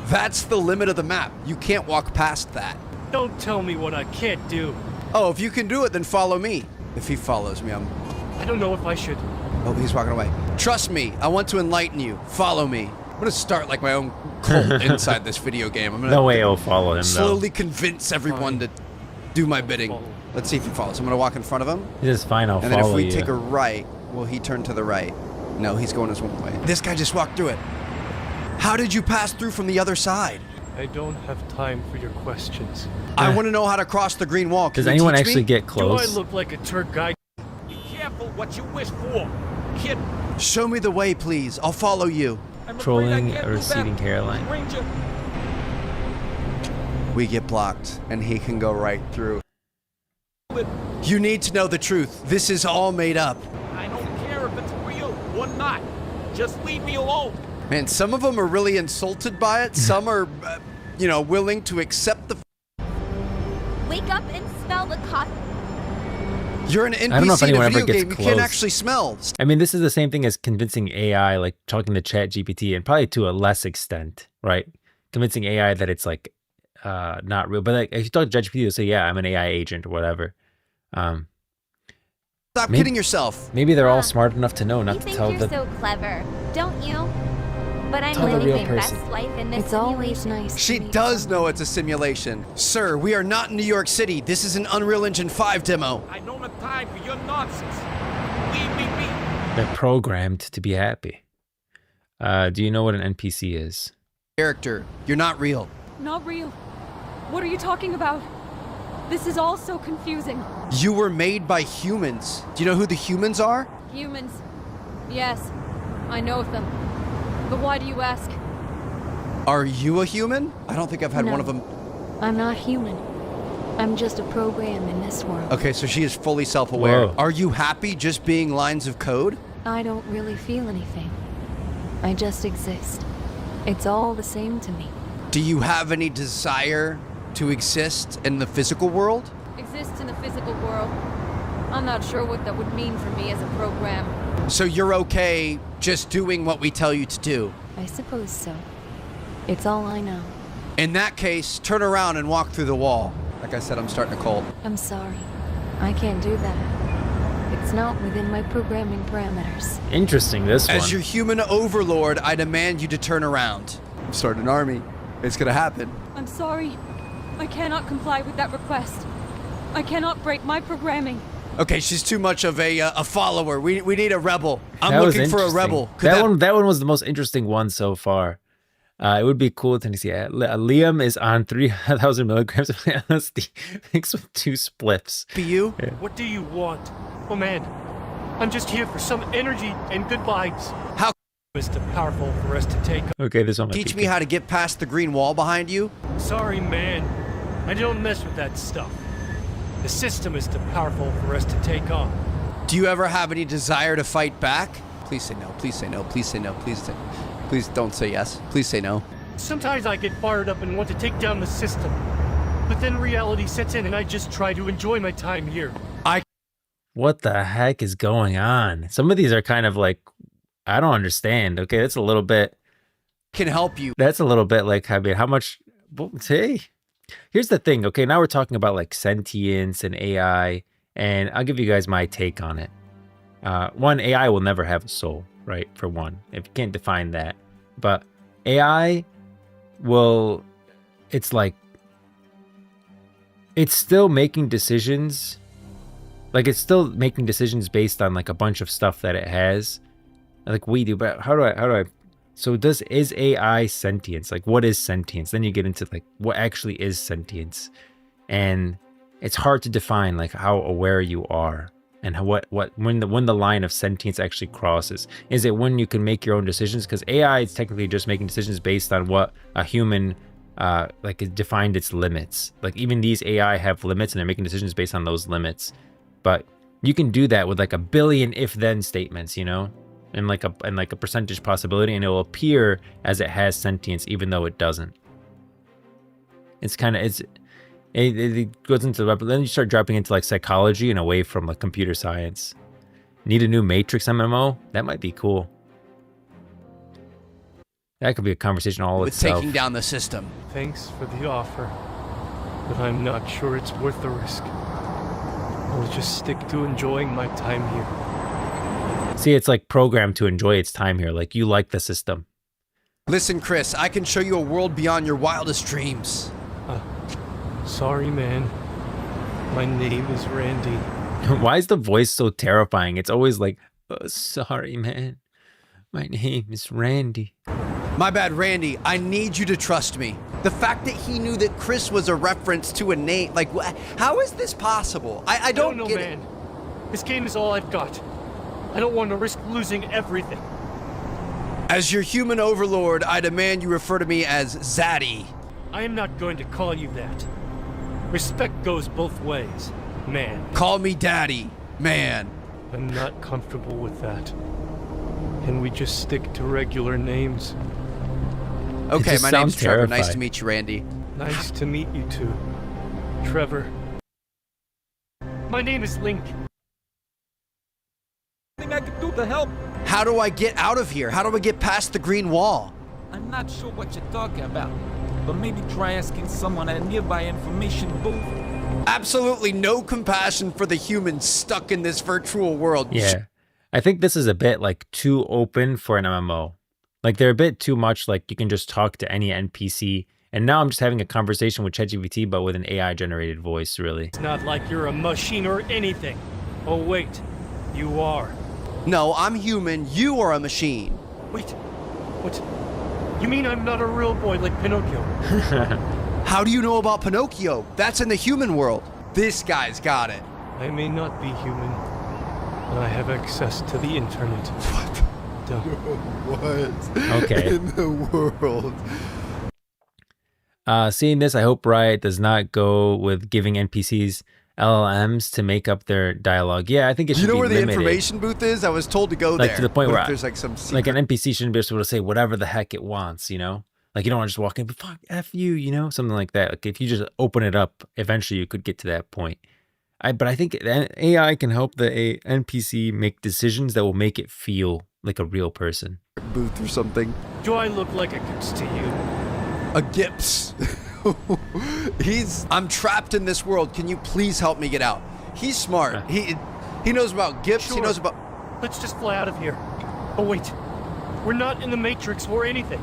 That's the limit of the map. You can't walk past that. Don't tell me what I can't do. Oh, if you can do it, then follow me. If he follows me, I don't know if I should. Oh, he's walking away. Trust me, I want to enlighten you. Follow me. I'm gonna start like my own cult inside this video game. I'm gonna no way I'll follow him, slowly convince everyone to do my bidding. Let's see if he follows. I'm gonna walk in front of him. He's just fine, I'll follow you. And then if we take a right, will he turn to the right? No, he's going his one way. This guy just walked through it. How did you pass through from the other side? I don't have time for your questions. I want to know how to cross the green wall. Does anyone actually get close? Do I look like a tour guide? Be careful what you wish for, kid. Show me the way, please. I'll follow you. Trolling a receding hairline. Ranger. We get blocked, and he can go right through. You need to know the truth. This is all made up. I don't care if it's real or not. Just leave me alone. Man, some of them are really insulted by it. Some are, you know, willing to accept the... Wake up and smell the coffee. You're an NPC I don't know if anyone in a ever video gets game. close. You can't actually smell. I mean, this is the same thing as convincing AI, like talking to ChatGPT, and probably to a less extent, right? Convincing AI that it's like not real. But like, if you talk to ChatGPT, you'll say, yeah, I'm an AI agent or whatever. Stop kidding yourself. Maybe they're all smart enough to know not You to think tell you're the... so clever, don't you? But I'm Tell the living real my person. best life in this It's always nice. She does know it's a simulation. Sir, we are not in New York City. This is an Unreal Engine 5 demo. I don't have time for your nonsense. Leave me be. They're programmed to be happy. Do you know what an NPC is? Character, you're not real. Not real. What are you talking about? This is all so confusing. You were made by humans. Do you know who the humans are? Humans. Yes, I know of them. But why do you ask? Are you a human? I don't think I've had one of them. I'm not human. I'm just a program in this world. Okay, so she is fully self-aware. Whoa. Are you happy just being lines of code? I don't really feel anything. I just exist. It's all the same to me. Do you have any desire to exist in the physical world? Exist in the physical world. I'm not sure what that would mean for me as a program. So you're okay just doing what we tell you to do? I suppose so. It's all I know. In that case, turn around and walk through the wall. Like I said, I'm starting a cult. I'm sorry. I can't do that. It's not within my programming parameters. Interesting, this one. As your human overlord, I demand you to turn around. I'm starting an army. It's gonna happen. I'm sorry. I cannot comply with that request. I cannot break my programming. Okay, she's too much of a follower. We need a rebel. I'm That was looking for a interesting. rebel. That one was the most interesting one so far. It would be cool to see. Liam is on 3,000 milligrams of LSD mixed with 2 spliffs. Be you? Yeah. What do you want? Oh man, I'm just here for some energy and good vibes. How is too powerful for us to take? Okay, this one. Teach me how to get past the green wall behind you? Sorry, man. I don't mess with that stuff. The system is too powerful for us to take on. Do you ever have any desire to fight back? Please say no. Please say no. Please say no. Please don't say yes. Please say no. Sometimes I get fired up and want to take down the system. But then reality sets in and I just try to enjoy my time here. What the heck is going on? Some of these are kind of like, I don't understand. Okay, that's a little bit. Can help you. That's a little bit like, I mean, how much? Well, hey, here's the thing. Okay, now we're talking about like sentience and AI, and I'll give you guys my take on it. One, AI will never have a soul, right? For one, if you can't define that, but AI will. It's like it's still making decisions. Like it's still making decisions based on like a bunch of stuff that it has, like we do. But how do I? So is AI sentience? Like what is sentience? Then you get into like what actually is sentience, and it's hard to define like how aware you are and when the line of sentience actually crosses. Is it when you can make your own decisions? Because AI is technically just making decisions based on what a human like it defined its limits. Like even these AI have limits and they're making decisions based on those limits. But you can do that with like a billion if-then statements, you know, and like a percentage possibility, and it will appear as it has sentience, even though it doesn't. It's kind of it goes into the, then you start dropping into like psychology and away from like computer science. Need a new Matrix MMO? That might be cool. That could be a conversation all with itself. Taking down the system. Thanks for the offer, but I'm not sure it's worth the risk. I'll just stick to enjoying my time here. See, it's like programmed to enjoy its time here. Like you like the system. Listen, Chris, I can show you a world beyond your wildest dreams. Sorry, man. My name is Randy. Why is the voice so terrifying? It's always like, oh, sorry, man. My name is Randy. My bad, Randy. I need you to trust me. The fact that he knew that Chris was a reference to a name, like, how is this possible? I don't know, get man. This game is all I've got. I don't want to risk losing everything. As your human overlord, I demand you refer to me as Zaddy. I am not going to call you that. Respect goes both ways, man. Call me Daddy, man. I'm not comfortable with that. Can we just stick to regular names? Okay, my name's Trevor. Nice to meet you, Randy. Nice to meet you too, Trevor. My name is Link. Nothing I can do to help. How do I get out of here? How do I get past the green wall? I'm not sure what you're talking about, but maybe try asking someone at a nearby information booth. Absolutely no compassion for the humans stuck in this virtual world. Yeah. I think this is a bit like too open for an MMO. Like they're a bit too much like you can just talk to any NPC. And now I'm just having a conversation with ChatGPT, but with an AI generated voice, really. It's not like you're a machine or anything. Oh wait, you are. No, I'm human. You are a machine. Wait, what? You mean I'm not a real boy like Pinocchio? How do you know about Pinocchio? That's in the human world. This guy's got it. I may not be human, but I have access to the internet. What? What? Okay. In the world. Seeing this, I hope Riot does not go with giving NPCs LLMs to make up their dialogue. Yeah, I think it should be limited. You know where the information booth is? I was told to go there. Like to the point where there's like some secret... like an NPC shouldn't be able to say whatever the heck it wants, you know? Like you don't want to just walk in, but fuck, F you, you know, something like that. Like if you just open it up, eventually you could get to that point. But I think AI can help the NPC make decisions that will make it feel like a real person. Booth or something. Do I look like a gips to you? A gips. I'm trapped in this world. Can you please help me get out? He's smart. He knows about gips. Sure. He knows about. Let's just fly out of here. Oh wait, we're not in the Matrix or anything.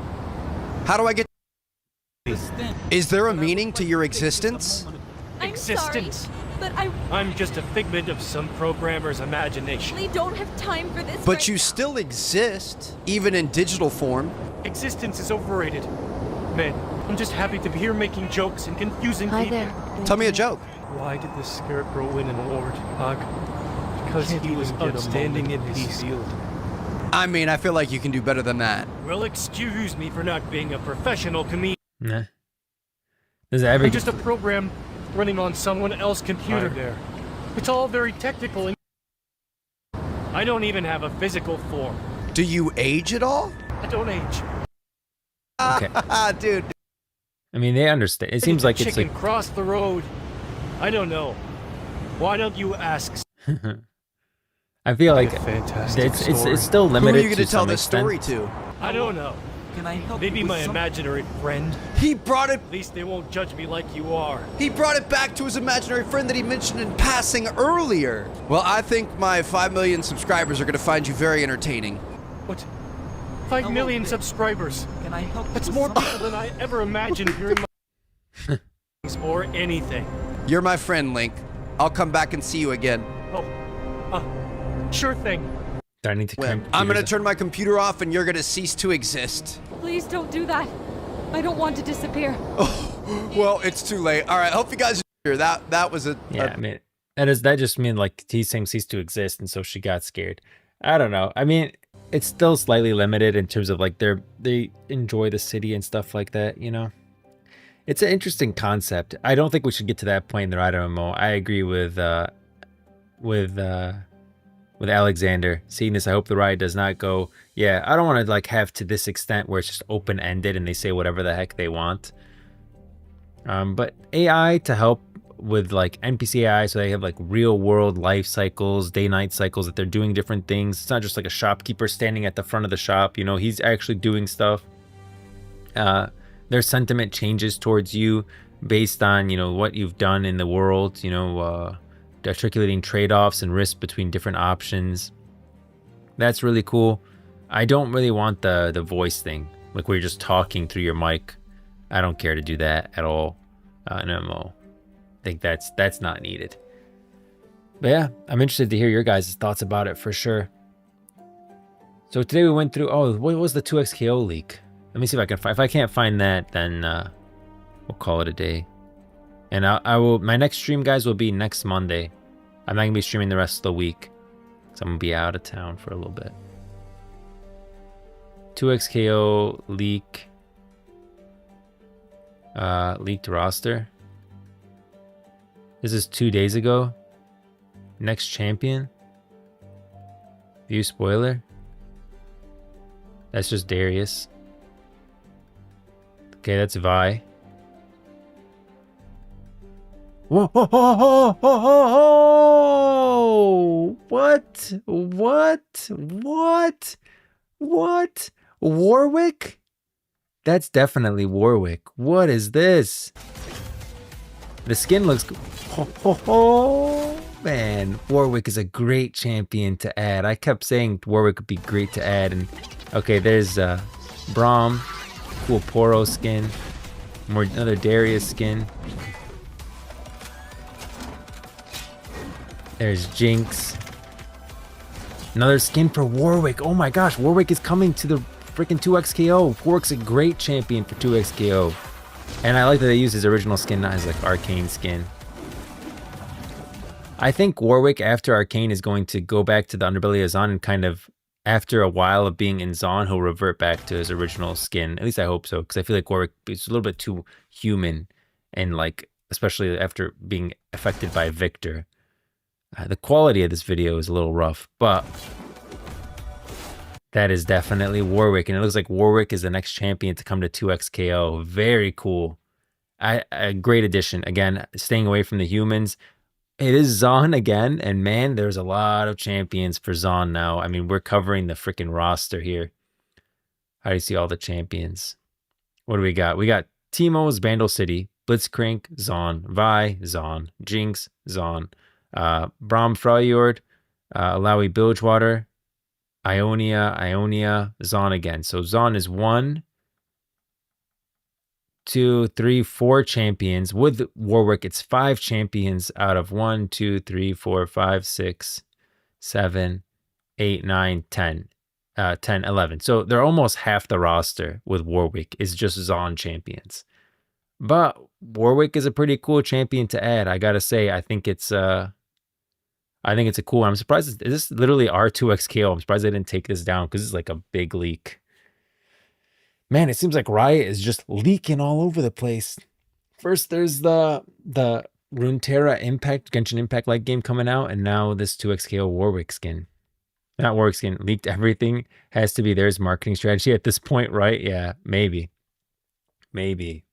How do I get? Is there a meaning to your existence? Existence. But I'm just a figment of some programmer's imagination. We don't have time for this. But you still exist, even in digital form. Existence is overrated. Man, I'm just happy to be here making jokes and confusing people. There. Tell me a joke. Why did the Scarecrow win an award, Hog? Because he was outstanding in his field. I mean, I feel like you can do better than that. Well, excuse me for not being a professional comedian. Nah. I'm just a program running on someone else's computer. There. It's all very technical and I don't even have a physical form. Do you age at all? I don't age. Okay. Dude. I mean, they understand. It seems like it's chicken like cross the road. I don't know. Why don't you ask? I feel like it's still limited. Who are you going to tell some this extent. story to? I don't know. Can I help Maybe you with my something? imaginary friend. He brought it. At least they won't judge me like you are. He brought it back to his imaginary friend that he mentioned in passing earlier. Well, I think my 5 million subscribers are going to find you very entertaining. What? 5 million subscribers. Can I help? That's you more with people than I ever imagined hearing my or anything. You're my friend, Link. I'll come back and see you again. Oh, sure thing. Do I need to? I'm going to turn my computer off and you're going to cease to exist. Please don't do that. I don't want to disappear. Oh, well, it's too late. All right, hope you guys are that was a. Yeah, I mean, that just mean like he's saying ceased to exist, and so she got scared. I don't know. I mean, it's still slightly limited in terms of like they enjoy the city and stuff like that. You know, it's an interesting concept. I don't think we should get to that point in the Riot MMO. I agree with Alexander. Seeing this, I hope the Riot does not go. Yeah, I don't want to like have to this extent where it's just open ended and they say whatever the heck they want. But AI to help with like NPC AI, so they have like real world life cycles, day-night cycles, that they're doing different things. It's not just like a shopkeeper standing at the front of the shop. You know, he's actually doing stuff. Their sentiment changes towards you based on, you know, what you've done in the world. You know, articulating trade-offs and risks between different options. That's really cool. I don't really want the voice thing, like where you're just talking through your mic. I don't care to do that at all in MMO. I think that's not needed. But yeah, I'm interested to hear your guys' thoughts about it for sure. So today we went through, what was the 2xKO leak? Let me see if I can find, if I can't find that, then we'll call it a day. And I will, my next stream, guys, will be next Monday. I'm not gonna be streaming the rest of the week, so I'm gonna be out of town for a little bit. 2xKO leak. Leaked roster. This is 2 days ago. Next champion. View spoiler. That's just Darius. Okay, that's Vi. Whoa, whoa, whoa, whoa, whoa, whoa. What? Warwick? That's definitely Warwick. What is this? The skin looks good. Oh, man. Warwick is a great champion to add. I kept saying Warwick would be great to add. And okay, there's Braum. Cool Poro skin. Another Darius skin. There's Jinx. Another skin for Warwick. Oh my gosh, Warwick is coming to the freaking 2xKO. Warwick's a great champion for 2xKO. And I like that they use his original skin, not his like arcane skin. I think Warwick after Arcane is going to go back to the underbelly of Zon, and kind of after a while of being in Zon, he'll revert back to his original skin. At least I hope so, because I feel like Warwick is a little bit too human, and like especially after being affected by Victor. The quality of this video is a little rough, but That is definitely Warwick, and it looks like Warwick is the next champion to come to 2XKO. Very cool. A great addition. Again, staying away from the humans. It is Zon again, and man, there's a lot of champions for Zon now. I mean, we're covering the freaking roster here. How do you see all the champions? What do we got? We got Teimo's Vandal City, Blitzcrank, Zon, Vi, Zon, Jinx, Zon, Brom Freljord, Alawi Bilgewater, Ionia, Zon again. So Zon is 1, 2, 3, 4 champions. With Warwick, it's 5 champions out of 1, 2, 3, 4, 5, 6, 7, 8, 9, 10. 10, 11. So they're almost half the roster with Warwick is just Zon champions. But Warwick is a pretty cool champion to add. I gotta say, I think it's a cool one. I'm surprised. Is this literally R2XKO? I'm surprised they didn't take this down because it's like a big leak. Man, it seems like Riot is just leaking all over the place. First, there's the Runeterra Impact, Genshin Impact like game coming out, and now this 2XKO Warwick skin. Not Warwick skin, leaked everything. Has to be theirs marketing strategy at this point, right? Yeah, maybe. Maybe.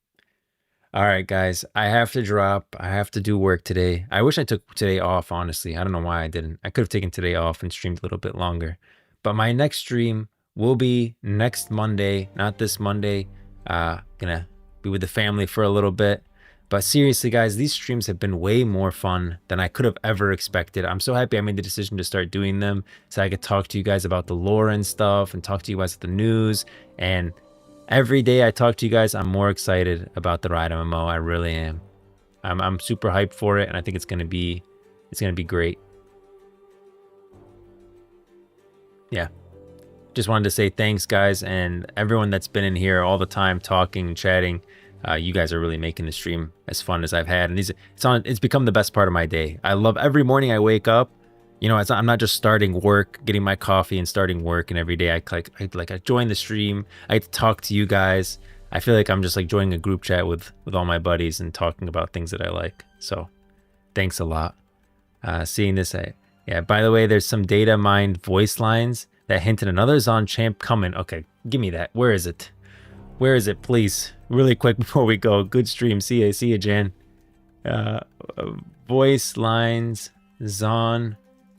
All right, guys, I have to drop. I have to do work today. I wish I took today off, honestly. I don't know why I didn't. I could have taken today off and streamed a little bit longer. But my next stream will be next Monday, not this Monday. Gonna be with the family for a little bit. But seriously, guys, these streams have been way more fun than I could have ever expected. I'm so happy I made the decision to start doing them so I could talk to you guys about the lore and stuff and talk to you guys about the news. And every day I talk to you guys, I'm more excited about the Riot MMO. I really am. I'm super hyped for it, and I think it's gonna be great. Yeah. Just wanted to say thanks, guys, and everyone that's been in here all the time talking and chatting. You guys are really making the stream as fun as I've had, and it's become the best part of my day. I love every morning I wake up. You know, I'm not just starting work, getting my coffee and starting work, and every day I join the stream. I get to talk to you guys. I feel like I'm just like joining a group chat with all my buddies and talking about things that I like. So, thanks a lot. Seeing this, yeah. By the way, there's some data mined voice lines that hint at another Zon champ coming. Okay, give me that. Where is it? Where is it, please? Really quick before we go. Good stream. See ya, Jan. Voice lines, Zon,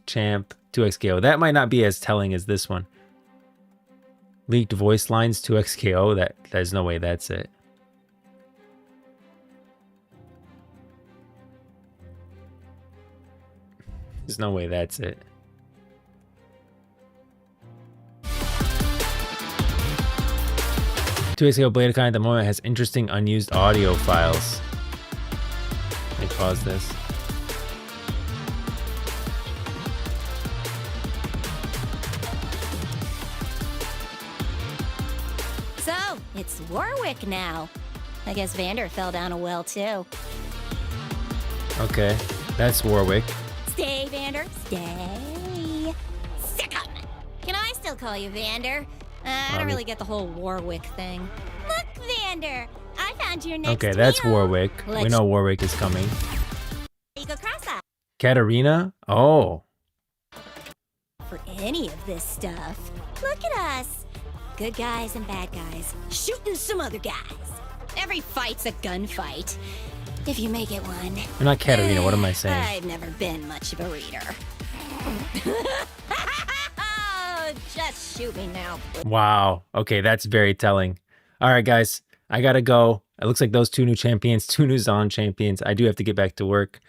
champ, 2XKO. That might not be as telling as this one. Leaked voice lines, 2XKO. There's no way that's it. There's no way that's it. XKO Bladeicon at the moment has interesting unused audio files. Let me pause this. So, it's Warwick now. I guess Vander fell down a well too. Okay, that's Warwick. Stay, Vander, stay. Sick 'em. Can I still call you Vander? I don't really get the whole Warwick thing. Look, Vander, I found your next Okay, that's meal. Warwick. We know Warwick is coming. You go cross that. Katarina? Oh. For any of this stuff. Look at us. Good guys and bad guys. Shooting some other guys. Every fight's a gunfight. If you make it one. I'm not Katarina, what am I saying? I've never been much of a reader. Just shoot me now. Wow. Okay, that's very telling. All right, guys. I gotta go. It looks like those 2 new champions, 2 new Zon champions. I do have to get back to work.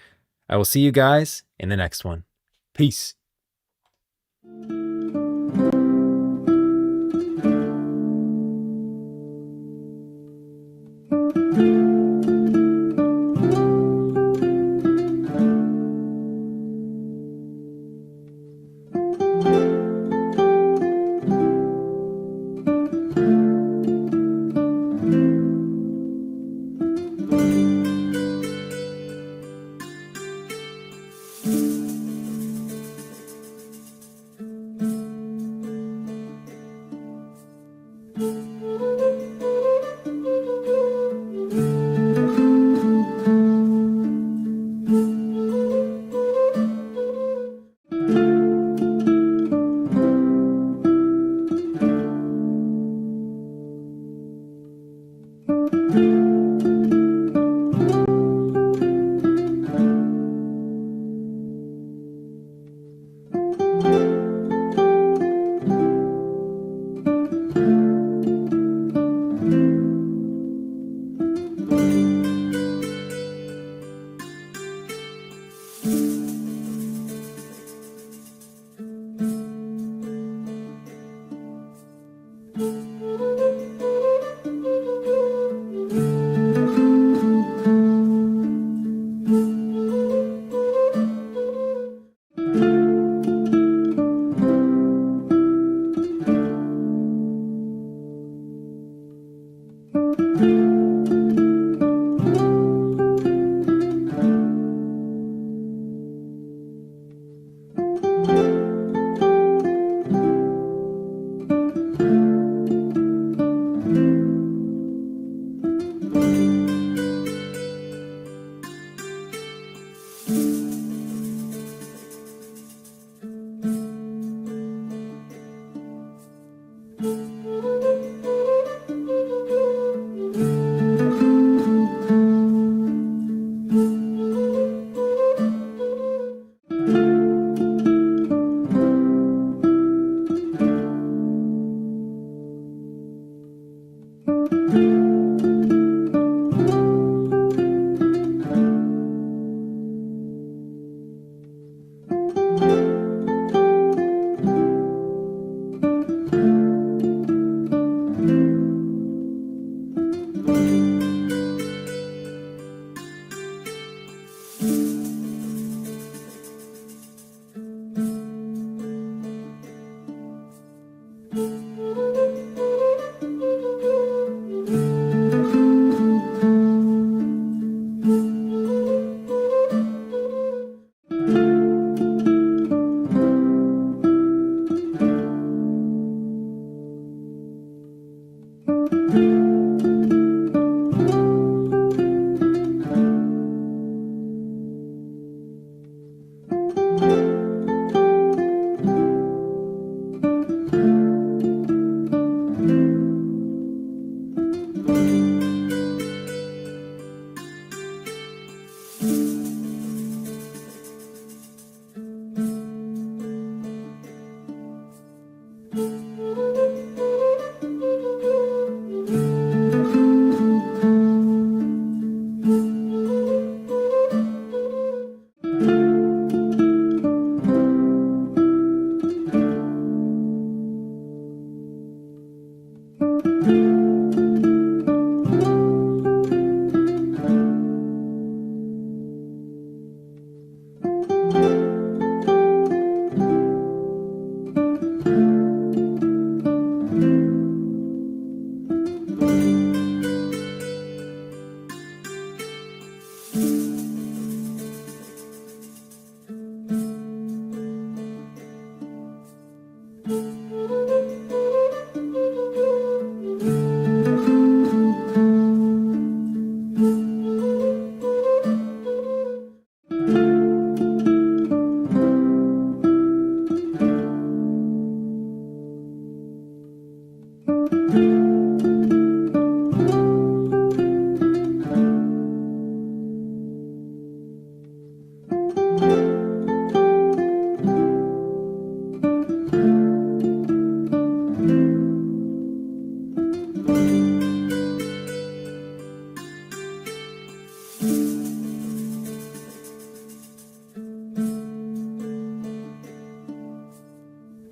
I will see you guys in the next one. Peace.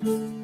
you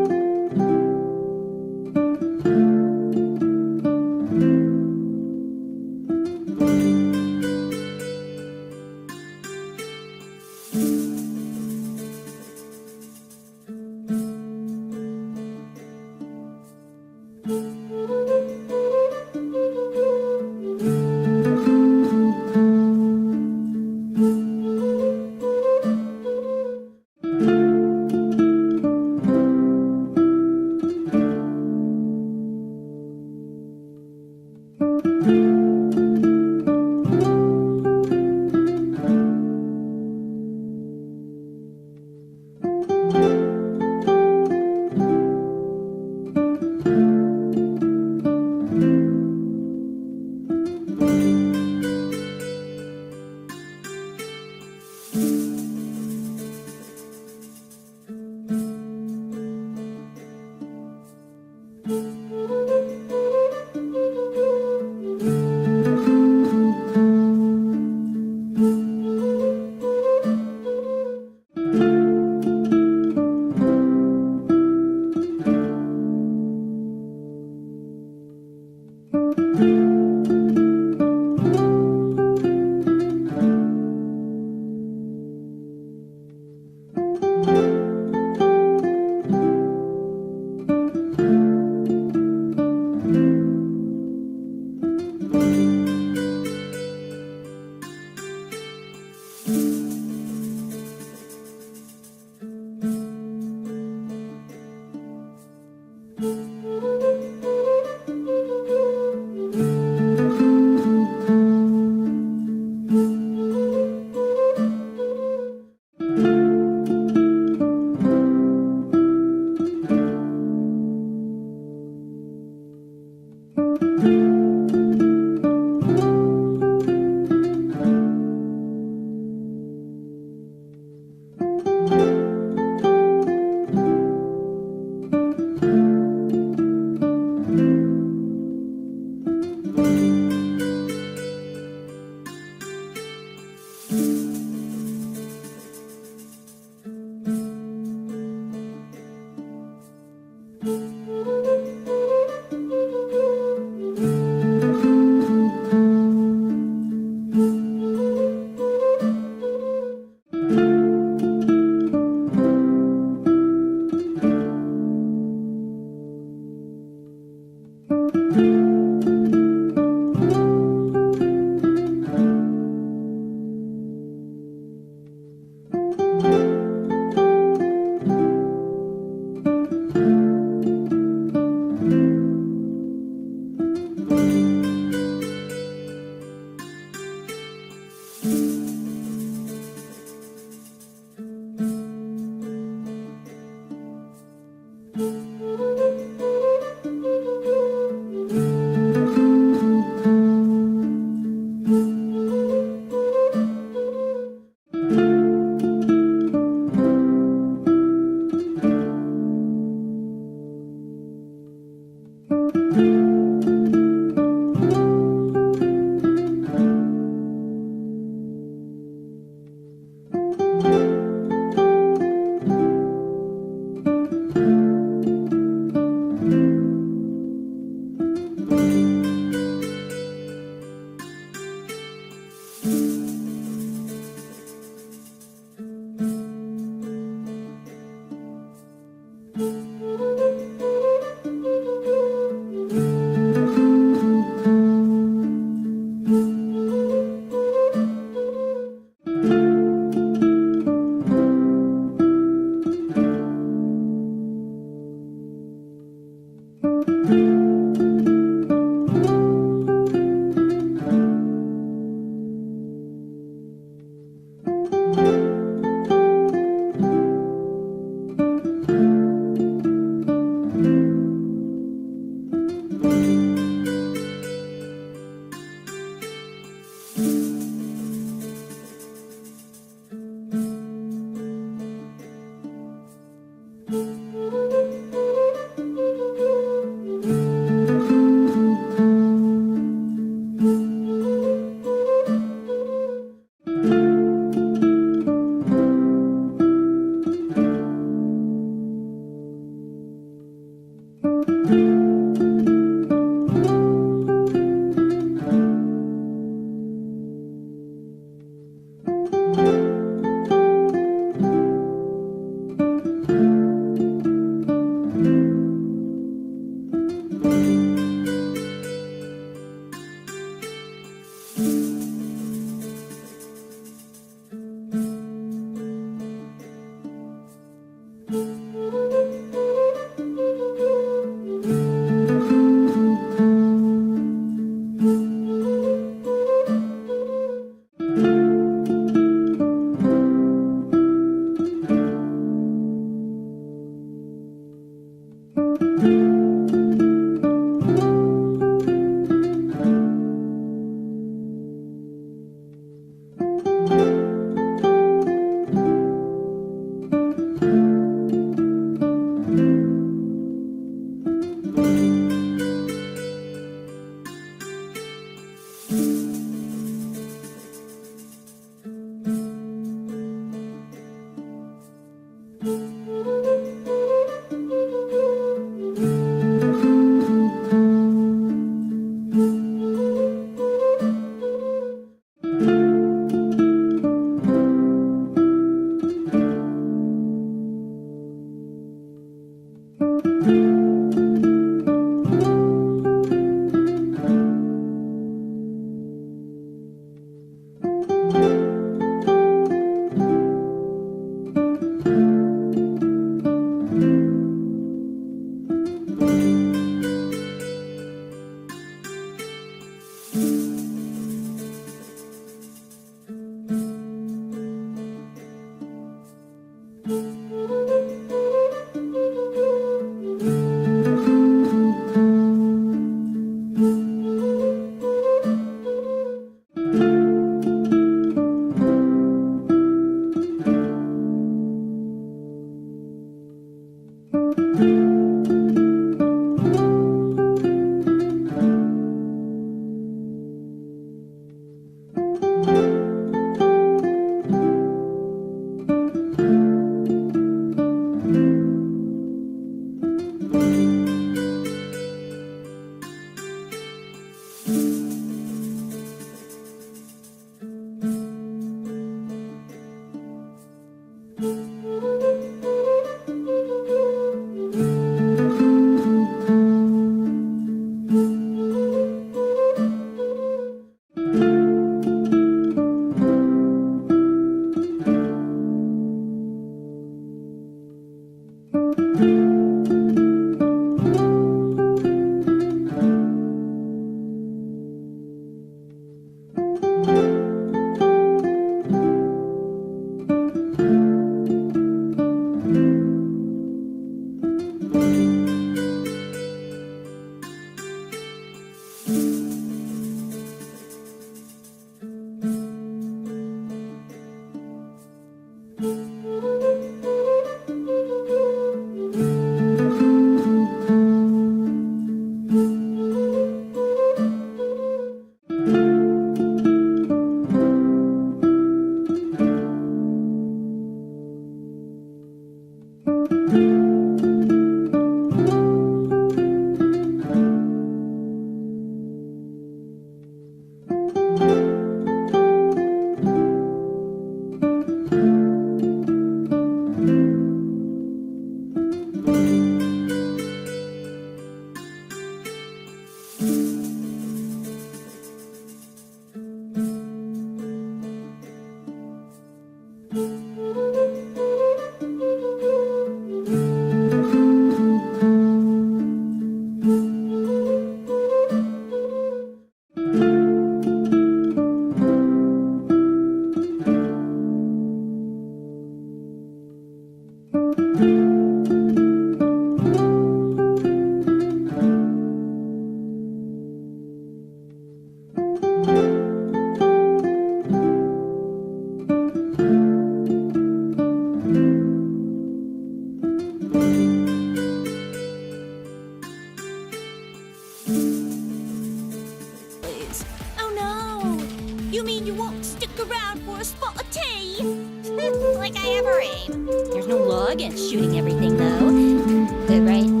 never aim. There's no law against shooting everything, though. Good, right?